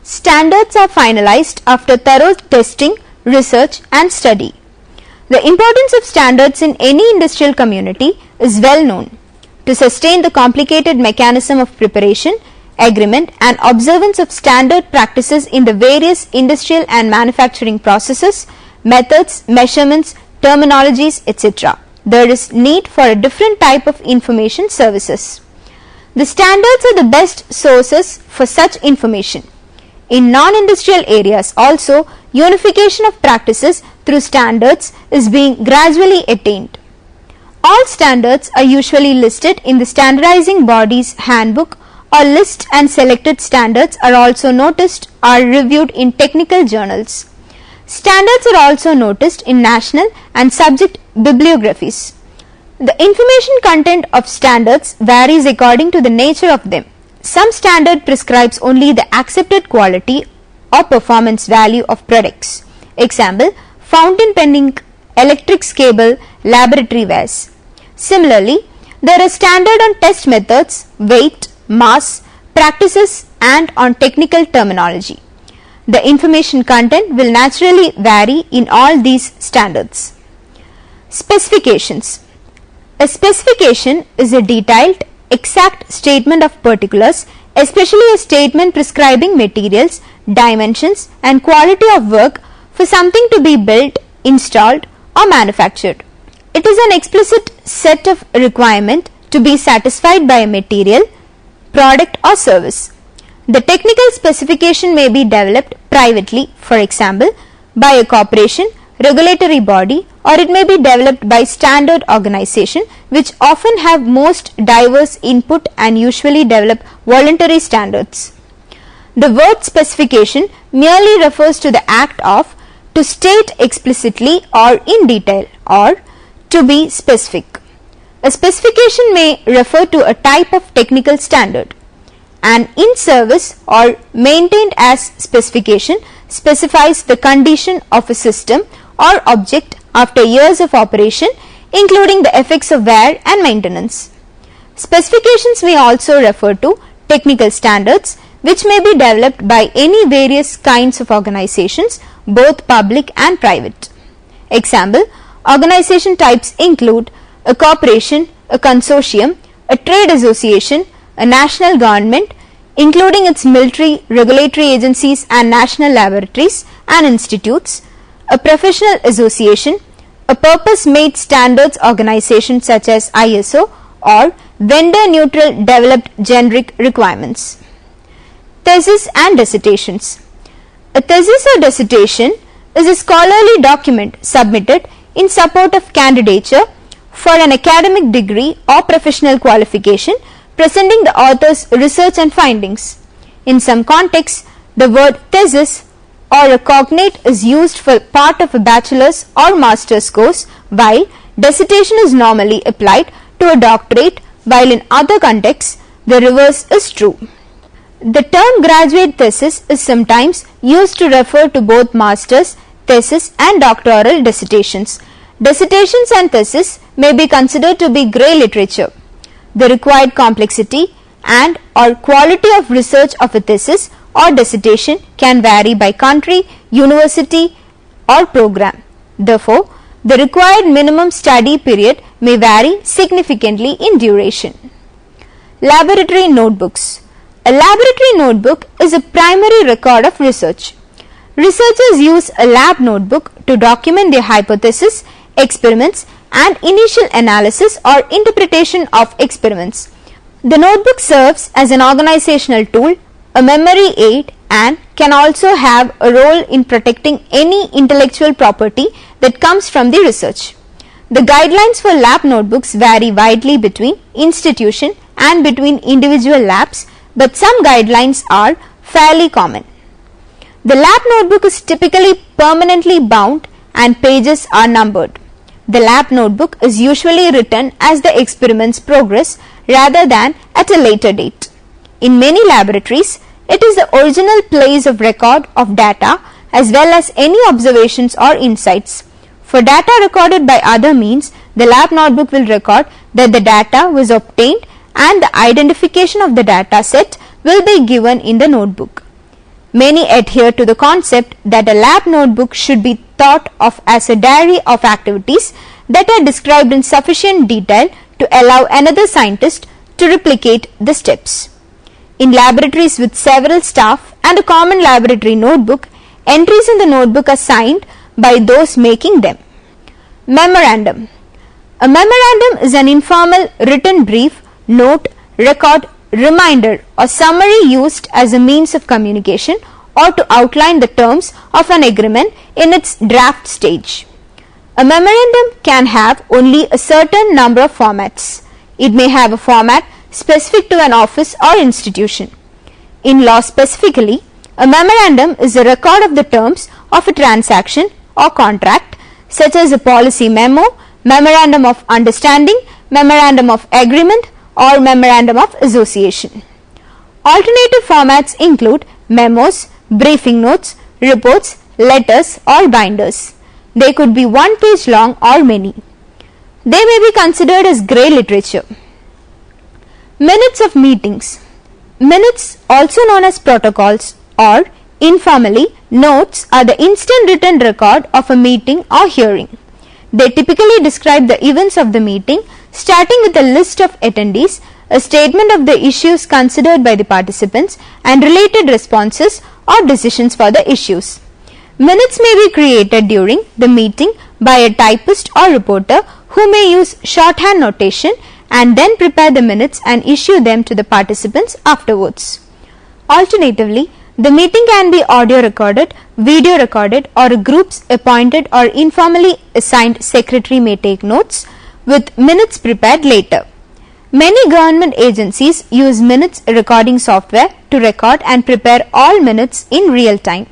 Standards are finalized after thorough testing, research and study. The importance of standards in any industrial community is well known. To sustain the complicated mechanism of preparation, agreement and observance of standard practices in the various industrial and manufacturing processes, methods, measurements, terminologies, etc., there is need for a different type of information services. The standards are the best sources for such information. In non-industrial areas also, unification of practices through standards is being gradually attained. All standards are usually listed in the standardizing body's handbook, or list and selected standards are also noticed or reviewed in technical journals. Standards are also noticed in national and subject bibliographies. The information content of standards varies according to the nature of them. Some standard prescribes only the accepted quality or performance value of products. Example, fountain pen ink, electric cable, laboratory wares. Similarly, there are standard on test methods, weight, mass, practices and on technical terminology. The information content will naturally vary in all these standards. Specifications. A specification is a detailed, exact statement of particulars, especially a statement prescribing materials, dimensions and quality of work for something to be built, installed or manufactured. It is an explicit set of requirements to be satisfied by a material, product or service. The technical specification may be developed privately, for example, by a corporation, regulatory body, or it may be developed by standard organization, which often have most diverse input and usually develop voluntary standards. The word specification merely refers to the act of to state explicitly or in detail, or to be specific. A specification may refer to a type of technical standard. An in-service or maintained as specification specifies the condition of a system or object after years of operation, including the effects of wear and maintenance. Specifications may also refer to technical standards, which may be developed by any various kinds of organizations, both public and private. Example, organization types include a corporation, a consortium, a trade association, a national government, including its military, regulatory agencies and national laboratories and institutes, a professional association, a purpose-made standards organization such as ISO, or vendor-neutral developed generic requirements. Thesis and dissertations. A thesis or dissertation is a scholarly document submitted in support of candidature for an academic degree or professional qualification, presenting the author's research and findings. In some contexts, the word thesis or a cognate is used for part of a bachelor's or master's course, while dissertation is normally applied to a doctorate, while in other contexts the reverse is true. The term graduate thesis is sometimes used to refer to both master's thesis and doctoral dissertations. Dissertations and thesis may be considered to be grey literature. The required complexity and or quality of research of a thesis or dissertation can vary by country, university or program. Therefore, the required minimum study period may vary significantly in duration. Laboratory notebooks. A laboratory notebook is a primary record of research. Researchers use a lab notebook to document their hypothesis, experiments and initial analysis or interpretation of experiments. The notebook serves as an organizational tool, a memory aid, and can also have a role in protecting any intellectual property that comes from the research. The guidelines for lab notebooks vary widely between institution and between individual labs, but some guidelines are fairly common. The lab notebook is typically permanently bound and pages are numbered. The lab notebook is usually written as the experiments progress rather than at a later date. In many laboratories, it is the original place of record of data as well as any observations or insights. For data recorded by other means, the lab notebook will record that the data was obtained and the identification of the data set will be given in the notebook. Many adhere to the concept that a lab notebook should be thought of as a diary of activities that are described in sufficient detail to allow another scientist to replicate the steps. In laboratories with several staff and a common laboratory notebook, entries in the notebook are signed by those making them. Memorandum. A memorandum is an informal written brief, note, record, reminder or summary used as a means of communication or to outline the terms of an agreement in its draft stage. A memorandum can have only a certain number of formats. It may have a format specific to an office or institution. In law specifically, a memorandum is a record of the terms of a transaction or contract, such as a policy memo, memorandum of understanding, memorandum of agreement, or memorandum of association. Alternative formats include memos, briefing notes, reports, letters, or binders. They could be one page long or many. They may be considered as grey literature. Minutes of meetings. Minutes, also known as protocols or informally notes, are the instant written record of a meeting or hearing. They typically describe the events of the meeting, starting with a list of attendees, a statement of the issues considered by the participants, and related responses or decisions for the issues. Minutes may be created during the meeting by a typist or reporter who may use shorthand notation and then prepare the minutes and issue them to the participants afterwards. Alternatively, the meeting can be audio recorded, video recorded, or groups appointed or informally assigned secretary may take notes, with minutes prepared later. Many government agencies use minutes recording software to record and prepare all minutes in real time.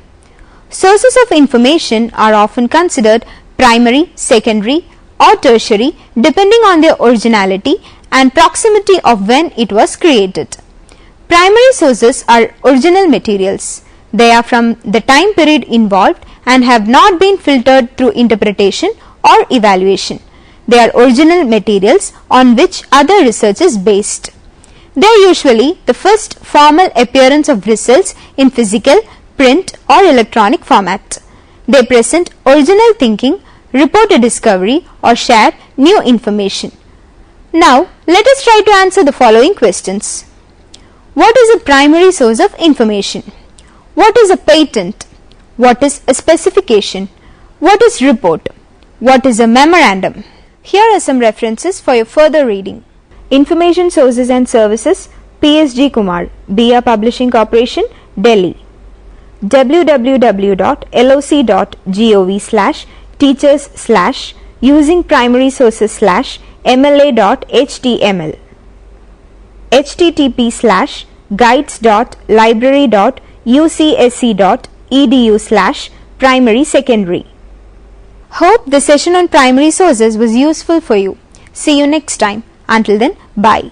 Sources of information are often considered primary, secondary, or tertiary depending on their originality and proximity of when it was created. Primary sources are original materials. They are from the time period involved and have not been filtered through interpretation or evaluation. They are original materials on which other research is based. They are usually the first formal appearance of results in physical, print, or electronic format. They present original thinking, report a discovery, or share new information. Now, let us try to answer the following questions. What is a primary source of information? What is a patent? What is a specification? What is report? What is a memorandum? Here are some references for your further reading. Information Sources and Services, PSG Kumar, BR Publishing Corporation, Delhi. www.loc.gov/teachers/using primary sources/mla.html. http://guides.library.ucsc.edu/primary secondary. Hope the session on primary sources was useful for you. See you next time. Until then, bye.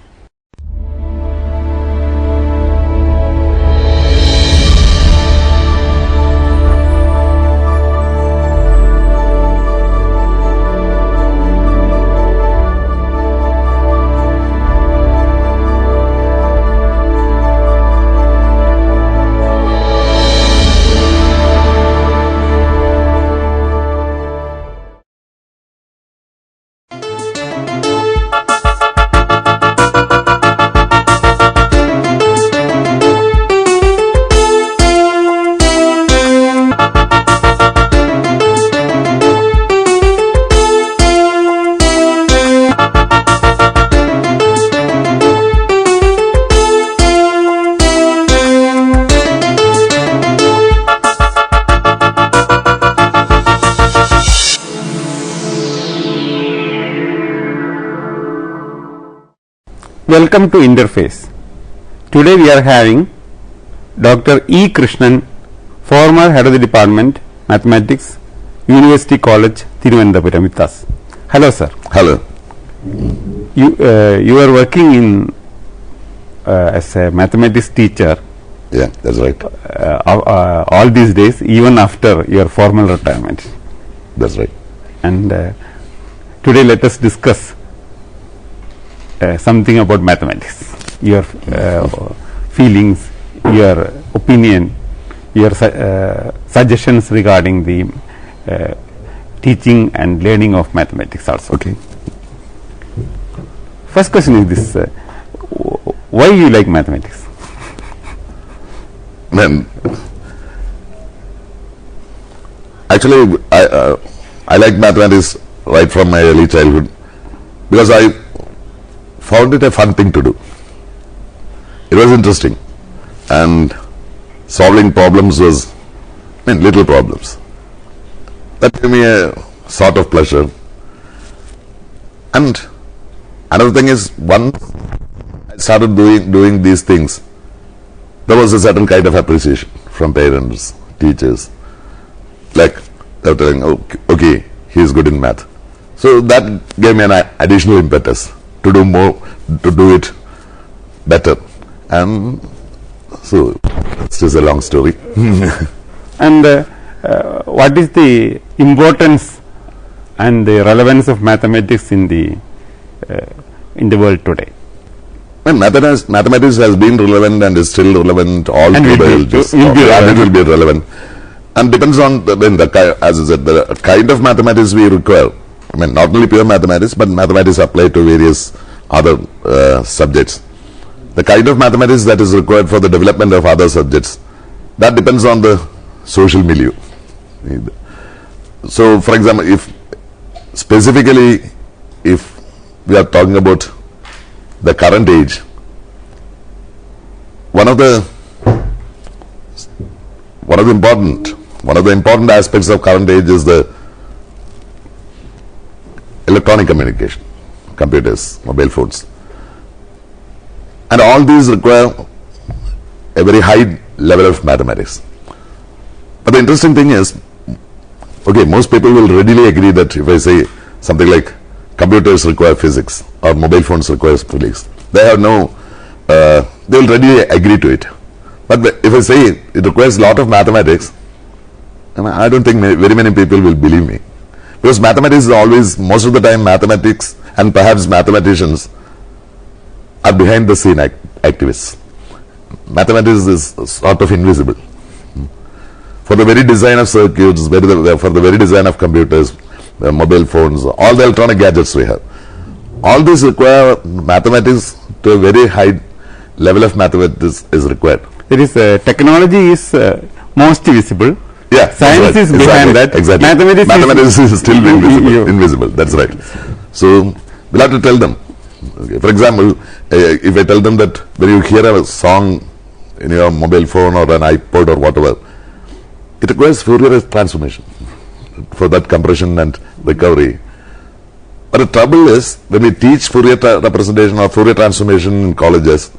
Welcome to Interface. Today we are having Dr. E. Krishnan, former head of the department Mathematics, University College, Thiruvananthapuram with us. Hello sir. Hello. You are working in as a mathematics teacher. Yeah, that's right. All these days, even after your formal retirement. That's right. And today let us discuss something about mathematics, your feelings, your opinion, your suggestions regarding the teaching and learning of mathematics also. Okay. First question is this, why you like mathematics? Actually, I like mathematics right from my early childhood because I found it a fun thing to do. It was interesting, and solving problems was, little problems. That gave me a sort of pleasure. And another thing is, once I started doing these things, there was a certain kind of appreciation from parents, teachers. Like they were telling, okay, he is good in math. So that gave me an additional impetus to do more, to do it better. And so this is a long story. And what is the importance and the relevance of mathematics in the world today? Mathematics has been relevant and is still relevant all and through the ages. It will be relevant. And depends on as I said, the kind of mathematics we require. Not only pure mathematics, but mathematics applied to various other subjects. The kind of mathematics that is required for the development of other subjects, that depends on the social milieu. So, for example, if we are talking about the current age, one of the important aspects of current age is the electronic communication, computers, mobile phones, and all these require a very high level of mathematics. But the interesting thing is, okay, most people will readily agree that if I say something like computers require physics or mobile phones require physics, they will readily agree to it. But if I say it requires a lot of mathematics, I don't think very many people will believe me. Because mathematics is always, most of the time, mathematics and perhaps mathematicians are behind the scene activists. Mathematics is sort of invisible. For the very design of circuits, for the very design of computers, mobile phones, all the electronic gadgets we have, all these require mathematics to a very high level of mathematics is required. It is technology is most visible. Yeah, science is behind that. Exactly. Mathematics is still invisible. That's right. So we'll have to tell them. Okay. For example, if I tell them that when you hear a song in your mobile phone or an iPod or whatever, it requires Fourier transformation for that compression and recovery. But the trouble is, when we teach Fourier representation or Fourier transformation in colleges,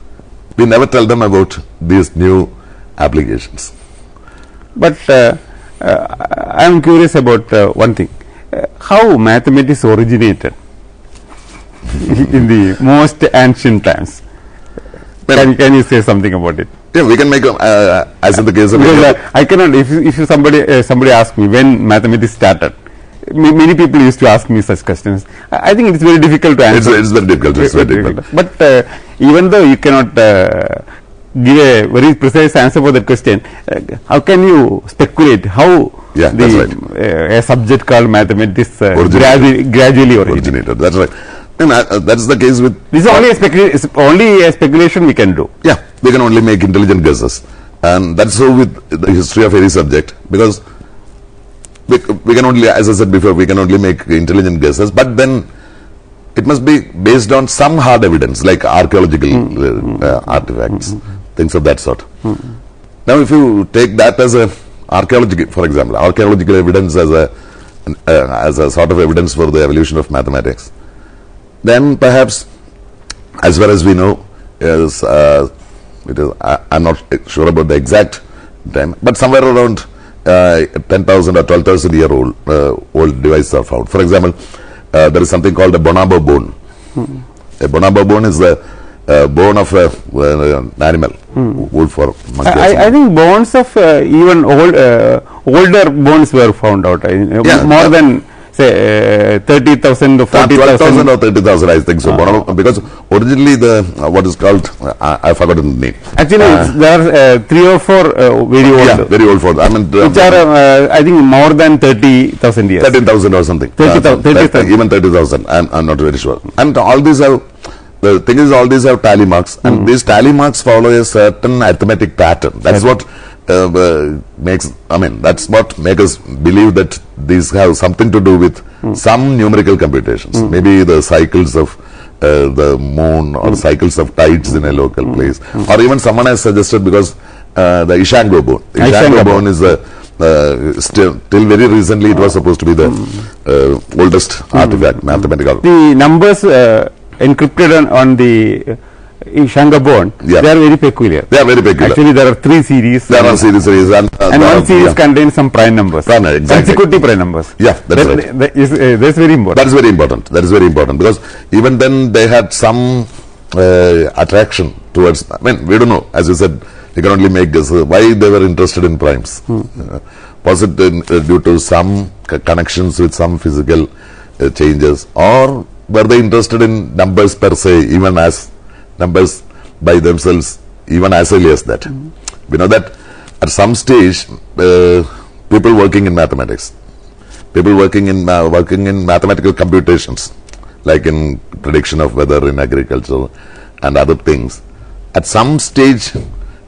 we never tell them about these new applications. But I am curious about one thing. How mathematics originated in the most ancient times? Can you say something about it? Yeah, we can make as in the case of I cannot. If somebody asks me when mathematics started, many people used to ask me such questions. I think it's very difficult to answer. It's very difficult. It's very difficult. But even though you cannot give a very precise answer for that question, how can you speculate how a subject called mathematics gradually originated? That's right. And that's the case with. This is only a speculation we can do. Yeah, we can only make intelligent guesses, and that's so with the history of any subject, because we can only, as I said before, we can only make intelligent guesses, but then it must be based on some hard evidence, like archaeological artifacts, things of that sort. Now, if you take that as a archaeological, for example, archaeological evidence as a sort of evidence for the evolution of mathematics, then perhaps, as far as we know, I'm not sure about the exact time, but somewhere around 10,000 or 12,000 year old devices are found. For example, there is something called a bonobo bone. A bonobo bone is the bone of an animal, wolf or monkey. I think bones of even older bones were found out. More than say 30,000 or 40,000 or 30,000, I think so. Because originally what is called, I forgot the name. Actually, there are 3 or 4 very old. Yeah, very old. I mean, which are I think more than 30,000 years. 13,000 or something. 30,000. Even 30,000. I'm not very sure. And all these have. The thing is, all these have tally marks, and these tally marks follow a certain arithmetic pattern. That's what that's what makes us believe that these have something to do with some numerical computations. Maybe the cycles of the moon or cycles of tides in a local place, or even someone has suggested, because the Ishango bone. The Ishango bone is still till very recently it was supposed to be the oldest artifact, mathematical. The numbers encrypted on the Ishango bone, they are very peculiar. They are very peculiar. Actually, there are 3 series. There are series, and one series contains some prime numbers. Exactly. Consecutive prime numbers. Yeah, that's right. That's very important. That is very important. That is very important, because even then they had some attraction towards. I mean, we don't know. As you said, we can only make guesses why they were interested in primes. Was it due to some connections with some physical changes, or were they interested in numbers per se, even as numbers by themselves, even as early as that? We know that at some stage, people working in mathematics, people working in mathematical computations, like in prediction of weather in agriculture and other things, at some stage,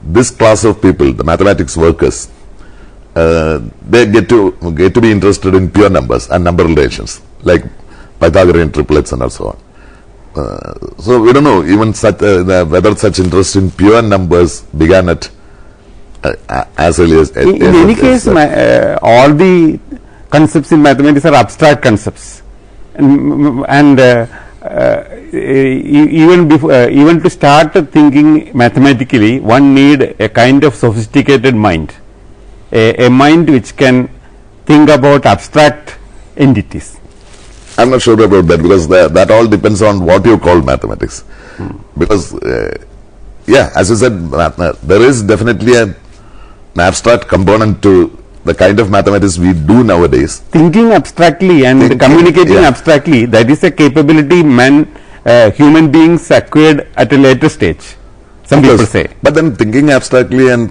this class of people, the mathematics workers, they get to be interested in pure numbers and number relations, like Pythagorean triplets and so on. So we don't know even such whether such interest in pure numbers began at as early as. In any case, all the concepts in mathematics are abstract concepts, and even to start thinking mathematically, one need a kind of sophisticated mind, a mind which can think about abstract entities. I'm not sure about that, because that all depends on what you call mathematics. Because, as you said, there is definitely an abstract component to the kind of mathematics we do nowadays. Thinking abstractly and communicating abstractly, that is a capability human beings acquired at a later stage, some people say. But then thinking abstractly and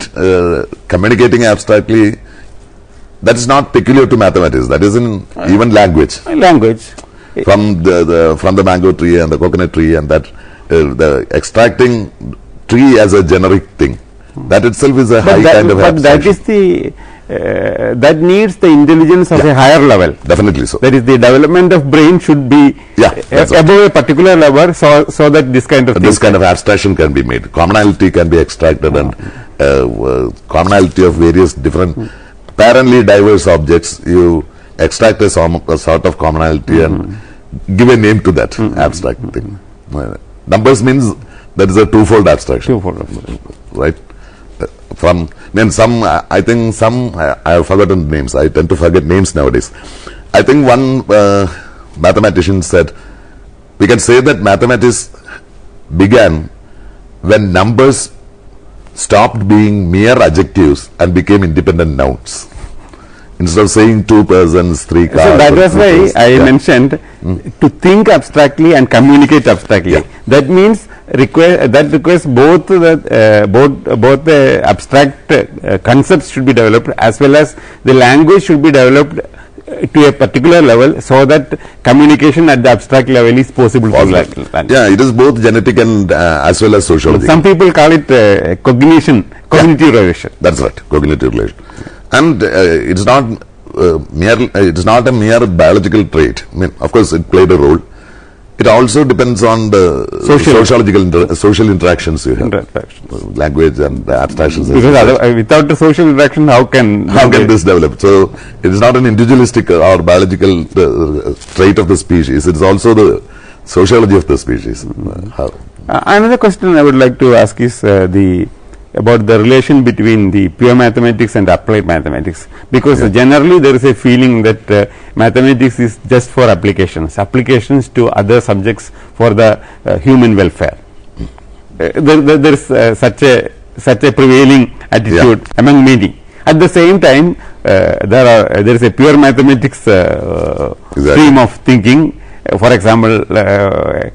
communicating abstractly, that is not peculiar to mathematics. That is in even language. From the mango tree and the coconut tree, and that the extracting tree as a generic thing, that itself is a high kind of abstraction. But that is the that needs the intelligence of a higher level. Definitely so. That is, the development of brain should be above a particular level, so that this kind of abstraction can be made. Commonality can be extracted, and commonality of various different apparently diverse objects, you extract a sort of commonality and give a name to that abstract thing. Numbers means that is a twofold abstraction. Right? From some, I think some, I have forgotten names. I tend to forget names nowadays. I think one mathematician said, we can say that mathematics began when numbers stopped being mere adjectives and became independent nouns. Instead of saying 2 persons, 3 cars. So that was why I mentioned to think abstractly and communicate abstractly. That means requires both the abstract concepts should be developed, as well as the language should be developed to a particular level, so that communication at the abstract level is possible. It is both genetic and as well as sociological. Some people call it cognitive relation. That's right, cognitive relation. And it's not a mere biological trait. I mean, of course, it played a role. It also depends on the social interactions you have, language and abstractions. Because without the social interaction, how can this develop? So it is not an individualistic or biological trait of the species. It is also the sociology of the species. Another question I would like to ask is about the relation between the pure mathematics and applied mathematics, because generally there is a feeling that mathematics is just for applications to other subjects for the human welfare. There is such a prevailing attitude among many. At the same time, there is a pure mathematics stream of thinking. For example,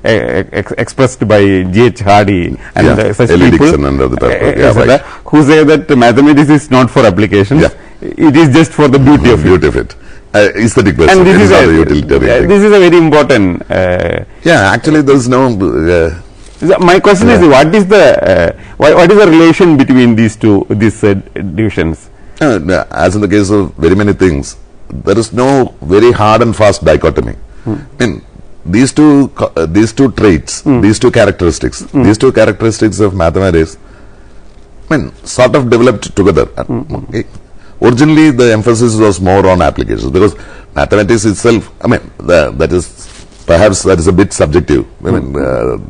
expressed by G.H. Hardy and such people who say that mathematics is not for applications, it is just for the beauty of it. Aesthetic person. And this is a very important. Actually, there is no. My question is, what is the relation between these divisions? As in the case of very many things, there is no very hard and fast dichotomy. I mean, these two traits, these two characteristics of mathematics, I mean, sort of developed together. Originally, the emphasis was more on applications, because mathematics itself, I mean, that is a bit subjective. I mean,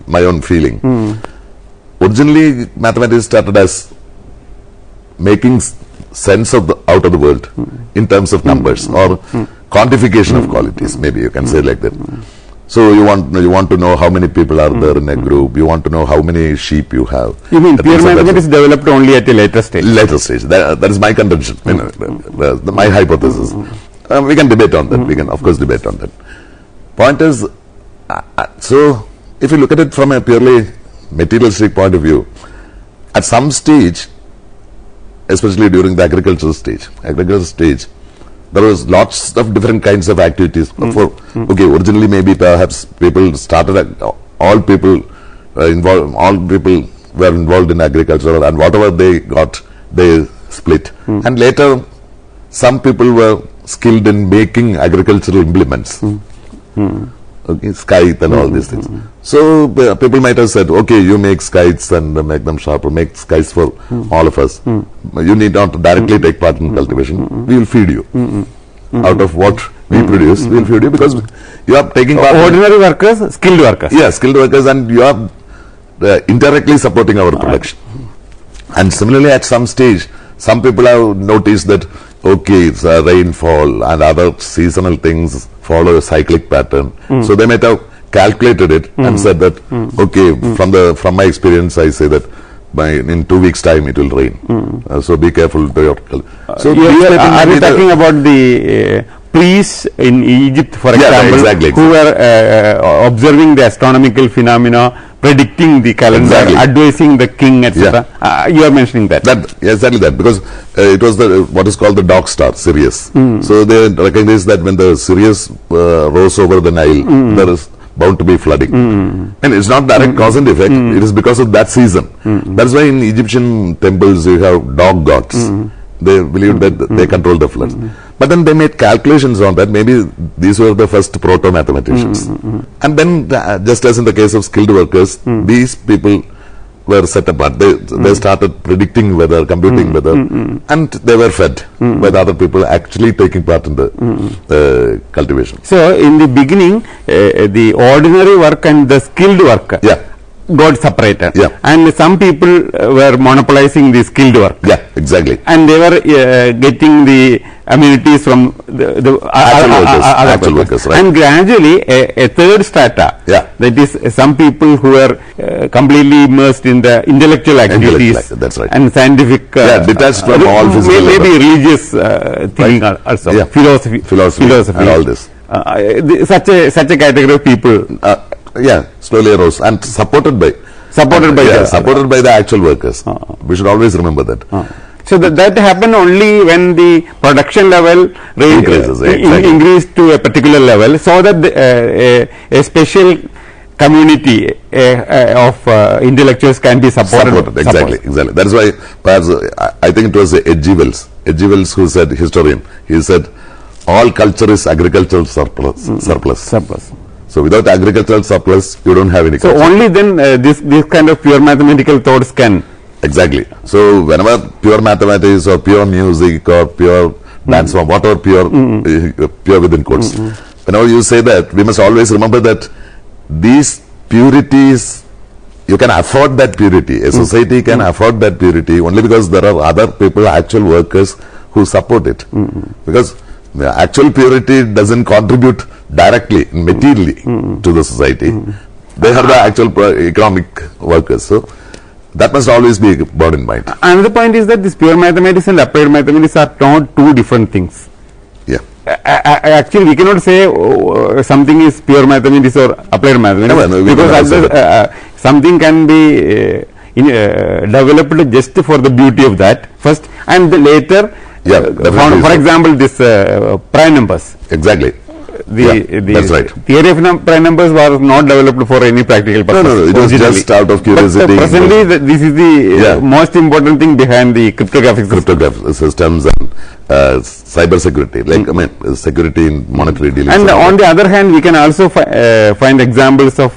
my own feeling. Originally, mathematics started as making sense of the out of the world in terms of numbers or quantification of qualities, maybe you can say like that. So you want to know how many people are there in a group, you want to know how many sheep you have. You mean pure mathematics developed only at a later stage? Later stage. That is my contention, my hypothesis. We can debate on that. We can of course debate on that. Point is, so if you look at it from a purely materialistic point of view, at some stage, especially during the agricultural stage, there was lots of different kinds of activities. Originally maybe perhaps people started, all people were involved in agriculture, and whatever they got, they split. And later, some people were skilled in making agricultural implements. Okay, scythe and all these things. So people might have said, okay, you make scythes and make them sharper, make scythes for all of us. You need not directly take part in cultivation. We will feed you. Out of what we produce, we will feed you, because you are taking part. Ordinary workers, skilled workers. Yeah, skilled workers, and you are indirectly supporting our production. And similarly, at some stage, some people have noticed that, okay, it's rainfall and other seasonal things follow a cyclic pattern. So they might have calculated it and said that, okay, from my experience, I say that in 2 weeks' time it will rain. So be careful. So are you talking about the priests in Egypt, for example, exactly. who were observing the astronomical phenomena, predicting the calendar, advising the king, etc. You are mentioning that. Exactly that, because it was what is called the dog star, Sirius. So they recognized that when the Sirius rose over the Nile, there is bound to be flooding. And it's not direct cause and effect, it is because of that season. That's why in Egyptian temples you have dog gods. They believed that they control the floods. But then they made calculations on that. Maybe these were the first proto-mathematicians. And then, just as in the case of skilled workers, these people were set apart. They started predicting weather, computing weather, and they were fed by the other people actually taking part in the cultivation. So, in the beginning, the ordinary work and the skilled work got separated. And some people were monopolizing the skilled work. Exactly. And they were getting the amenities from the actual workers, right. And gradually a third strata, that is some people who were completely immersed in the intellectual activities, that's right, and scientific, detached from all physical maybe religious thinking also, philosophy and all this. Such a category of people slowly arose and supported by the actual workers. We should always remember that. So that happened only when the production level increased to a particular level, so that a special community of intellectuals can be supported. Exactly. That is why perhaps I think it was H.G. Wells who said, historian, he said, all culture is agricultural surplus. So without agricultural surplus, you don't have any culture. So only then this kind of pure mathematical thoughts can. Exactly. So whenever pure mathematics or pure music or pure dance form, whatever pure within quotes, whenever you say that, we must always remember that these purities, you can afford that purity. A society can afford that purity only because there are other people, actual workers, who support it. Because the actual purity doesn't contribute directly, materially to the society. They are the actual economic workers. So that must always be borne in mind. Another point is that this pure mathematics and applied mathematics are not two different things. Actually, we cannot say something is pure mathematics or applied mathematics, because something can be developed just for the beauty of that first, and later, for example, this prime numbers. Exactly. That's right. Theory of prime numbers was not developed for any practical purpose. No, it was just out of curiosity. But presently, this is the most important thing behind the cryptographic systems and cyber security, like security in monetary dealings. And on the other hand, we can also find examples of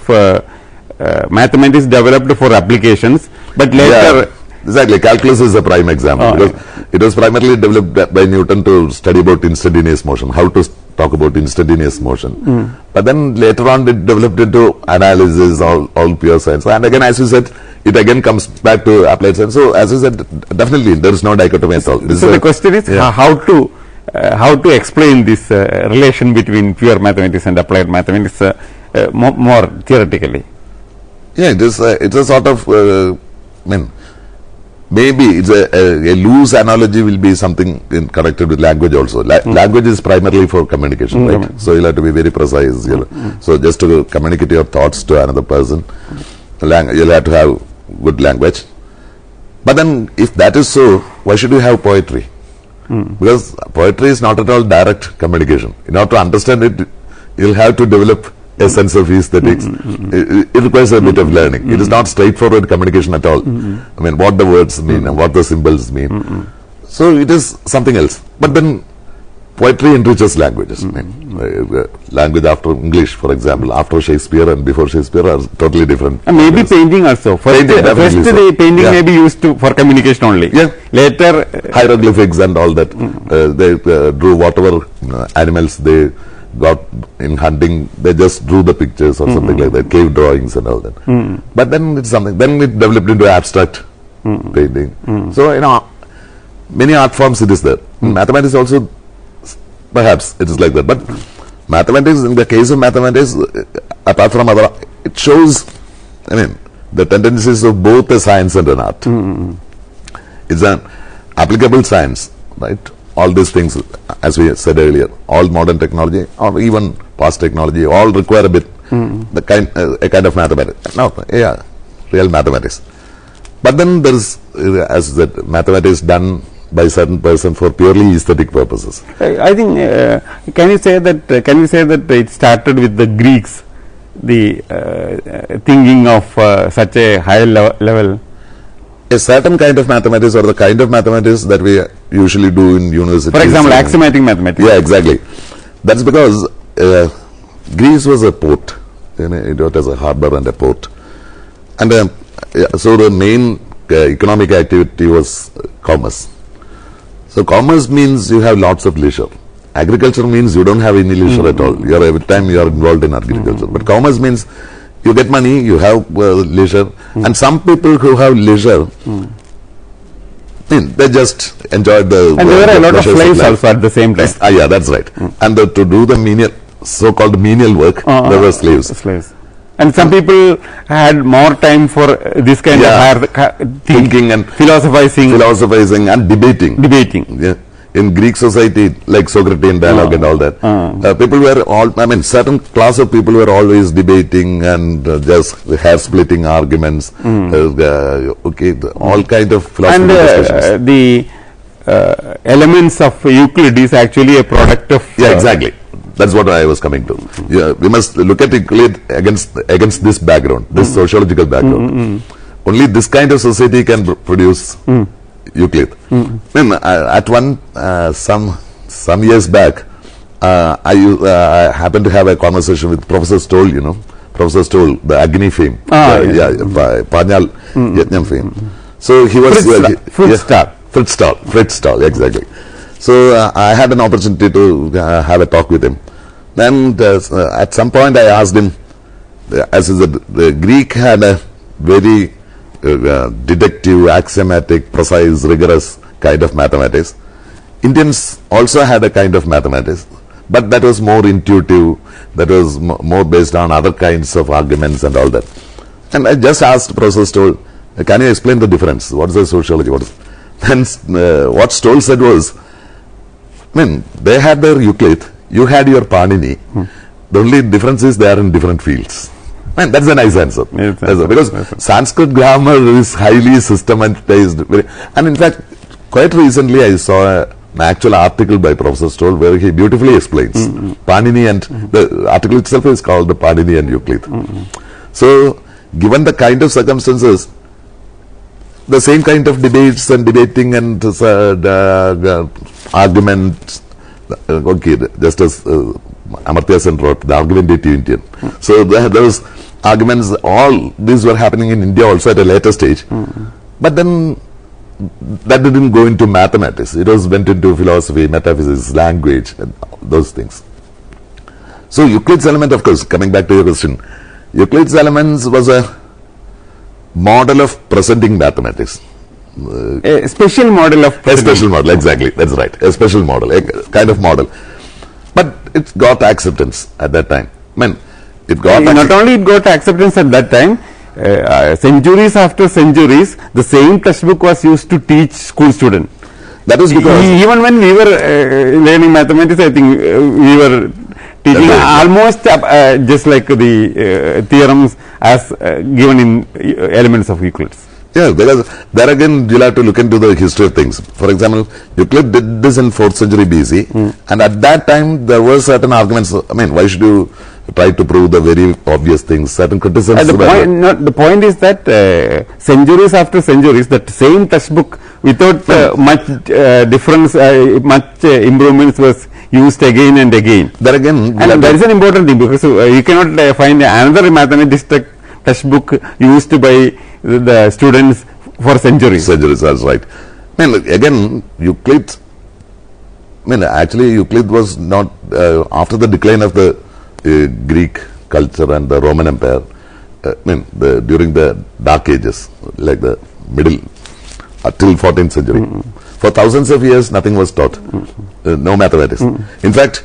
mathematics developed for applications, but later. Exactly, calculus is a prime example, because it was primarily developed by Newton to study about instantaneous motion, how to talk about instantaneous motion. But then later on it developed into analysis, all pure science. And again, as you said, it again comes back to applied science. So as you said, definitely there is no dichotomy at all. So the question is how to explain this relation between pure mathematics and applied mathematics more theoretically. It's a sort of, maybe it's a loose analogy will be something connected with language also. Language is primarily for communication, right? So you'll have to be very precise. So just to communicate your thoughts to another person, you'll have to have good language. But then if that is so, why should you have poetry? Because poetry is not at all direct communication. In order to understand it, you'll have to develop a sense of aesthetics. It requires a bit of learning. It is not straightforward communication at all. I mean, what the words mean and what the symbols mean. So it is something else. But then poetry enriches languages. Language after English, for example, after Shakespeare and before Shakespeare are totally different. And maybe painting also. First, the painting may be used for communication only. Yeah. Later, hieroglyphics and all that. They drew whatever animals they got in hunting. They just drew the pictures or something like that. Cave drawings and all that. But then it's something. Then it developed into abstract painting. So many art forms it is there. Mathematics also, perhaps it is like that. But mathematics, in the case of mathematics, apart from other, it shows, the tendencies of both a science and an art. It's an applicable science, right? All these things, as we said earlier, all modern technology or even past technology, all require a bit a kind of mathematics. No, yeah, real mathematics. But then there is, as that mathematics done by certain person for purely aesthetic purposes. I think can you say that it started with the Greeks, the thinking of such a high level? A certain kind of mathematics, or the kind of mathematics that we usually do in university. For example, axiomatic mathematics. Yeah, exactly. That's because Greece was a port. It was a harbor and a port. And so the main economic activity was commerce. So commerce means you have lots of leisure. Agriculture means you don't have any leisure at all. Every time you are involved in agriculture. But commerce means you get money, you have leisure. And some people who have leisure, they just enjoy the... And there are a lot of slaves also at the same time. Yeah, that's right. And to do the menial, so-called menial work, there were slaves. And some people had more time for this kind of thinking and philosophizing and debating. Yeah. In Greek society, like Socratean dialogue and all that, people were all, certain class of people were always debating and just hair-splitting arguments, all kind of philosophical discussions. And the elements of Euclid is actually a product of... Yeah, exactly. That's what I was coming to. We must look at Euclid against this background, this sociological background. Only this kind of society can produce Euclid. At some years back, I happened to have a conversation with Professor Stoll. Professor Stoll, the Agni fame, Panyal Yajnam fame. So he was Fritz Stahl, exactly. So I had an opportunity to have a talk with him. Then at some point I asked him, as the Greek had a very deductive, axiomatic, precise, rigorous kind of mathematics. Indians also had a kind of mathematics, but that was more intuitive, that was more based on other kinds of arguments and all that. And I just asked Professor Stoll, can you explain the difference? What is the sociology? Then what Stoll said was, they had their Euclid, you had your Panini. The only difference is they are in different fields. That's a nice answer. Because Sanskrit grammar is highly systematized. And in fact, quite recently I saw an actual article by Professor Stoll where he beautifully explains Panini, and the article itself is called the Panini and Euclid. So, given the kind of circumstances, the same kind of debates and debating and arguments, just as Amartya Sen wrote, the argumentative Indian. So those arguments, all these were happening in India also at a later stage. But then that didn't go into mathematics. It went into philosophy, metaphysics, language, and those things. So Euclid's element, of course, coming back to your question, Euclid's elements was a model of presenting mathematics. A special model of... A special model, exactly. That's right. A special model, a kind of model. But it got acceptance at that time. It got... Not only it got acceptance at that time, centuries after centuries, the same textbook was used to teach school students. That is because... Even when we were learning mathematics, I think we were teaching almost just like the theorems as given in elements of Euclid. Yeah, because there again you'll have to look into the history of things. For example, Euclid did this in 4th century BC, and at that time there were certain arguments. Why should you try to prove the very obvious things? Certain criticisms. The point is that centuries after centuries, that same textbook without much difference, much improvements was used again and again. There again, And that is an important thing, because you cannot find another mathematics textbook used by the students for centuries. Centuries, that's right. I mean, again, Euclid, actually Euclid was not, after the decline of the Greek culture and the Roman Empire, during the Dark Ages, like the middle, till 14th century, for thousands of years nothing was taught, no mathematics. In fact,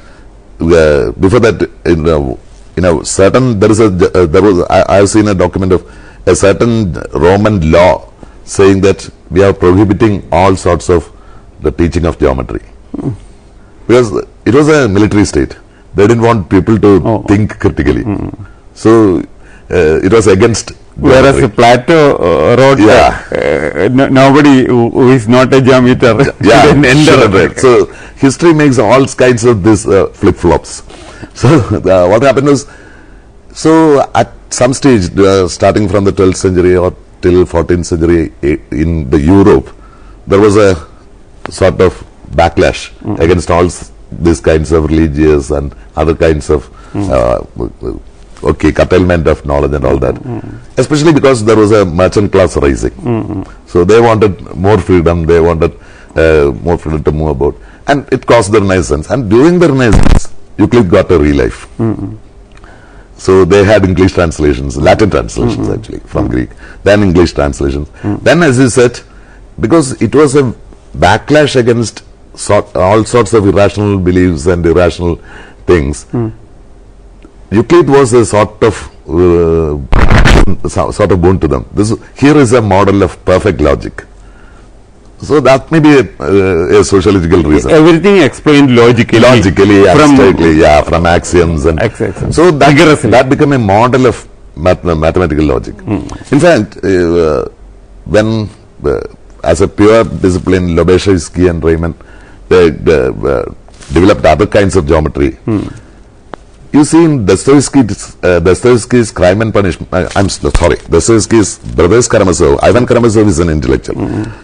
before that, I have seen a document of a certain Roman law saying that we are prohibiting all sorts of the teaching of geometry, because it was a military state. They didn't want people to think critically, so it was against geometry. Whereas Plato wrote, nobody who is not a geometer should enter. So history makes all kinds of these flip-flops. So what happened was, so at some stage, starting from the 12th century or till 14th century in the Europe, there was a sort of backlash against all these kinds of religious and other kinds of curtailment of knowledge and all that, especially because there was a merchant class rising. So they wanted more freedom, they wanted more freedom to move about, and it caused the Renaissance. And during the Renaissance, Euclid got a relief. So they had English translations, Latin translations actually from Greek, then English translations. Then, as you said, because it was a backlash against all sorts of irrational beliefs and irrational things, Euclid was a sort of boon to them. Here is a model of perfect logic. So that may be a sociological reason. Everything explained logically, abstractly, from axioms, and so that became a model of mathematical logic. In fact, when as a pure discipline, Lobachevsky and Riemann developed other kinds of geometry. You see in Dostoevsky's Crime and Punishment, Dostoevsky's Brothers Karamazov, Ivan Karamazov is an intellectual.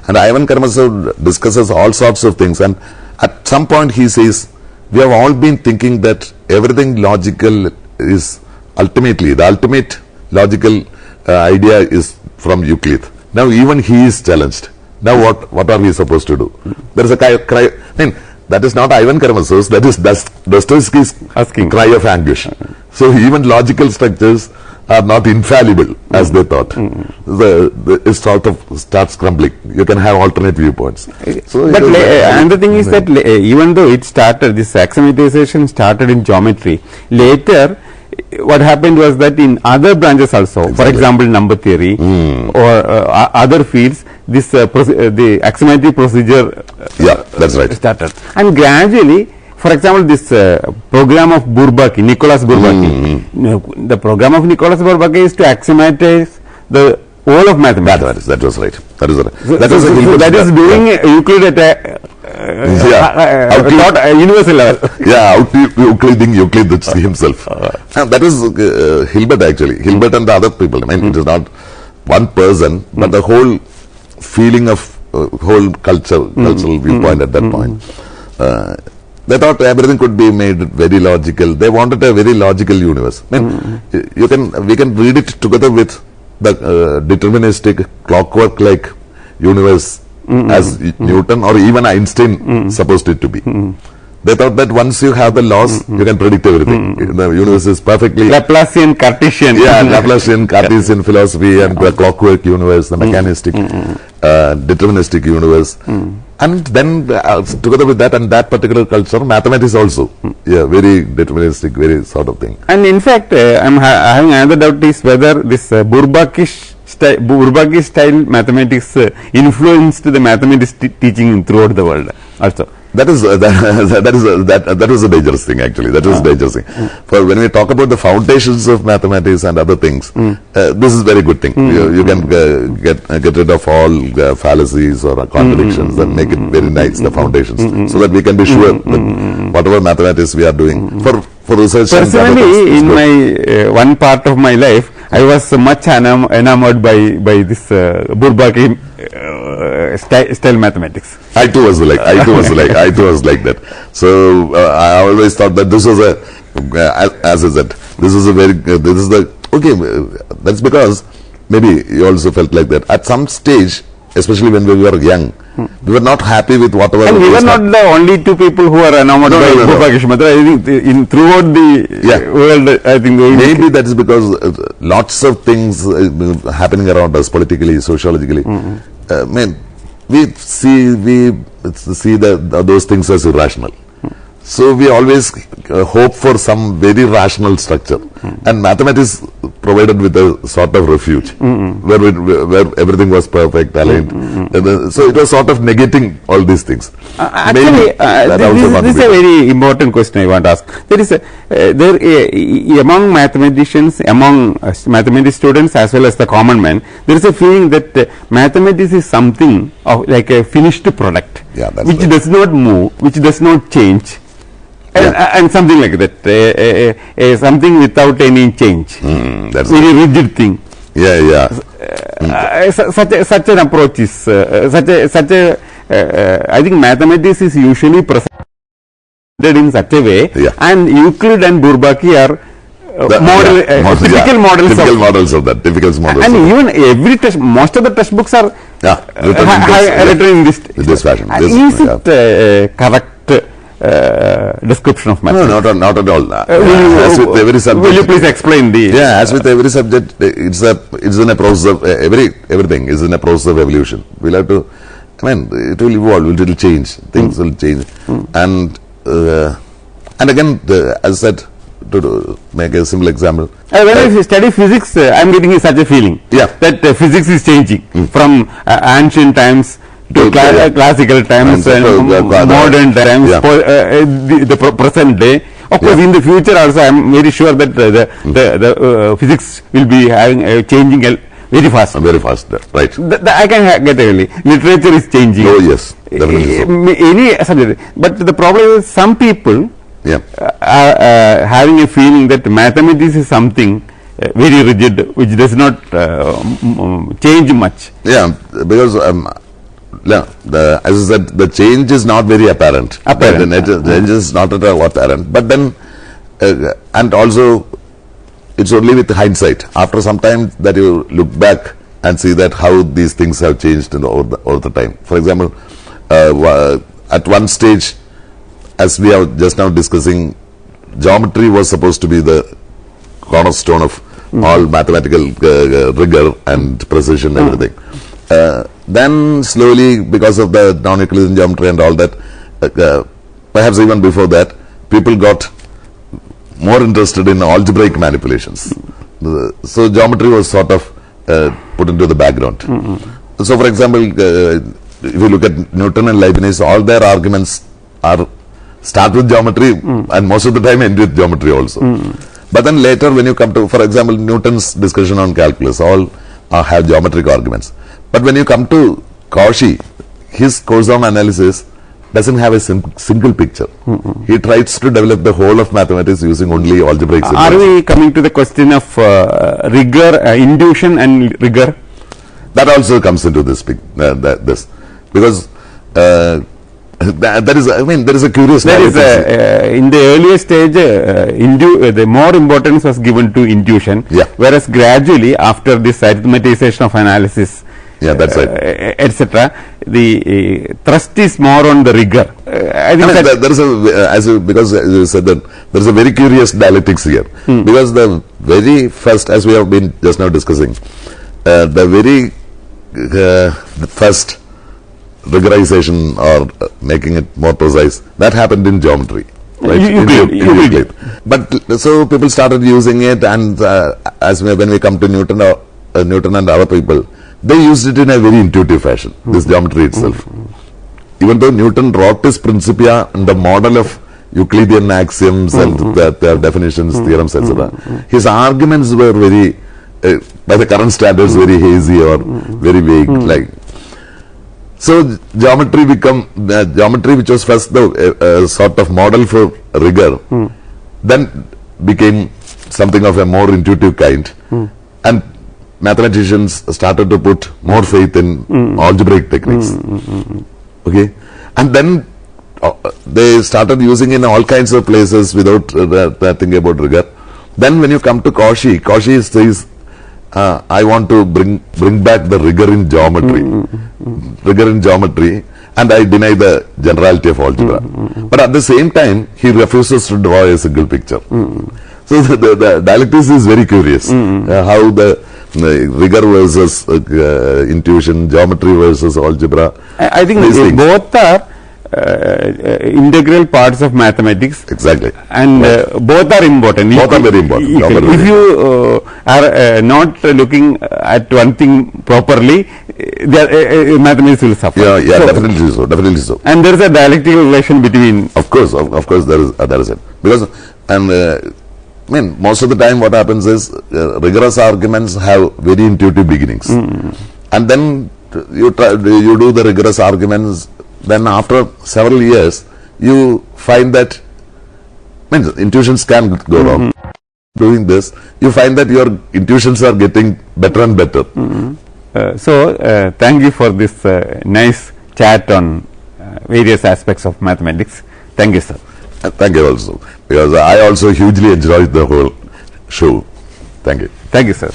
And Ivan Karamazov discusses all sorts of things, and at some point he says, we have all been thinking that everything logical is ultimately, the ultimate logical idea is from Euclid. Now even he is challenged. Now what are we supposed to do? There is a cry, that is not Ivan Karamazov's, that is Dostoevsky's cry of anguish. So even logical structures are not infallible as they thought. It sort of starts crumbling. You can have alternate viewpoints. So but and the thing is that even though it started, this axiomatization started in geometry, later what happened was that in other branches also, for example number theory or other fields, this the axiomatic procedure started, and gradually, for example, this program of Bourbaki, Nicolas Bourbaki, the program of Nicolas Bourbaki is to axiomatize the whole of mathematics. That was right. That is right. That is doing Euclid at not universal level. Eucliding Euclid himself. And that is Hilbert actually. Hilbert and the other people. I mean, it is not one person, but the whole feeling of whole cultural viewpoint at that point. They thought everything could be made very logical. They wanted a very logical universe. I mean, we can read it together with the deterministic clockwork-like universe as Newton or even Einstein supposed it to be. They thought that once you have the laws, you can predict everything. The universe is perfectly Laplacian, Cartesian. Laplacian, Cartesian philosophy and the clockwork universe, the mechanistic, deterministic universe. And then together with that and that particular culture, mathematics also, very deterministic, very sort of thing. And in fact, I'm having another doubt is whether this Bourbaki style mathematics influenced the mathematics teaching throughout the world also. That was a dangerous thing actually. That was a dangerous thing. For when we talk about the foundations of mathematics and other things, this is a very good thing. You can get rid of all fallacies or contradictions and make it very nice, the foundations, so that we can be sure that whatever mathematics we are doing for research. Personally, in my one part of my life, I was much enamored by this Bourbaki style mathematics. I too was like that. So I always thought that this was as I said, this is a very, this is the, okay, that's because maybe you also felt like that. At some stage, especially when we were young, we were not happy with whatever. And we were not the only two people who are enamored by Bhupa Kishmatra. I think throughout the world, I think maybe that is because lots of things happening around us politically, sociologically. We see those things as irrational. So we always hope for some very rational structure, and mathematics provided with a sort of refuge where everything was perfect, aligned. So it was sort of negating all these things. Actually, this is a very important question I want to ask. There is among mathematicians, among mathematics students as well as the common man, there is a feeling that mathematics is something of like a finished product, which does not move, which does not change. And something like that, something without any change, that's very rigid thing. Such an approach is I think mathematics is usually presented in such a way, and Euclid and Bourbaki are typical models of that. And even every most of the textbooks are written in this fashion. Is it correct description of mathematics? No, not at all. As with every subject, will you please explain the? As with every subject, it's in a process of everything is in a process of evolution. We'll have to. I mean, it will evolve. It will change. Things will change, and again, as I said, to make a simple example. When I study physics, I am getting such a feeling that physics is changing from ancient times to classical times and modern times, the present day. Of course, in the future also, I am very sure that the physics will be changing very fast. Right. I can get early. Literature is changing. Oh yes, definitely so. But the problem is some people are having a feeling that mathematics is something very rigid, which does not change much. Because as I said, the change is not very apparent. The change is not at all apparent. But then, and also, it's only with hindsight. After some time that you look back and see that how these things have changed over the time. For example, at one stage, as we are just now discussing, geometry was supposed to be the cornerstone of all mathematical rigor and precision and everything. Then slowly, because of the non-Euclidean geometry and all that, perhaps even before that, people got more interested in algebraic manipulations. So geometry was sort of put into the background. So for example, if you look at Newton and Leibniz, all their arguments start with geometry and most of the time end with geometry also. But then later when you come to, for example, Newton's discussion on calculus, all have geometric arguments. But when you come to Cauchy, his coarse-grained analysis doesn't have a single picture. He tries to develop the whole of mathematics using only algebraic symbols. Are we coming to the question of rigor, induction and rigor? That also comes into this because there is a curious. In the earlier stage, the more importance was given to intuition, whereas gradually after this arithmetization of analysis, that's right, etc., the thrust is more on the rigor. I think there is because you said that there is a very curious dialectics here, because the very first, as we have been just now discussing, the very first rigorization or making it more precise, that happened in geometry, right? Euclid. But so people started using it, and when we come to Newton and other people, they used it in a very intuitive fashion, this geometry itself. Even though Newton wrote his Principia in the model of Euclidean axioms and their definitions, theorems, etc., his arguments were very, by the current standards, very hazy or very vague. So geometry which was first the sort of model for rigor, then became something of a more intuitive kind, and mathematicians started to put more faith in algebraic techniques. Okay, and then they started using in all kinds of places without thinking about rigor. Then when you come to Cauchy says, I want to bring back the rigor in geometry, and I deny the generality of algebra. But at the same time, he refuses to draw a single picture. So the dialectics is very curious. How the rigor versus intuition, geometry versus algebra. I think both are integral parts of mathematics. Exactly. And both are important. Both are very important. If you are not looking at one thing properly, mathematics will suffer. Yeah, so, definitely so. And there is a dialectical relation between. Of course, there is it. Because, most of the time what happens is rigorous arguments have very intuitive beginnings. And then you do the rigorous arguments. Then after several years, you find that intuitions can go wrong. Doing this, you find that your intuitions are getting better and better. Thank you for this nice chat on various aspects of mathematics. Thank you, sir. Thank you also, because I also hugely enjoyed the whole show. Thank you. Thank you, sir.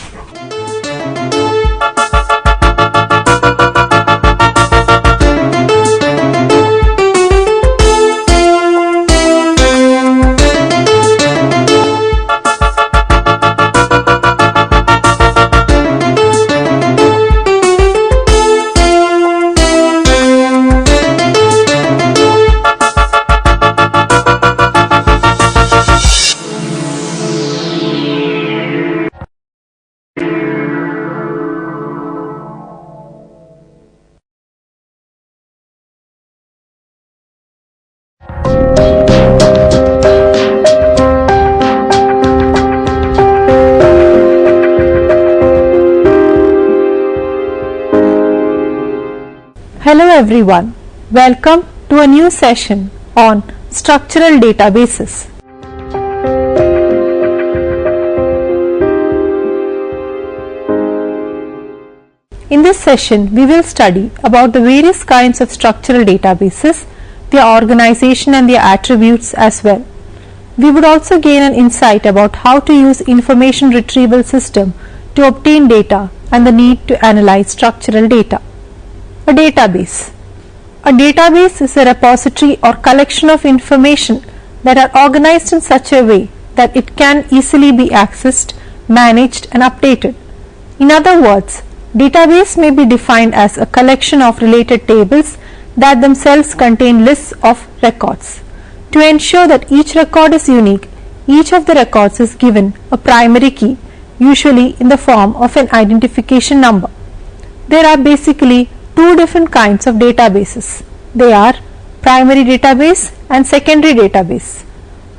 Hello everyone, welcome to a new session on structural databases. In this session, we will study about the various kinds of structural databases, their organization and their attributes as well. We would also gain an insight about how to use information retrieval system to obtain data and the need to analyze structural data. A database. A database is a repository or collection of information that are organized in such a way that it can easily be accessed, managed and updated. In other words, database may be defined as a collection of related tables that themselves contain lists of records. To ensure that each record is unique, each of the records is given a primary key, usually in the form of an identification number. There are basically two different kinds of databases. They are primary database and secondary database.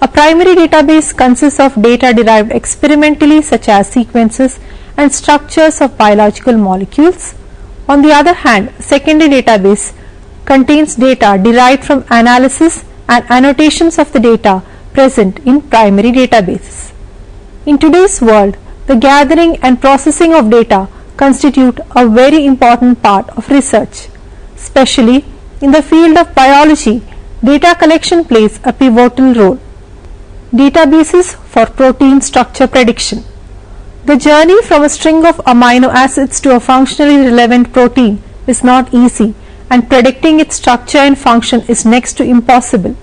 A primary database consists of data derived experimentally, such as sequences and structures of biological molecules. On the other hand, secondary database contains data derived from analysis and annotations of the data present in primary databases. In today's world, the gathering and processing of data constitute a very important part of research. Especially in the field of biology, data collection plays a pivotal role. Databases for protein structure prediction. The journey from a string of amino acids to a functionally relevant protein is not easy, and predicting its structure and function is next to impossible.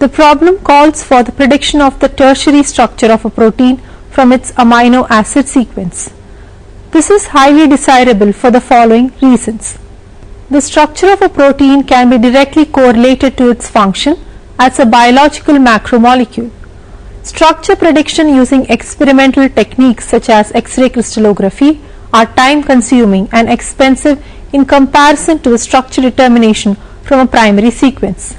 The problem calls for the prediction of the tertiary structure of a protein from its amino acid sequence. This is highly desirable for the following reasons. The structure of a protein can be directly correlated to its function as a biological macromolecule. Structure prediction using experimental techniques such as X-ray crystallography are time-consuming and expensive in comparison to the structure determination from a primary sequence.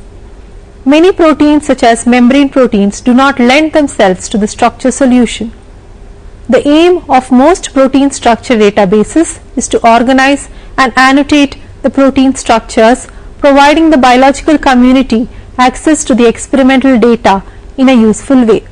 Many proteins such as membrane proteins do not lend themselves to the structure solution. The aim of most protein structure databases is to organize and annotate the protein structures, providing the biological community access to the experimental data in a useful way.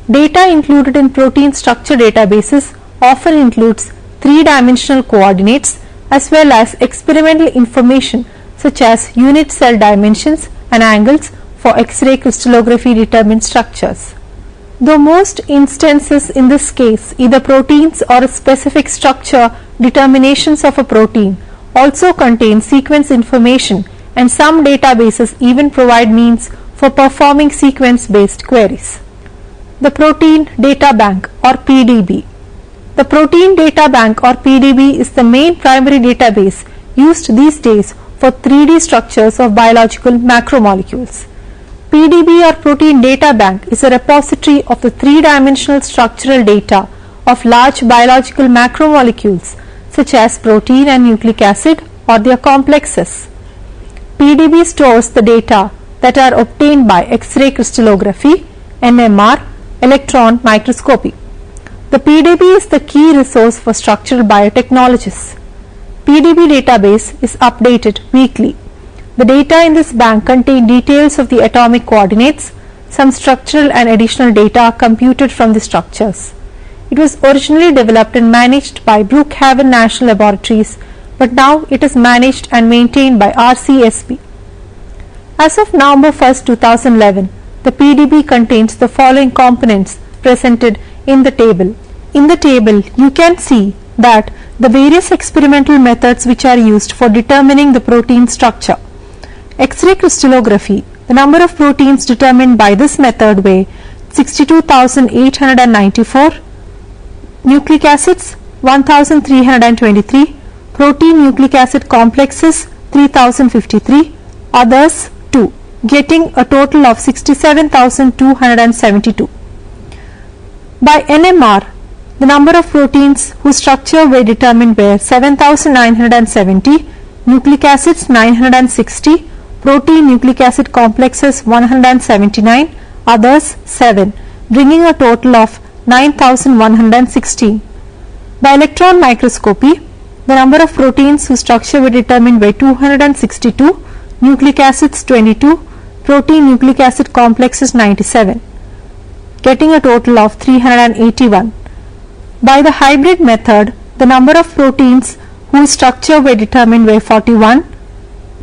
Data included in protein structure databases often includes three-dimensional coordinates as well as experimental information such as unit cell dimensions and angles for X-ray crystallography determined structures. Though most instances in this case, either proteins or a specific structure determinations of a protein also contain sequence information, and some databases even provide means for performing sequence-based queries. The Protein Data Bank or PDB. The Protein Data Bank or PDB is the main primary database used these days for 3D structures of biological macromolecules. PDB or Protein Data Bank is a repository of the three-dimensional structural data of large biological macromolecules such as protein and nucleic acid or their complexes. PDB stores the data that are obtained by X-ray crystallography, NMR, electron microscopy. The PDB is the key resource for structural biotechnologists. PDB database is updated weekly. The data in this bank contain details of the atomic coordinates, some structural and additional data computed from the structures. It was originally developed and managed by Brookhaven National Laboratories, but now it is managed and maintained by RCSB. As of November 1st, 2011, the PDB contains the following components presented in the table. In the table, you can see that the various experimental methods which are used for determining the protein structure. X-ray crystallography, the number of proteins determined by this method were 62,894, nucleic acids 1,323, protein nucleic acid complexes 3,053, others 2, getting a total of 67,272. By NMR, the number of proteins whose structure were determined were 7,970, nucleic acids 960, protein nucleic acid complexes 179, others 7, bringing a total of 9,116. By electron microscopy, the number of proteins whose structure were determined by 262, nucleic acids 22, protein nucleic acid complexes 97, getting a total of 381. By the hybrid method, the number of proteins whose structure were determined were 41,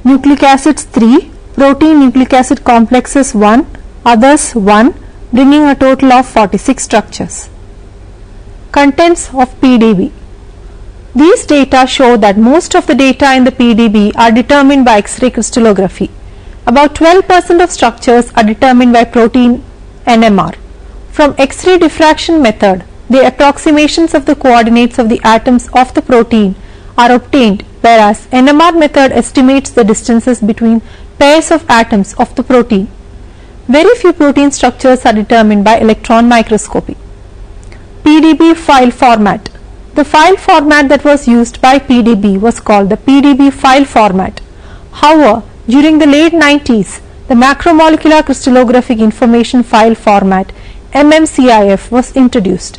nucleic acids 3, protein nucleic acid complexes 1, others 1, bringing a total of 46 structures. Contents of PDB. These data show that most of the data in the PDB are determined by X-ray crystallography. About 12% of structures are determined by protein NMR. From X-ray diffraction method, the approximations of the coordinates of the atoms of the protein are obtained, whereas NMR method estimates the distances between pairs of atoms of the protein. Very few protein structures are determined by electron microscopy. PDB file format. The file format that was used by PDB was called the PDB file format. However, during the late 90s, the macromolecular crystallographic information file format MMCIF was introduced.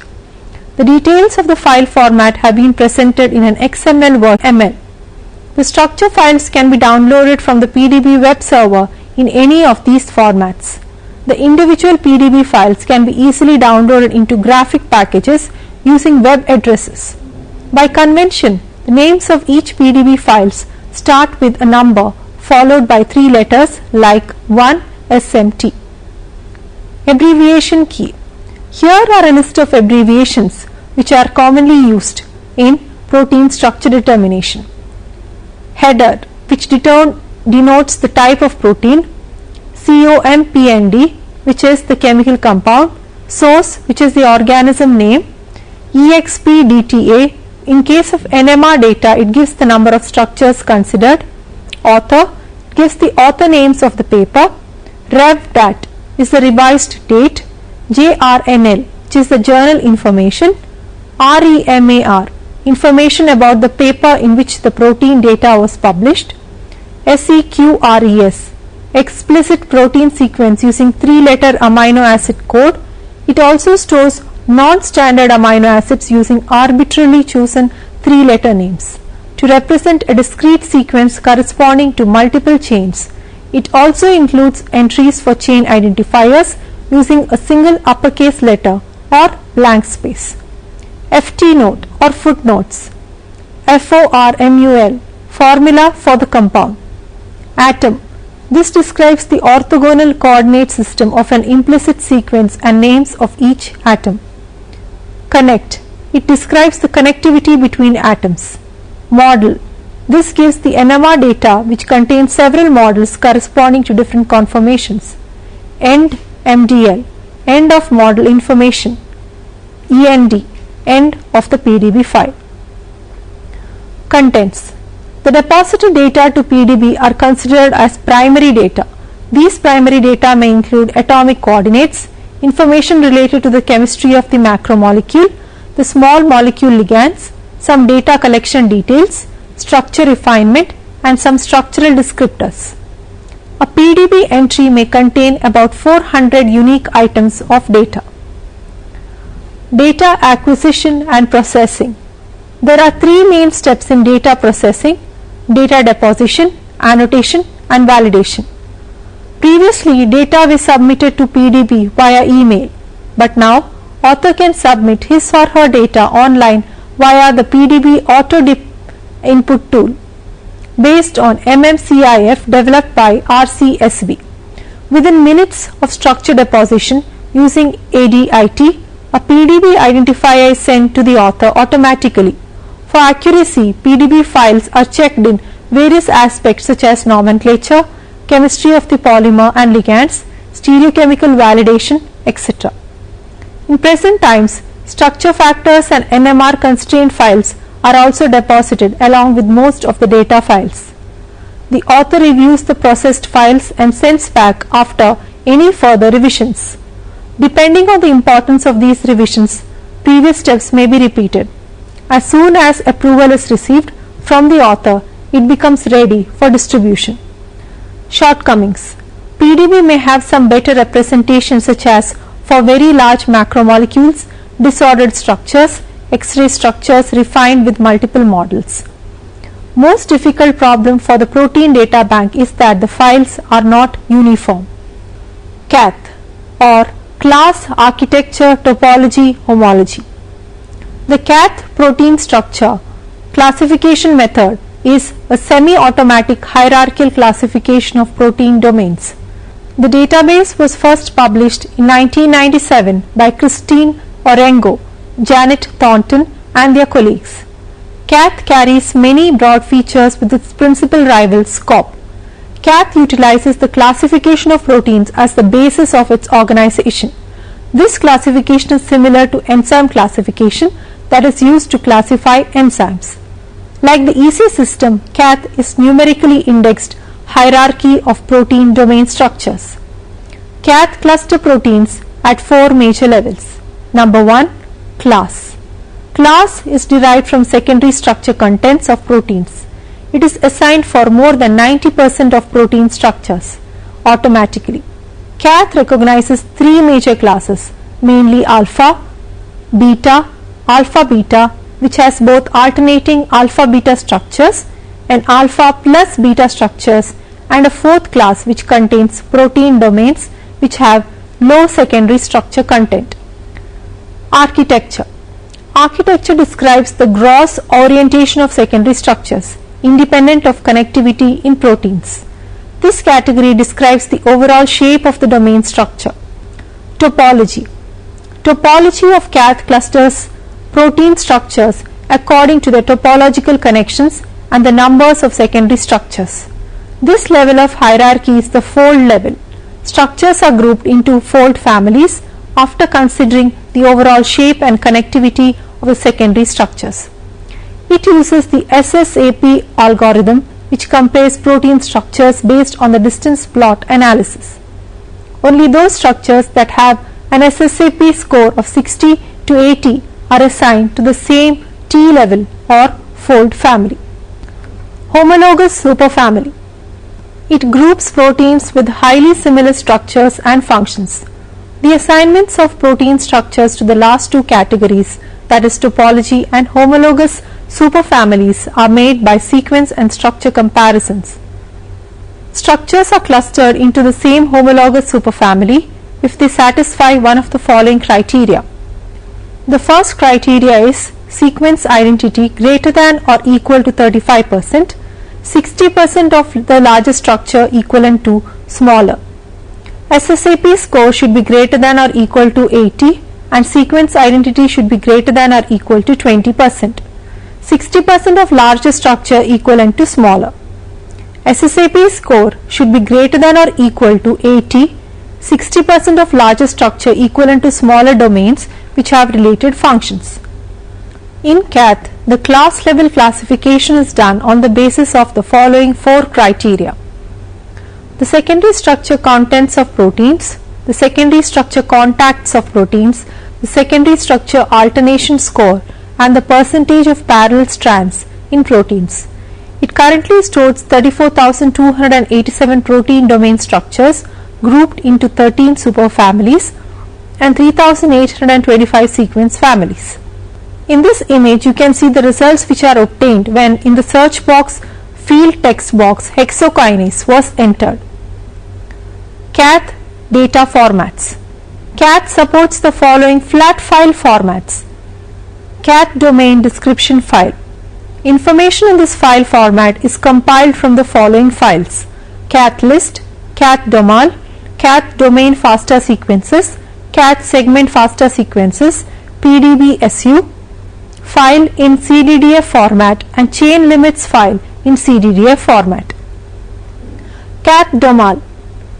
The details of the file format have been presented in an XML Word ML. The structure files can be downloaded from the PDB web server in any of these formats. The individual PDB files can be easily downloaded into graphic packages using web addresses. By convention, the names of each PDB files start with a number followed by 3 letters like 1 SMT. Abbreviation key. Here are a list of abbreviations which are commonly used in protein structure determination. Header, which denotes the type of protein, COMPND, which is the chemical compound, source, which is the organism name, EXPDTA. In case of NMR data, it gives the number of structures considered. Author gives the author names of the paper. RevDat is the revised date. JRNL, which is the journal information. REMAR, information about the paper in which the protein data was published. SEQRES, explicit protein sequence using 3-letter amino acid code. It also stores non-standard amino acids using arbitrarily chosen 3-letter names to represent a discrete sequence corresponding to multiple chains. It also includes entries for chain identifiers using a single uppercase letter or blank space. FT note or footnotes. FORMUL, formula for the compound. Atom. This describes the orthogonal coordinate system of an implicit sequence and names of each atom. Connect. It describes the connectivity between atoms. Model. This gives the NMR data which contains several models corresponding to different conformations. End, MDL, end of model information. END, end of the PDB file. Contents. The deposited data to PDB are considered as primary data. These primary data may include atomic coordinates, information related to the chemistry of the macromolecule, the small molecule ligands, some data collection details, structure refinement, and some structural descriptors. A PDB entry may contain about 400 unique items of data. Data acquisition and processing. There are three main steps in data processing: data deposition, annotation, and validation. Previously, data was submitted to PDB via email, but now author can submit his or her data online via the PDB auto input tool based on MMCIF developed by RCSB. Within minutes of structure deposition using ADIT, a PDB identifier is sent to the author automatically. For accuracy, PDB files are checked in various aspects such as nomenclature, chemistry of the polymer and ligands, stereochemical validation, etc. In present times, structure factors and NMR constraint files are also deposited along with most of the data files. The author reviews the processed files and sends back after any further revisions. Depending on the importance of these revisions, previous steps may be repeated. As soon as approval is received from the author, it becomes ready for distribution. Shortcomings. PDB may have some better representation such as for very large macromolecules, disordered structures, X-ray structures refined with multiple models. Most difficult problem for the protein data bank is that the files are not uniform. CATH or Class Architecture Topology Homology. The CATH protein structure classification method is a semi-automatic hierarchical classification of protein domains. The database was first published in 1997 by Christine Orengo, Janet Thornton and their colleagues. CATH carries many broad features with its principal rival SCOP. CATH utilizes the classification of proteins as the basis of its organization. This classification is similar to enzyme classification that is used to classify enzymes. Like the EC system, CATH is numerically indexed hierarchy of protein domain structures. CATH cluster proteins at four major levels. Number 1, class. Class is derived from secondary structure contents of proteins. It is assigned for more than 90% of protein structures automatically. CATH recognizes three major classes, mainly alpha, beta, alpha-beta, which has both alternating alpha-beta structures and alpha plus beta structures, and a fourth class which contains protein domains which have low secondary structure content. Architecture. Architecture describes the gross orientation of secondary structures independent of connectivity in proteins. This category describes the overall shape of the domain structure. Topology. Topology of CATH clusters protein structures according to their topological connections and the numbers of secondary structures. This level of hierarchy is the fold level. Structures are grouped into fold families after considering the overall shape and connectivity of the secondary structures. It uses the SSAP algorithm, which compares protein structures based on the distance plot analysis. Only those structures that have an SSAP score of 60 to 80 are assigned to the same T level or fold family. Homologous superfamily. It groups proteins with highly similar structures and functions. The assignments of protein structures to the last two categories, that is topology and homologous superfamilies, are made by sequence and structure comparisons. Structures are clustered into the same homologous superfamily if they satisfy one of the following criteria: The first criteria is sequence identity greater than or equal to 35%, 60% of the larger structure equivalent to smaller. SSAP score should be greater than or equal to 80 and sequence identity should be greater than or equal to 20%. 60% of larger structure equivalent to smaller. SSAP score should be greater than or equal to 80, 60% of larger structure equivalent to smaller domains which have related functions. In CATH, the class level classification is done on the basis of the following 4 criteria: the secondary structure contents of proteins, the secondary structure contacts of proteins, the secondary structure alternation score, and the percentage of parallel strands in proteins. It currently stores 34,287 protein domain structures grouped into 13 superfamilies and 3,825 sequence families. In this image, you can see the results which are obtained when in the search box field text box hexokinase was entered. CATH data formats. CATH supports the following flat file formats: CATH domain description file. Information in this file format is compiled from the following files: CATH list, CATH domal, CATH domain FASTA sequences, CATH segment FASTA sequences, PDB-SU, file in CDDF format, and chain limits file in CDDF format. CATH domal.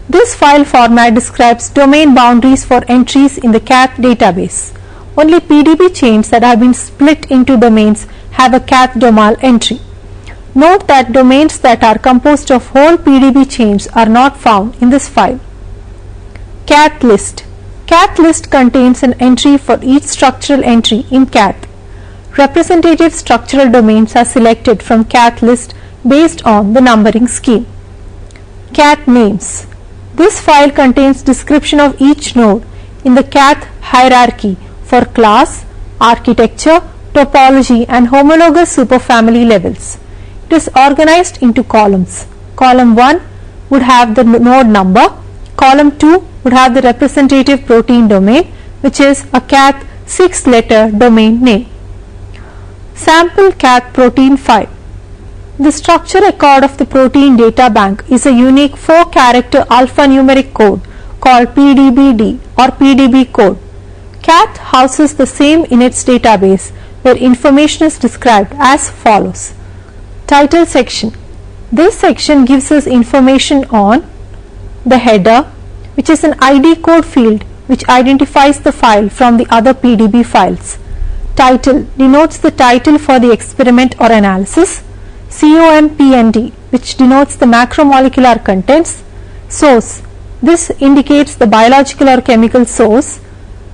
This file format describes domain boundaries for entries in the CATH database. Only PDB chains that have been split into domains have a CATH domal entry. Note that domains that are composed of whole PDB chains are not found in this file. CATH list. CATH list contains an entry for each structural entry in CATH. Representative structural domains are selected from CATH list based on the numbering scheme. CATH names. This file contains description of each node in the CATH hierarchy for class, architecture, topology, and homologous superfamily levels. It is organized into columns. Column 1 would have the node number. Column 2 would have the representative protein domain, which is a CATH 6-letter domain name. Sample CATH protein file. The structure record of the protein data bank is a unique 4-character alphanumeric code called PDB-D or PDB code. CATH houses the same in its database, where information is described as follows. Title section. This section gives us information on the header, which is an ID code field which identifies the file from the other PDB files. Title denotes the title for the experiment or analysis. COMPND, which denotes the macromolecular contents. Source. This indicates the biological or chemical source.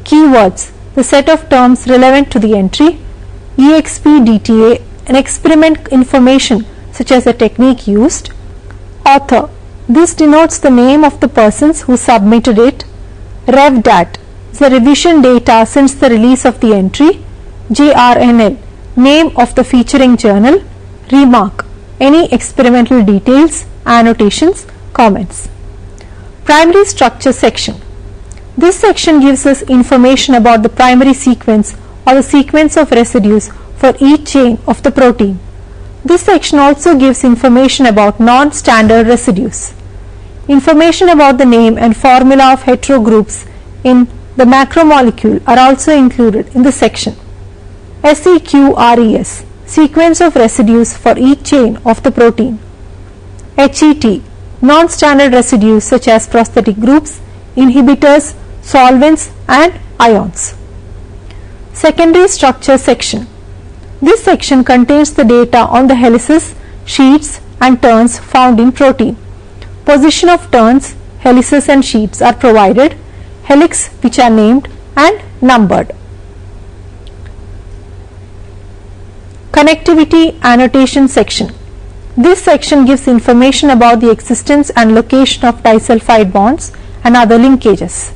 Keywords, the set of terms relevant to the entry. EXPDTA, an experiment information such as the technique used. Author. This denotes the name of the persons who submitted it. RevDat, the revision data since the release of the entry. JRNL, name of the featuring journal. Remark, any experimental details, annotations, comments. Primary structure section. This section gives us information about the primary sequence or the sequence of residues for each chain of the protein. This section also gives information about non-standard residues. Information about the name and formula of heterogroups in the macromolecule are also included in the section. SEQRES, sequence of residues for each chain of the protein. HET, non-standard residues such as prosthetic groups, inhibitors, solvents, and ions. Secondary structure section. This section contains the data on the helices, sheets, and turns found in protein. Position of turns, helices, and sheets are provided, helix which are named and numbered. Connectivity annotation section. This section gives information about the existence and location of disulfide bonds and other linkages.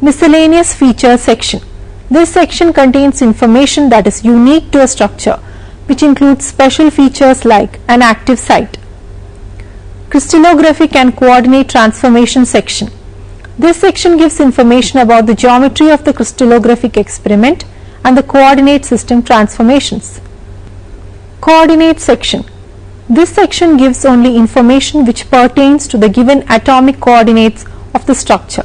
Miscellaneous feature section. This section contains information that is unique to a structure, which includes special features like an active site. Crystallographic and coordinate transformation section. This section gives information about the geometry of the crystallographic experiment and the coordinate system transformations. Coordinate section. This section gives only information which pertains to the given atomic coordinates of the structure.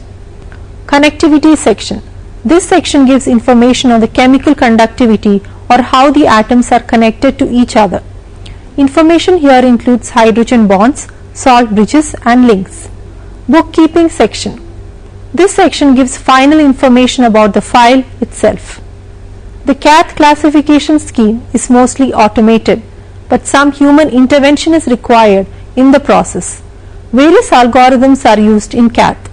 Connectivity section. This section gives information on the chemical conductivity or how the atoms are connected to each other. Information here includes hydrogen bonds, salt bridges and links. Bookkeeping section. This section gives final information about the file itself. The CATH classification scheme is mostly automated, but some human intervention is required in the process. Various algorithms are used in CATH.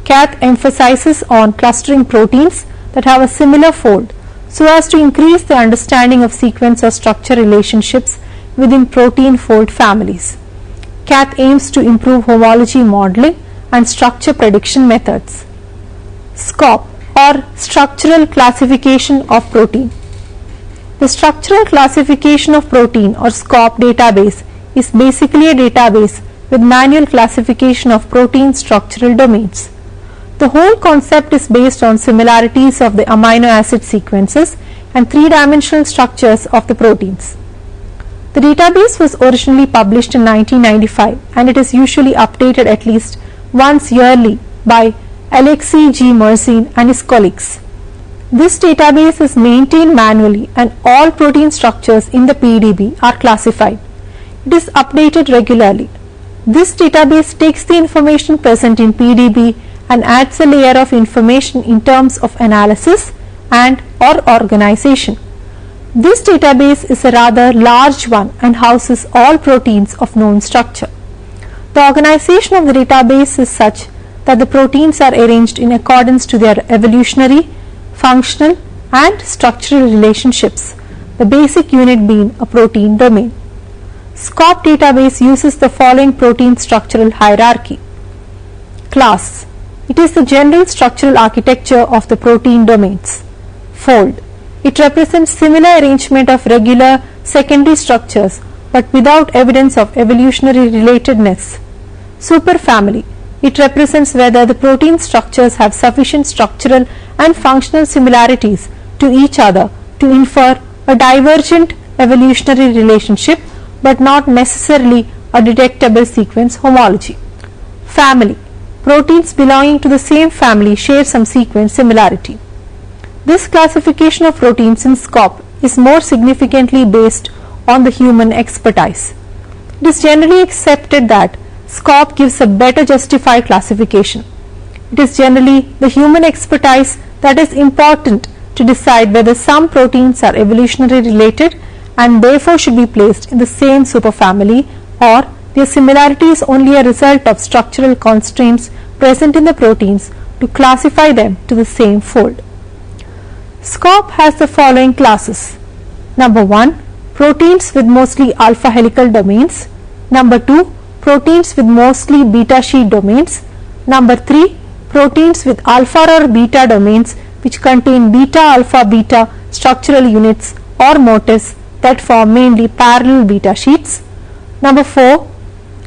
CATH emphasizes on clustering proteins that have a similar fold so as to increase the understanding of sequence or structure relationships within protein fold families. CATH aims to improve homology modeling and structure prediction methods. SCOP or Structural Classification of Protein. The Structural Classification of Protein or SCOP database is basically a database with manual classification of protein structural domains. The whole concept is based on similarities of the amino acid sequences and three-dimensional structures of the proteins. The database was originally published in 1995 and it is usually updated at least once yearly by Emmrc and his colleagues. This database is maintained manually and all protein structures in the PDB are classified. It is updated regularly. This database takes the information present in PDB and adds a layer of information in terms of analysis and or organization. This database is a rather large one and houses all proteins of known structure. The organization of the database is such that the proteins are arranged in accordance to their evolutionary, functional and structural relationships, the basic unit being a protein domain. SCOP database uses the following protein structural hierarchy. Class. It is the general structural architecture of the protein domains. Fold. It represents similar arrangement of regular secondary structures but without evidence of evolutionary relatedness. Superfamily. It represents whether the protein structures have sufficient structural and functional similarities to each other to infer a divergent evolutionary relationship but not necessarily a detectable sequence homology. Family. Proteins belonging to the same family share some sequence similarity. This classification of proteins in SCOP is more significantly based on the human expertise. It is generally accepted that SCOP gives a better justified classification. It is generally the human expertise that is important to decide whether some proteins are evolutionarily related and therefore should be placed in the same superfamily or their similarity is only a result of structural constraints present in the proteins to classify them to the same fold. SCOP has the following classes. Number 1, proteins with mostly alpha helical domains. Number 2, proteins with mostly beta sheet domains. Number 3, proteins with alpha or beta domains which contain beta alpha beta structural units or motifs that form mainly parallel beta sheets. Number 4,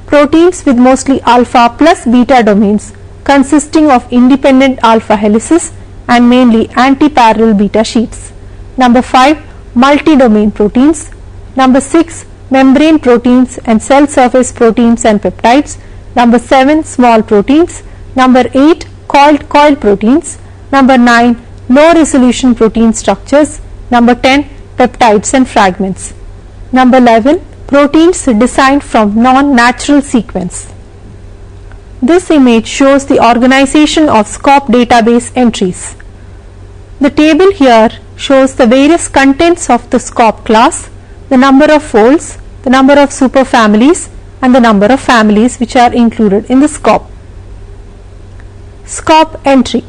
proteins with mostly alpha plus beta domains consisting of independent alpha helices and mainly anti-parallel beta sheets. Number 5, multi-domain proteins. Number 6, membrane proteins and cell surface proteins and peptides. Number 7, small proteins. Number 8, coiled proteins. Number 9, low resolution protein structures. Number 10, peptides and fragments. Number 11, proteins designed from non-natural sequence. This image shows the organization of SCOP database entries. The table here shows the various contents of the SCOP class, the number of folds, the number of superfamilies and the number of families which are included in the SCOP. SCOP entry.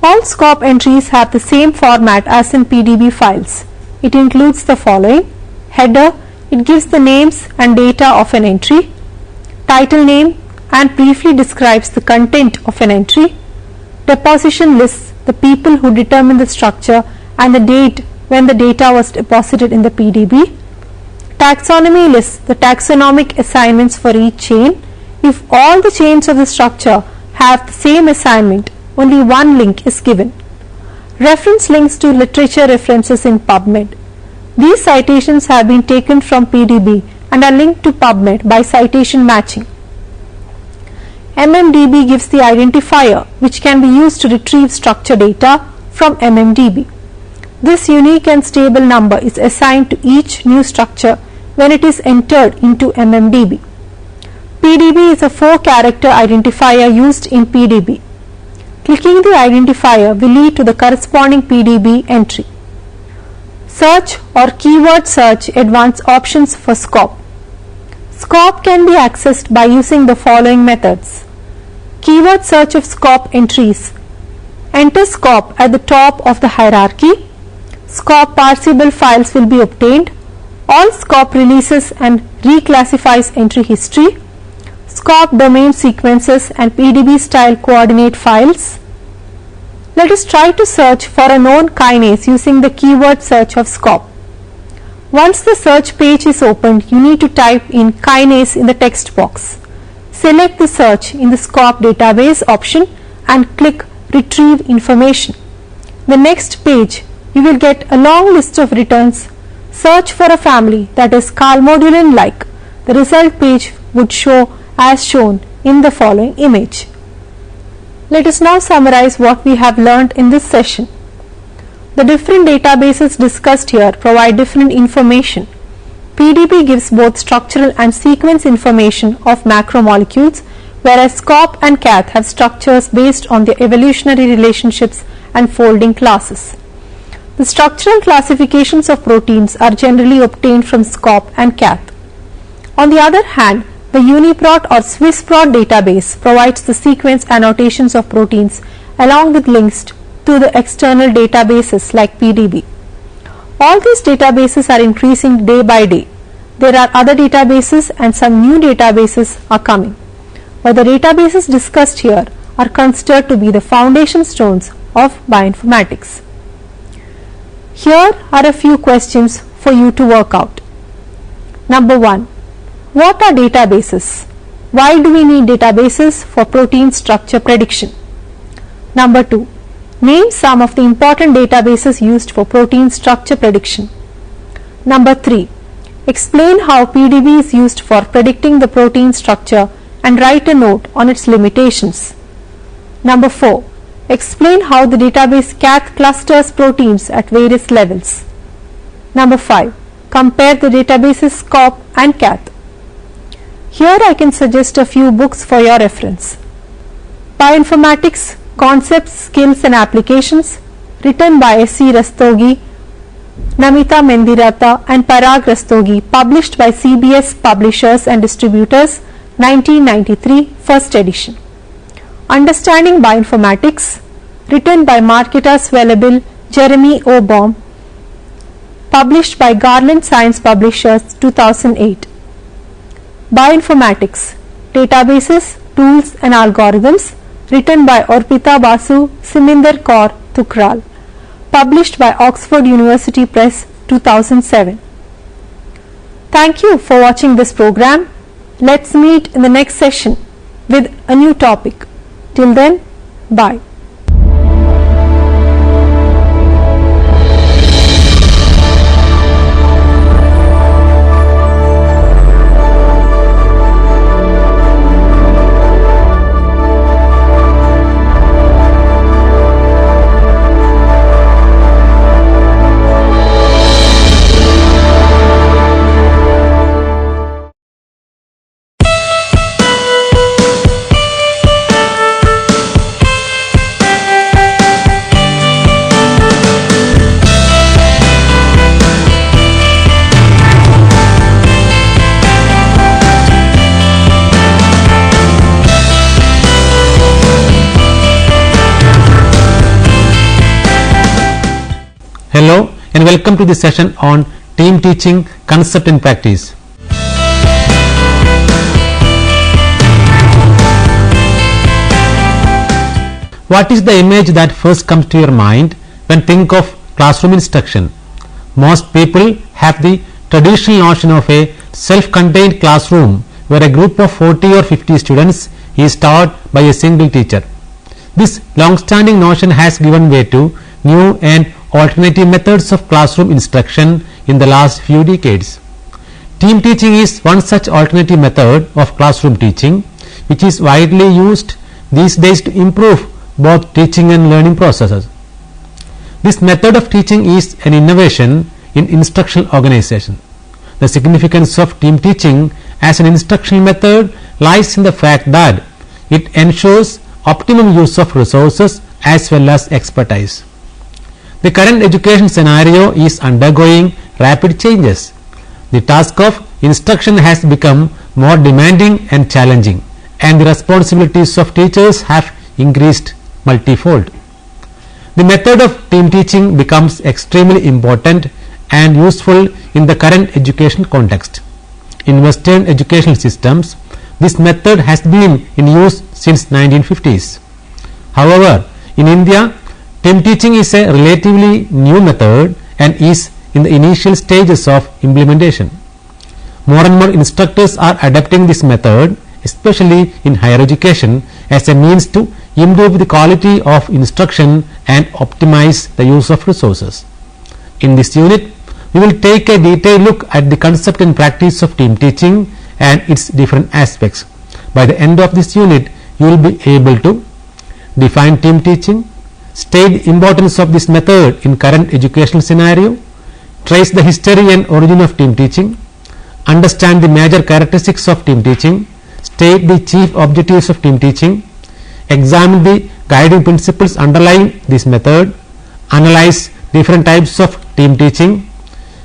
All SCOP entries have the same format as in PDB files. It includes the following: header, it gives the names and data of an entry, title name and briefly describes the content of an entry, deposition lists the people who determine the structure and the date when the data was deposited in the PDB, taxonomy lists the taxonomic assignments for each chain. If all the chains of the structure have the same assignment, only one link is given. Reference links to literature references in PubMed. These citations have been taken from PDB and are linked to PubMed by citation matching. MMDB gives the identifier which can be used to retrieve structure data from MMDB. This unique and stable number is assigned to each new structure when it is entered into MMDB. PDB is a 4-character identifier used in PDB. Clicking the identifier will lead to the corresponding PDB entry. Search or keyword search advanced options for SCOP. SCOP can be accessed by using the following methods. Keyword search of SCOP entries. Enter SCOP at the top of the hierarchy. SCOP parsable files will be obtained. All SCOP releases and reclassifies entry history. SCOP domain sequences and PDB style coordinate files. Let us try to search for a known kinase using the keyword search of SCOP. Once the search page is opened, you need to type in kinase in the text box. Select the search in the SCOP database option and click retrieve information. The next page you will get a long list of returns. Search for a family that is calmodulin like. The result page would show as shown in the following image. Let us now summarize what we have learned in this session. The different databases discussed here provide different information. PDB gives both structural and sequence information of macromolecules, whereas SCOP and CATH have structures based on their evolutionary relationships and folding classes. The structural classifications of proteins are generally obtained from SCOP and CATH. On the other hand, the UniProt or SwissProt database provides the sequence annotations of proteins along with links to the external databases like PDB. All these databases are increasing day by day. There are other databases and some new databases are coming. But the databases discussed here are considered to be the foundation stones of bioinformatics. Here are a few questions for you to work out. Number 1. What are databases? Why do we need databases for protein structure prediction? Number 2. Name some of the important databases used for protein structure prediction. Number 3. Explain how PDB is used for predicting the protein structure and write a note on its limitations. Number 4. Explain how the database CATH clusters proteins at various levels. Number 5. Compare the databases SCOP and CATH. Here I can suggest a few books for your reference. Bioinformatics, Concepts, Skills and Applications, written by S.C. Rastogi, Namita Mendirata and Parag Rastogi, published by CBS Publishers and Distributors, 1993, first edition. Understanding Bioinformatics, written by Marketa Swellable, Jeremy O. Baum, published by Garland Science Publishers, 2008. Bioinformatics, Databases, Tools and Algorithms, written by Orpita Basu, Siminder Kaur Thukral, published by Oxford University Press, 2007. Thank you for watching this program. Let's meet in the next session with a new topic. Till then, bye. Hello and welcome to the session on team teaching concept and practice. What is the image that first comes to your mind when think of classroom instruction? Most people have the traditional notion of a self-contained classroom where a group of 40 or 50 students is taught by a single teacher. This long-standing notion has given way to new and alternative methods of classroom instruction in the last few decades. Team teaching is one such alternative method of classroom teaching which is widely used these days to improve both teaching and learning processes. This method of teaching is an innovation in instructional organization. The significance of team teaching as an instructional method lies in the fact that it ensures optimum use of resources as well as expertise. The current education scenario is undergoing rapid changes. The task of instruction has become more demanding and challenging, and the responsibilities of teachers have increased multifold. The method of team teaching becomes extremely important and useful in the current education context. In Western educational systems, this method has been in use since 1950s. However, in India, team teaching is a relatively new method and is in the initial stages of implementation. More and more instructors are adopting this method, especially in higher education, as a means to improve the quality of instruction and optimize the use of resources. In this unit, we will take a detailed look at the concept and practice of team teaching and its different aspects. By the end of this unit, you will be able to define team teaching, state the importance of this method in current educational scenario, trace the history and origin of team teaching, understand the major characteristics of team teaching, state the chief objectives of team teaching, examine the guiding principles underlying this method, analyze different types of team teaching,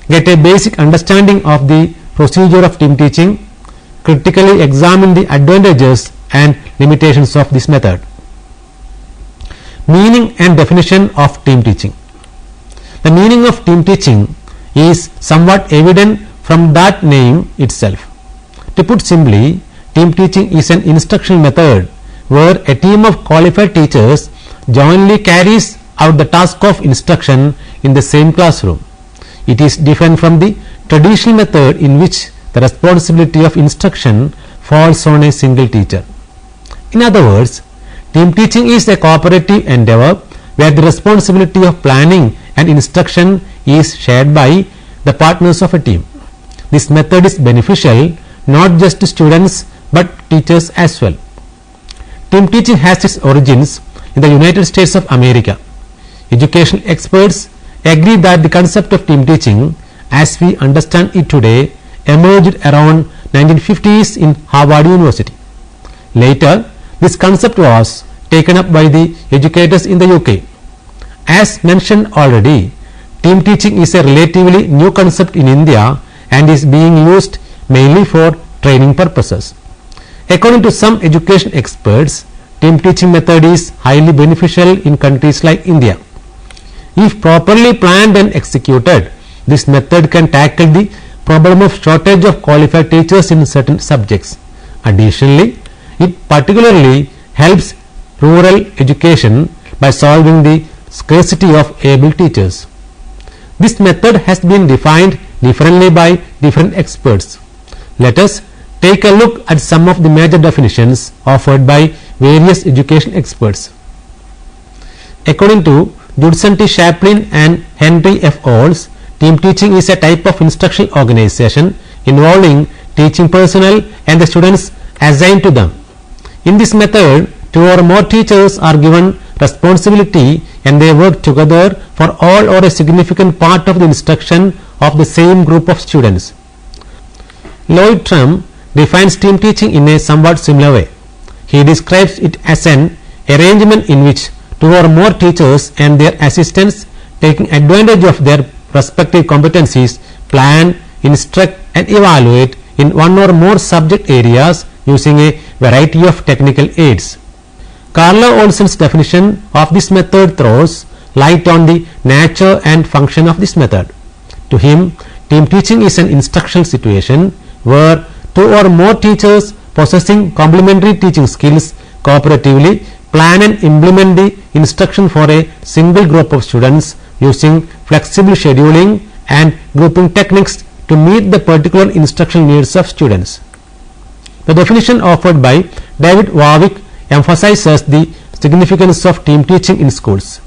get a basic understanding of the procedure of team teaching, critically examine the advantages and limitations of this method. Meaning and definition of team teaching. The meaning of team teaching is somewhat evident from that name itself. To put simply, team teaching is an instructional method where a team of qualified teachers jointly carries out the task of instruction in the same classroom. It is different from the traditional method in which the responsibility of instruction falls on a single teacher. In other words, team teaching is a cooperative endeavor where the responsibility of planning and instruction is shared by the partners of a team. This method is beneficial not just to students but teachers as well. Team teaching has its origins in the United States of America. Educational experts agree that the concept of team teaching as we understand it today emerged around 1950s in Harvard University. Later, this concept was taken up by the educators in the UK. As mentioned already, team teaching is a relatively new concept in India and is being used mainly for training purposes. According to some education experts, team teaching method is highly beneficial in countries like India. If properly planned and executed, this method can tackle the problem of shortage of qualified teachers in certain subjects. Additionally, it particularly helps rural education by solving the scarcity of able teachers. This method has been defined differently by different experts. Let us take a look at some of the major definitions offered by various education experts. According to Judson T. Chaplin and Henry F. Olds, team teaching is a type of instructional organization involving teaching personnel and the students assigned to them. In this method, two or more teachers are given responsibility and they work together for all or a significant part of the instruction of the same group of students. Lloyd Trump defines team teaching in a somewhat similar way. He describes it as an arrangement in which two or more teachers and their assistants, taking advantage of their respective competencies, plan, instruct and evaluate in one or more subject areas using a variety of technical aids. Carla Olson's definition of this method throws light on the nature and function of this method. To him, team teaching is an instructional situation where two or more teachers possessing complementary teaching skills cooperatively plan and implement the instruction for a single group of students using flexible scheduling and grouping techniques to meet the particular instructional needs of students. The definition offered by David Warwick emphasizes the significance of team teaching in schools.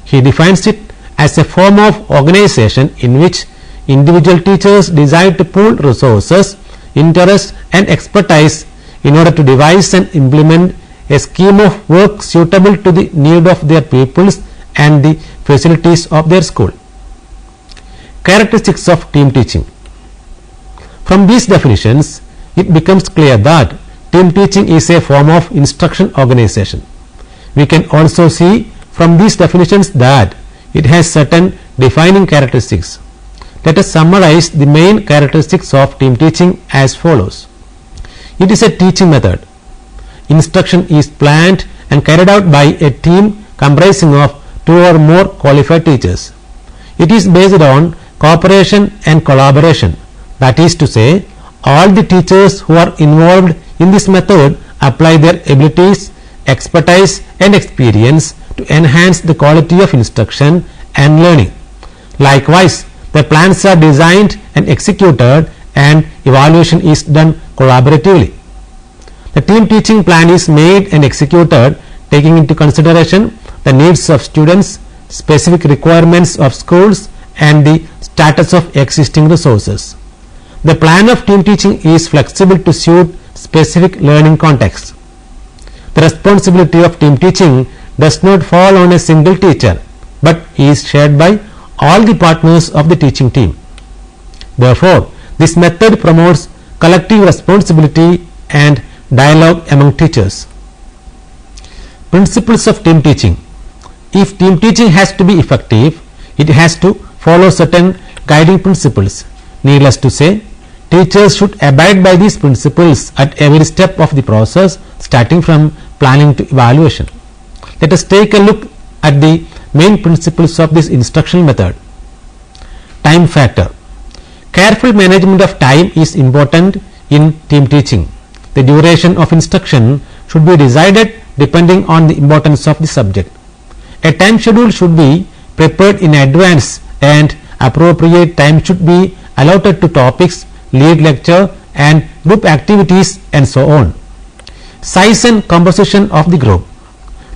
He defines it as a form of organization in which individual teachers decide to pool resources, interests and expertise in order to devise and implement a scheme of work suitable to the need of their pupils and the facilities of their school. Characteristics of team teaching. From these definitions, it becomes clear that team teaching is a form of instruction organization. We can also see from these definitions that it has certain defining characteristics. Let us summarize the main characteristics of team teaching as follows. It is a teaching method. Instruction is planned and carried out by a team comprising of 2 or more qualified teachers. It is based on cooperation and collaboration. That is to say, all the teachers who are involved in this method apply their abilities, expertise and experience to enhance the quality of instruction and learning. Likewise, the plans are designed and executed and evaluation is done collaboratively. The team teaching plan is made and executed taking into consideration the needs of students, specific requirements of schools and the status of existing resources. The plan of team teaching is flexible to suit specific learning contexts. The responsibility of team teaching does not fall on a single teacher but is shared by all the partners of the teaching team. Therefore, this method promotes collective responsibility and dialogue among teachers. Principles of team teaching. If team teaching has to be effective, it has to follow certain guiding principles. Needless to say, teachers should abide by these principles at every step of the process, starting from planning to evaluation. Let us take a look at the main principles of this instructional method. Time factor. Careful management of time is important in team teaching. The duration of instruction should be decided depending on the importance of the subject. A time schedule should be prepared in advance and appropriate time should be allotted to topics, lead lecture and group activities and so on. Size and composition of the group.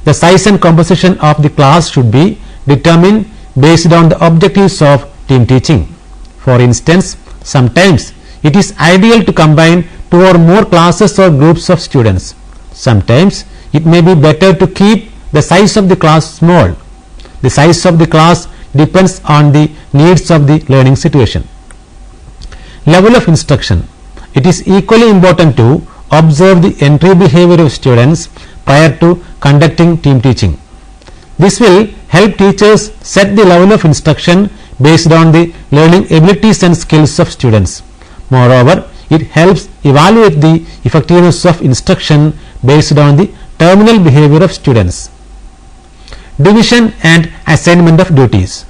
The size and composition of the class should be determined based on the objectives of team teaching. For instance, sometimes it is ideal to combine 2 or more classes or groups of students. Sometimes it may be better to keep the size of the class small. The size of the class depends on the needs of the learning situation. Level of instruction. It is equally important to observe the entry behavior of students prior to conducting team teaching. This will help teachers set the level of instruction based on the learning abilities and skills of students. Moreover, it helps evaluate the effectiveness of instruction based on the terminal behavior of students. Division and assignment of duties.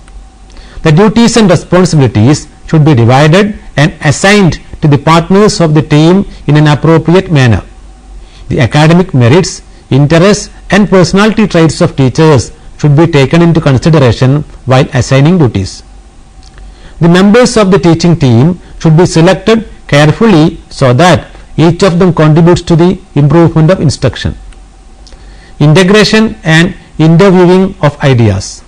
The duties and responsibilities should be divided and assigned to the partners of the team in an appropriate manner. The academic merits, interests and personality traits of teachers should be taken into consideration while assigning duties. The members of the teaching team should be selected carefully so that each of them contributes to the improvement of instruction. Integration and interviewing of ideas.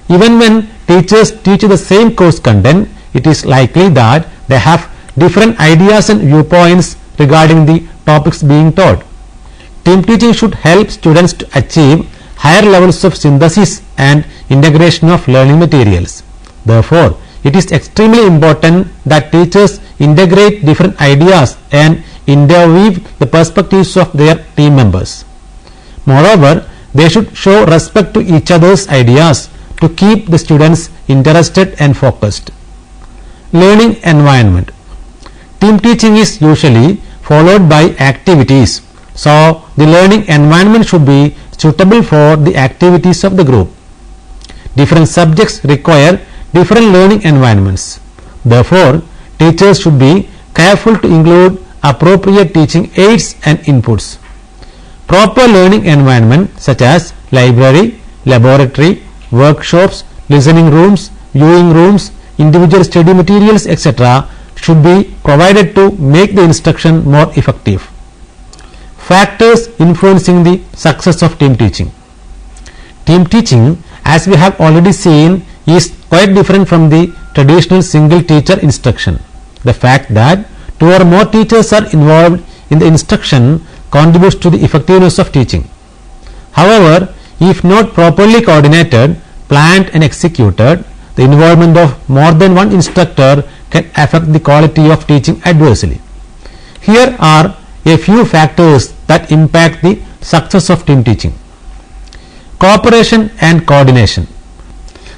Even when teachers teach the same course content, it is likely that they have different ideas and viewpoints regarding the topics being taught. Team teaching should help students to achieve higher levels of synthesis and integration of learning materials. Therefore, it is extremely important that teachers integrate different ideas and interweave the perspectives of their team members. Moreover, they should show respect to each other's ideas to keep the students interested and focused. Learning environment. Team teaching is usually followed by activities, so the learning environment should be suitable for the activities of the group. Different subjects require different learning environments. Therefore, teachers should be careful to include appropriate teaching aids and inputs. Proper learning environment such as library, laboratory, workshops, listening rooms, viewing rooms, individual study materials, etc. should be provided to make the instruction more effective. factors influencing the success of team teaching. Team teaching, as we have already seen, is quite different from the traditional single teacher instruction. The fact that two or more teachers are involved in the instruction contributes to the effectiveness of teaching. However, if not properly coordinated, planned and executed, the involvement of more than one instructor can affect the quality of teaching adversely. Here are a few factors that impact the success of team teaching. Cooperation and coordination.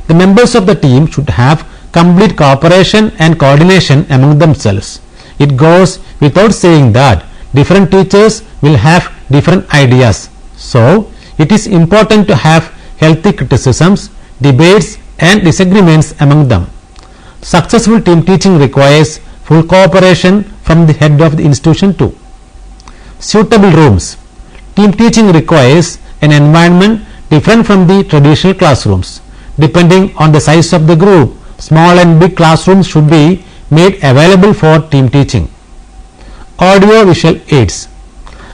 The members of the team should have complete cooperation and coordination among themselves. It goes without saying that different teachers will have different ideas. So, it is important to have healthy criticisms, debates and disagreements among them. Successful team teaching requires full cooperation from the head of the institution too. Suitable rooms. Team teaching requires an environment different from the traditional classrooms. Depending on the size of the group, small and big classrooms should be made available for team teaching. Audio visual aids.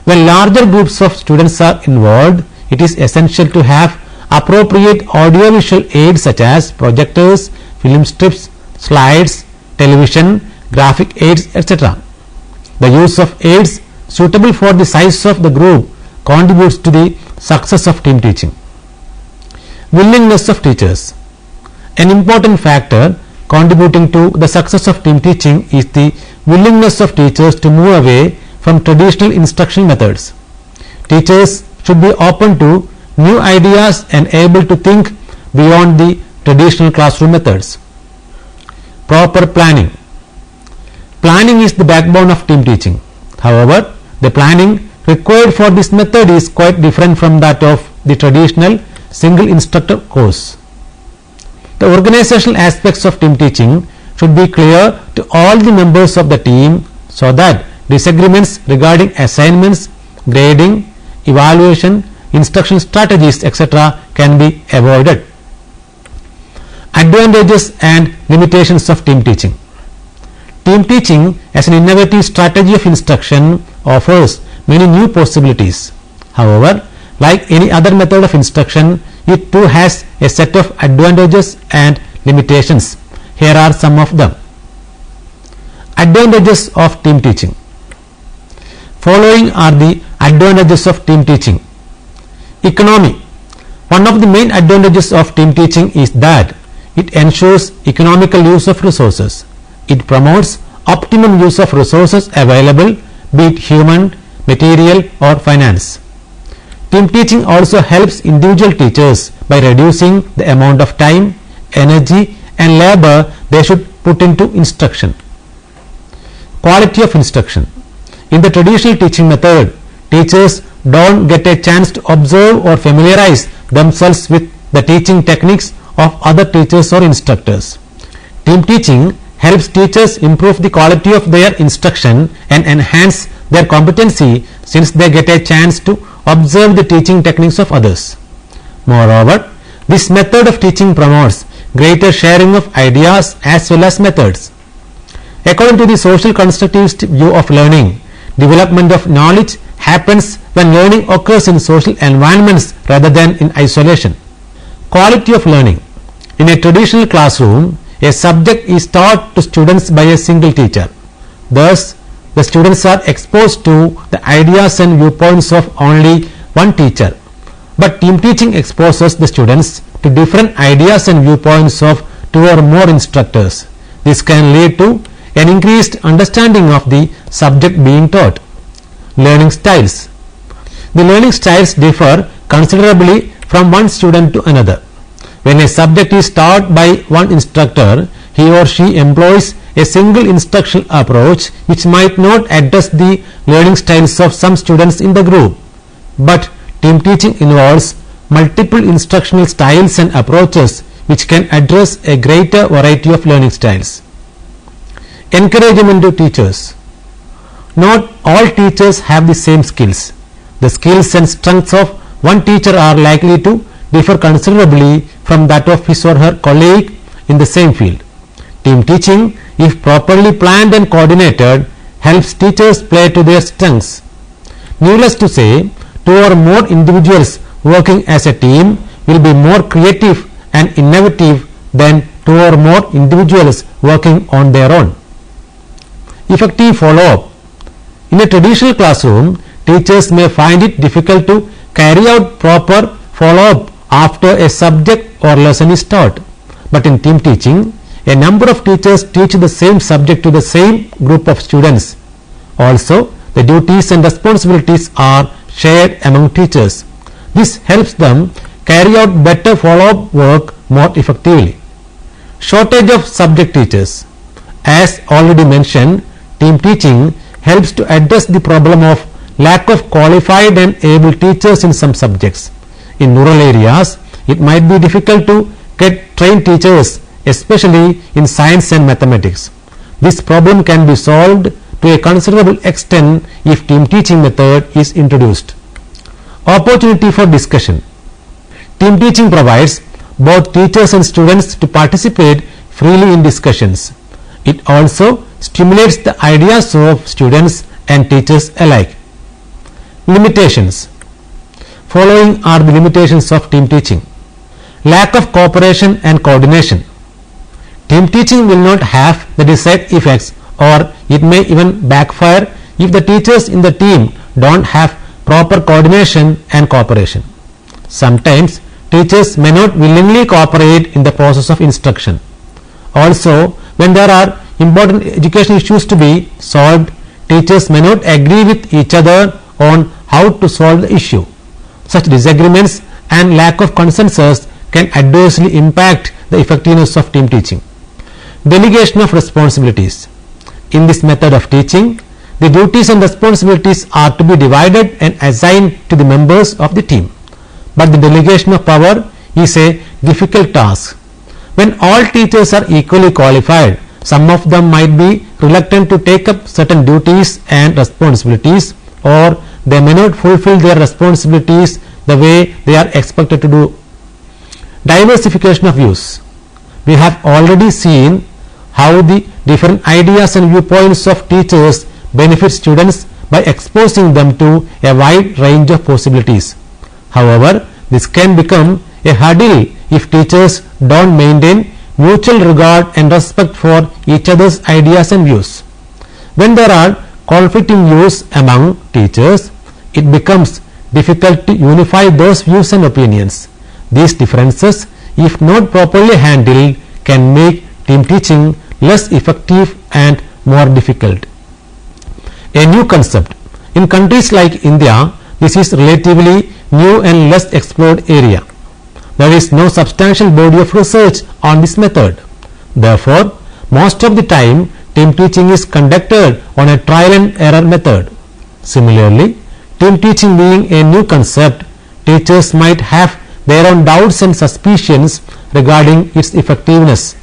When larger groups of students are involved, it is essential to have appropriate audio visual aids such as projectors, film strips, slides, television, graphic aids, etc. The use of aids suitable for the size of the group contributes to the success of team teaching. Willingness of teachers. An important factor contributing to the success of team teaching is the willingness of teachers to move away from traditional instruction methods. Teachers should be open to new ideas and able to think beyond the traditional classroom methods. Proper planning. Planning is the backbone of team teaching. However, the planning required for this method is quite different from that of the traditional single instructor course. The organizational aspects of team teaching should be clear to all the members of the team so that disagreements regarding assignments, grading, evaluation, instruction strategies, etc. can be avoided. Advantages and limitations of team teaching. Team teaching as an innovative strategy of instruction offers many new possibilities. However, like any other method of instruction, it too has a set of advantages and limitations. Here are some of them. Advantages of team teaching. Following are the advantages of team teaching. Economy. One of the main advantages of team teaching is that it ensures economical use of resources. It promotes optimum use of resources available, be it human, material or finance. Team teaching also helps individual teachers by reducing the amount of time, energy and labor they should put into instruction. Quality of instruction. In the traditional teaching method, teachers don't get a chance to observe or familiarize themselves with the teaching techniques of other teachers or instructors. Team teaching helps teachers improve the quality of their instruction and enhance their competency since they get a chance to observe the teaching techniques of others. Moreover, this method of teaching promotes greater sharing of ideas as well as methods. According to the social constructivist view of learning, development of knowledge happens when learning occurs in social environments rather than in isolation. Quality of learning. In a traditional classroom, a subject is taught to students by a single teacher. Thus, the students are exposed to the ideas and viewpoints of only one teacher. But team teaching exposes the students to different ideas and viewpoints of two or more instructors. This can lead to an increased understanding of the subject being taught. Learning styles. The learning styles differ considerably from one student to another. When a subject is taught by one instructor, he or she employs a single instructional approach which might not address the learning styles of some students in the group. But team teaching involves multiple instructional styles and approaches which can address a greater variety of learning styles. Encouragement to teachers. Not all teachers have the same skills. The skills and strengths of one teacher are likely to differ considerably from that of his or her colleague in the same field. Team teaching, if properly planned and coordinated, helps teachers play to their strengths. Needless to say, two or more individuals working as a team will be more creative and innovative than two or more individuals working on their own. Effective follow-up. In a traditional classroom, teachers may find it difficult to carry out proper follow-up after a subject or lesson is taught. But in team teaching, a number of teachers teach the same subject to the same group of students. Also, the duties and responsibilities are shared among teachers. This helps them carry out better follow-up work more effectively. Shortage of subject teachers. As already mentioned, team teaching helps to address the problem of lack of qualified and able teachers in some subjects. In rural areas, it might be difficult to get trained teachers, especially in science and mathematics. This problem can be solved to a considerable extent if team teaching method is introduced. Opportunity for discussion. Team teaching provides both teachers and students to participate freely in discussions. It also stimulates the ideas of students and teachers alike. Limitations. Following are the limitations of team teaching. Lack of cooperation and coordination. Team teaching will not have the desired effects, or it may even backfire if the teachers in the team don't have proper coordination and cooperation. Sometimes teachers may not willingly cooperate in the process of instruction. Also, when there are important education issues to be solved, teachers may not agree with each other on how to solve the issue. Such disagreements and lack of consensus can adversely impact the effectiveness of team teaching. Delegation of responsibilities. In this method of teaching, the duties and responsibilities are to be divided and assigned to the members of the team. But the delegation of power is a difficult task. When all teachers are equally qualified, some of them might be reluctant to take up certain duties and responsibilities, or they may not fulfill their responsibilities the way they are expected to do. Diversification of views. We have already seen how the different ideas and viewpoints of teachers benefit students by exposing them to a wide range of possibilities. However, this can become a hurdle if teachers don't maintain mutual regard and respect for each other's ideas and views. When there are conflicting views among teachers, it becomes difficult to unify those views and opinions. These differences, if not properly handled, can make team teaching less effective and more difficult. A new concept. In countries like India, this is relatively new and less explored area. There is no substantial body of research on this method. Therefore, most of the time team teaching is conducted on a trial and error method. Similarly, team teaching being a new concept, teachers might have their own doubts and suspicions regarding its effectiveness.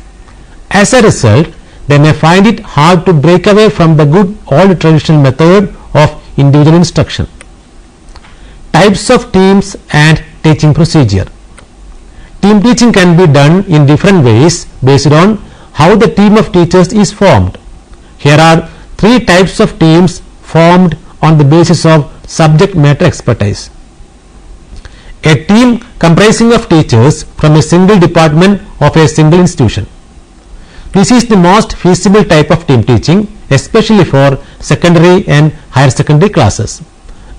As a result, they may find it hard to break away from the good old traditional method of individual instruction. Types of teams and teaching procedure. Team teaching can be done in different ways based on how the team of teachers is formed. Here are three types of teams formed on the basis of subject matter expertise. A team comprising of teachers from a single department of a single institution. This is the most feasible type of team teaching, especially for secondary and higher secondary classes.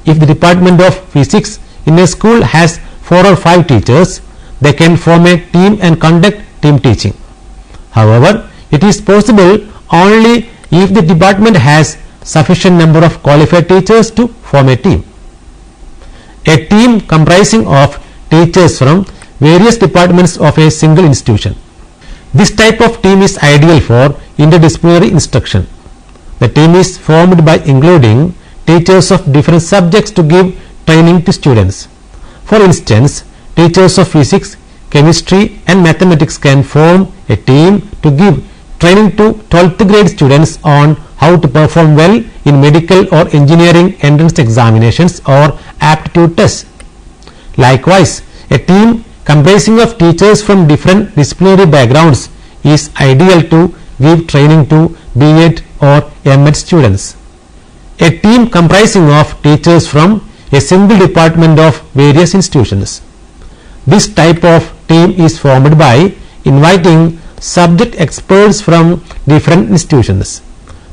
If the department of physics in a school has 4 or 5 teachers, they can form a team and conduct team teaching. However, it is possible only if the department has sufficient number of qualified teachers to form a team. A team comprising of teachers from various departments of a single institution. This type of team is ideal for interdisciplinary instruction. The team is formed by including teachers of different subjects to give training to students. For instance, teachers of physics, chemistry and mathematics can form a team to give training to 12th grade students on how to perform well in medical or engineering entrance examinations or aptitude tests. Likewise, a team comprising of teachers from different disciplinary backgrounds is ideal to give training to B.Ed or Emmrc students. a team comprising of teachers from a single department of various institutions. This type of team is formed by inviting subject experts from different institutions.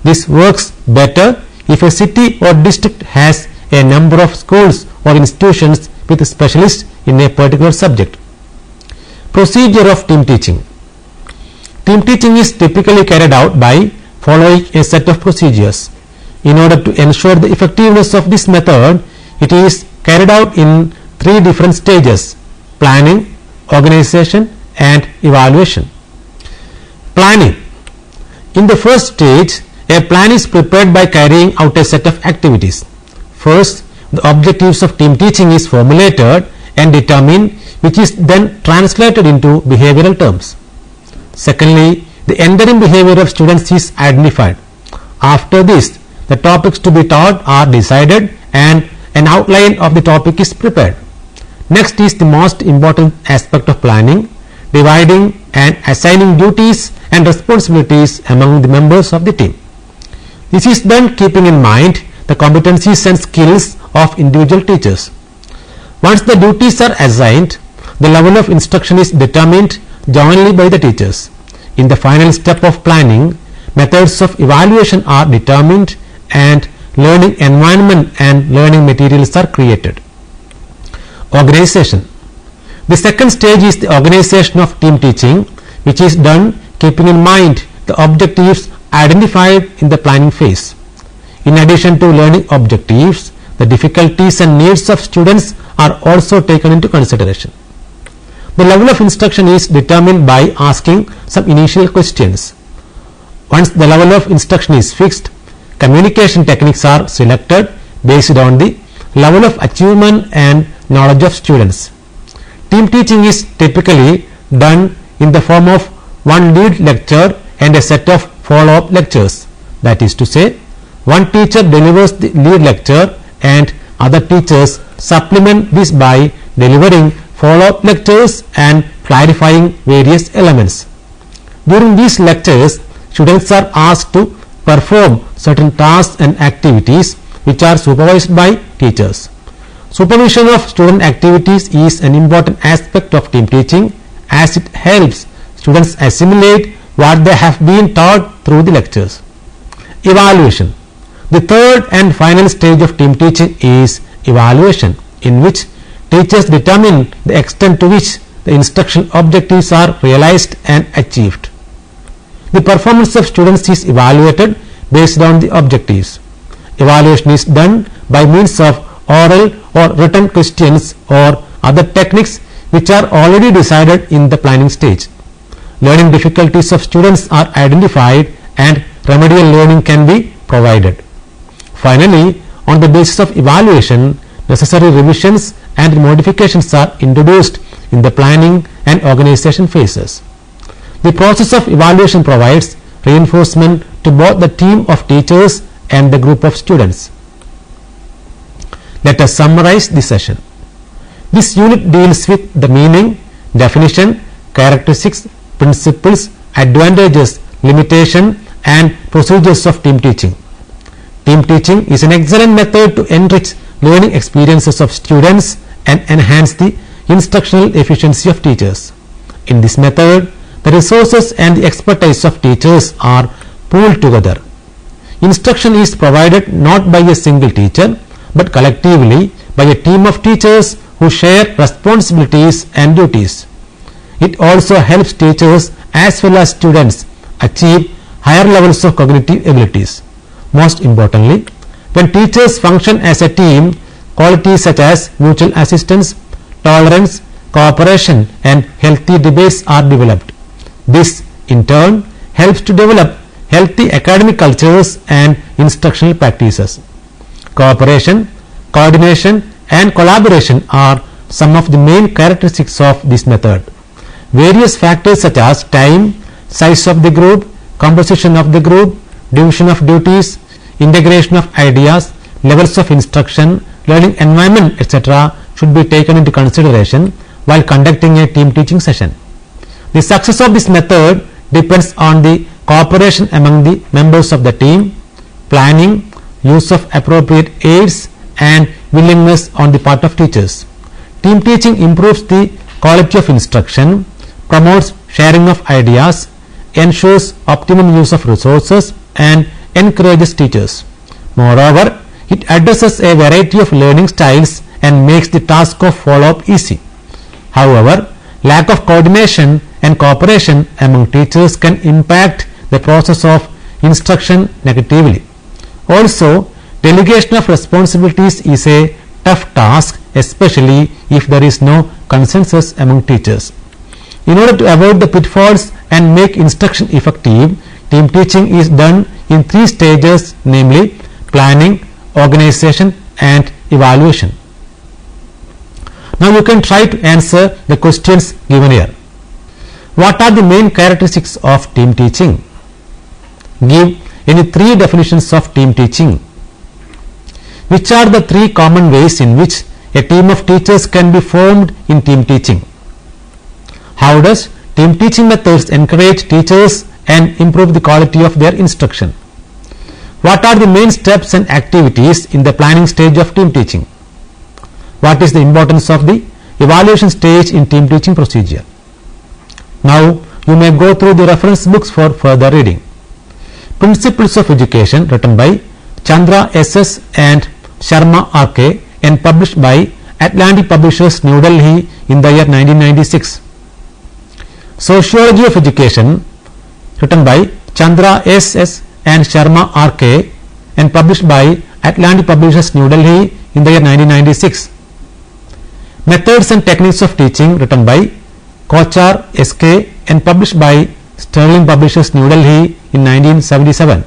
This works better if a city or district has a number of schools or institutions with specialists in a particular subject. Procedure of team teaching. Team teaching is typically carried out by following a set of procedures. In order to ensure the effectiveness of this method, it is carried out in 3 different stages: planning, organization and evaluation. Planning. In the first stage, a plan is prepared by carrying out a set of activities. First, the objectives of team teaching is formulated and determined, which is then translated into behavioral terms. Secondly, the enduring behavior of students is identified. After this, the topics to be taught are decided and an outline of the topic is prepared. Next is the most important aspect of planning: dividing and assigning duties and responsibilities among the members of the team. This is done keeping in mind the competencies and skills of individual teachers. Once the duties are assigned, the level of instruction is determined jointly by the teachers. In the final step of planning, methods of evaluation are determined and learning environment and learning materials are created. Organization. The second stage is the organization of team teaching, which is done keeping in mind the objectives identified in the planning phase. In addition to learning objectives, the difficulties and needs of students are also taken into consideration. The level of instruction is determined by asking some initial questions. Once the level of instruction is fixed, communication techniques are selected based on the level of achievement and knowledge of students. Team teaching is typically done in the form of one lead lecture and a set of follow-up lectures. That is to say, one teacher delivers the lead lecture and other teachers supplement this by delivering follow-up lectures and clarifying various elements. During these lectures, students are asked to perform certain tasks and activities which are supervised by teachers. Supervision of student activities is an important aspect of team teaching, as it helps students assimilate what they have been taught through the lectures. Evaluation. The third and final stage of team teaching is evaluation, in which teachers determine the extent to which the instructional objectives are realized and achieved. The performance of students is evaluated based on the objectives. Evaluation is done by means of oral or written questions or other techniques which are already decided in the planning stage. Learning difficulties of students are identified and remedial learning can be provided. Finally, on the basis of evaluation, necessary revisions and modifications are introduced in the planning and organization phases. The process of evaluation provides reinforcement to both the team of teachers and the group of students. Let us summarize the session. This unit deals with the meaning, definition, characteristics, principles, advantages, limitation and procedures of team teaching. Team teaching is an excellent method to enrich learning experiences of students and enhance the instructional efficiency of teachers. In this method, the resources and the expertise of teachers are pooled together. Instruction is provided not by a single teacher but collectively by a team of teachers who share responsibilities and duties. It also helps teachers as well as students achieve higher levels of cognitive abilities. Most importantly, when teachers function as a team, qualities such as mutual assistance, tolerance, cooperation and healthy debates are developed. This in turn helps to develop healthy academic cultures and instructional practices. Cooperation, coordination and collaboration are some of the main characteristics of this method. Various factors such as time, size of the group, composition of the group, division of duties, integration of ideas, levels of instruction, learning environment, etc. should be taken into consideration while conducting a team teaching session. The success of this method depends on the cooperation among the members of the team, planning, use of appropriate aids and willingness on the part of teachers. Team teaching improves the quality of instruction, promotes sharing of ideas, ensures optimum use of resources and encourages teachers. Moreover, it addresses a variety of learning styles and makes the task of follow-up easy. However, lack of coordination and cooperation among teachers can impact the process of instruction negatively. Also, delegation of responsibilities is a tough task, especially if there is no consensus among teachers. In order to avoid the pitfalls and make instruction effective, team teaching is done in 3 stages, namely planning, organization and evaluation. Now you can try to answer the questions given here. What are the main characteristics of team teaching? Give any 3 definitions of team teaching. Which are the 3 common ways in which a team of teachers can be formed in team teaching? How does team teaching methods encourage teachers and improve the quality of their instruction? What are the main steps and activities in the planning stage of team teaching? What is the importance of the evaluation stage in team teaching procedure? Now you may go through the reference books for further reading. Principles of Education, written by Chandra S.S. and Sharma R.K. and published by Atlantic Publishers, New Delhi in the year 1996. Sociology of Education, written by Chandra S.S. and Sharma R.K. and published by Atlantic Publishers, New Delhi in the year 1996. Methods and Techniques of Teaching, written by Kochar S.K. and published by Sterling Publishers, New Delhi in 1977.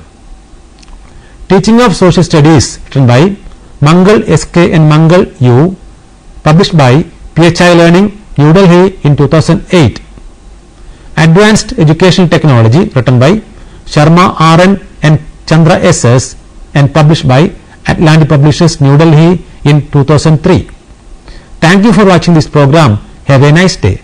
Teaching of Social Studies, written by Mangal S.K. and Mangal U. published by PHI Learning, New Delhi in 2008. Advanced Educational Technology, written by Sharma R.N. and Chandra S.S. and published by Atlantic Publishers, New Delhi in 2003. Thank you for watching this program. Have a nice day.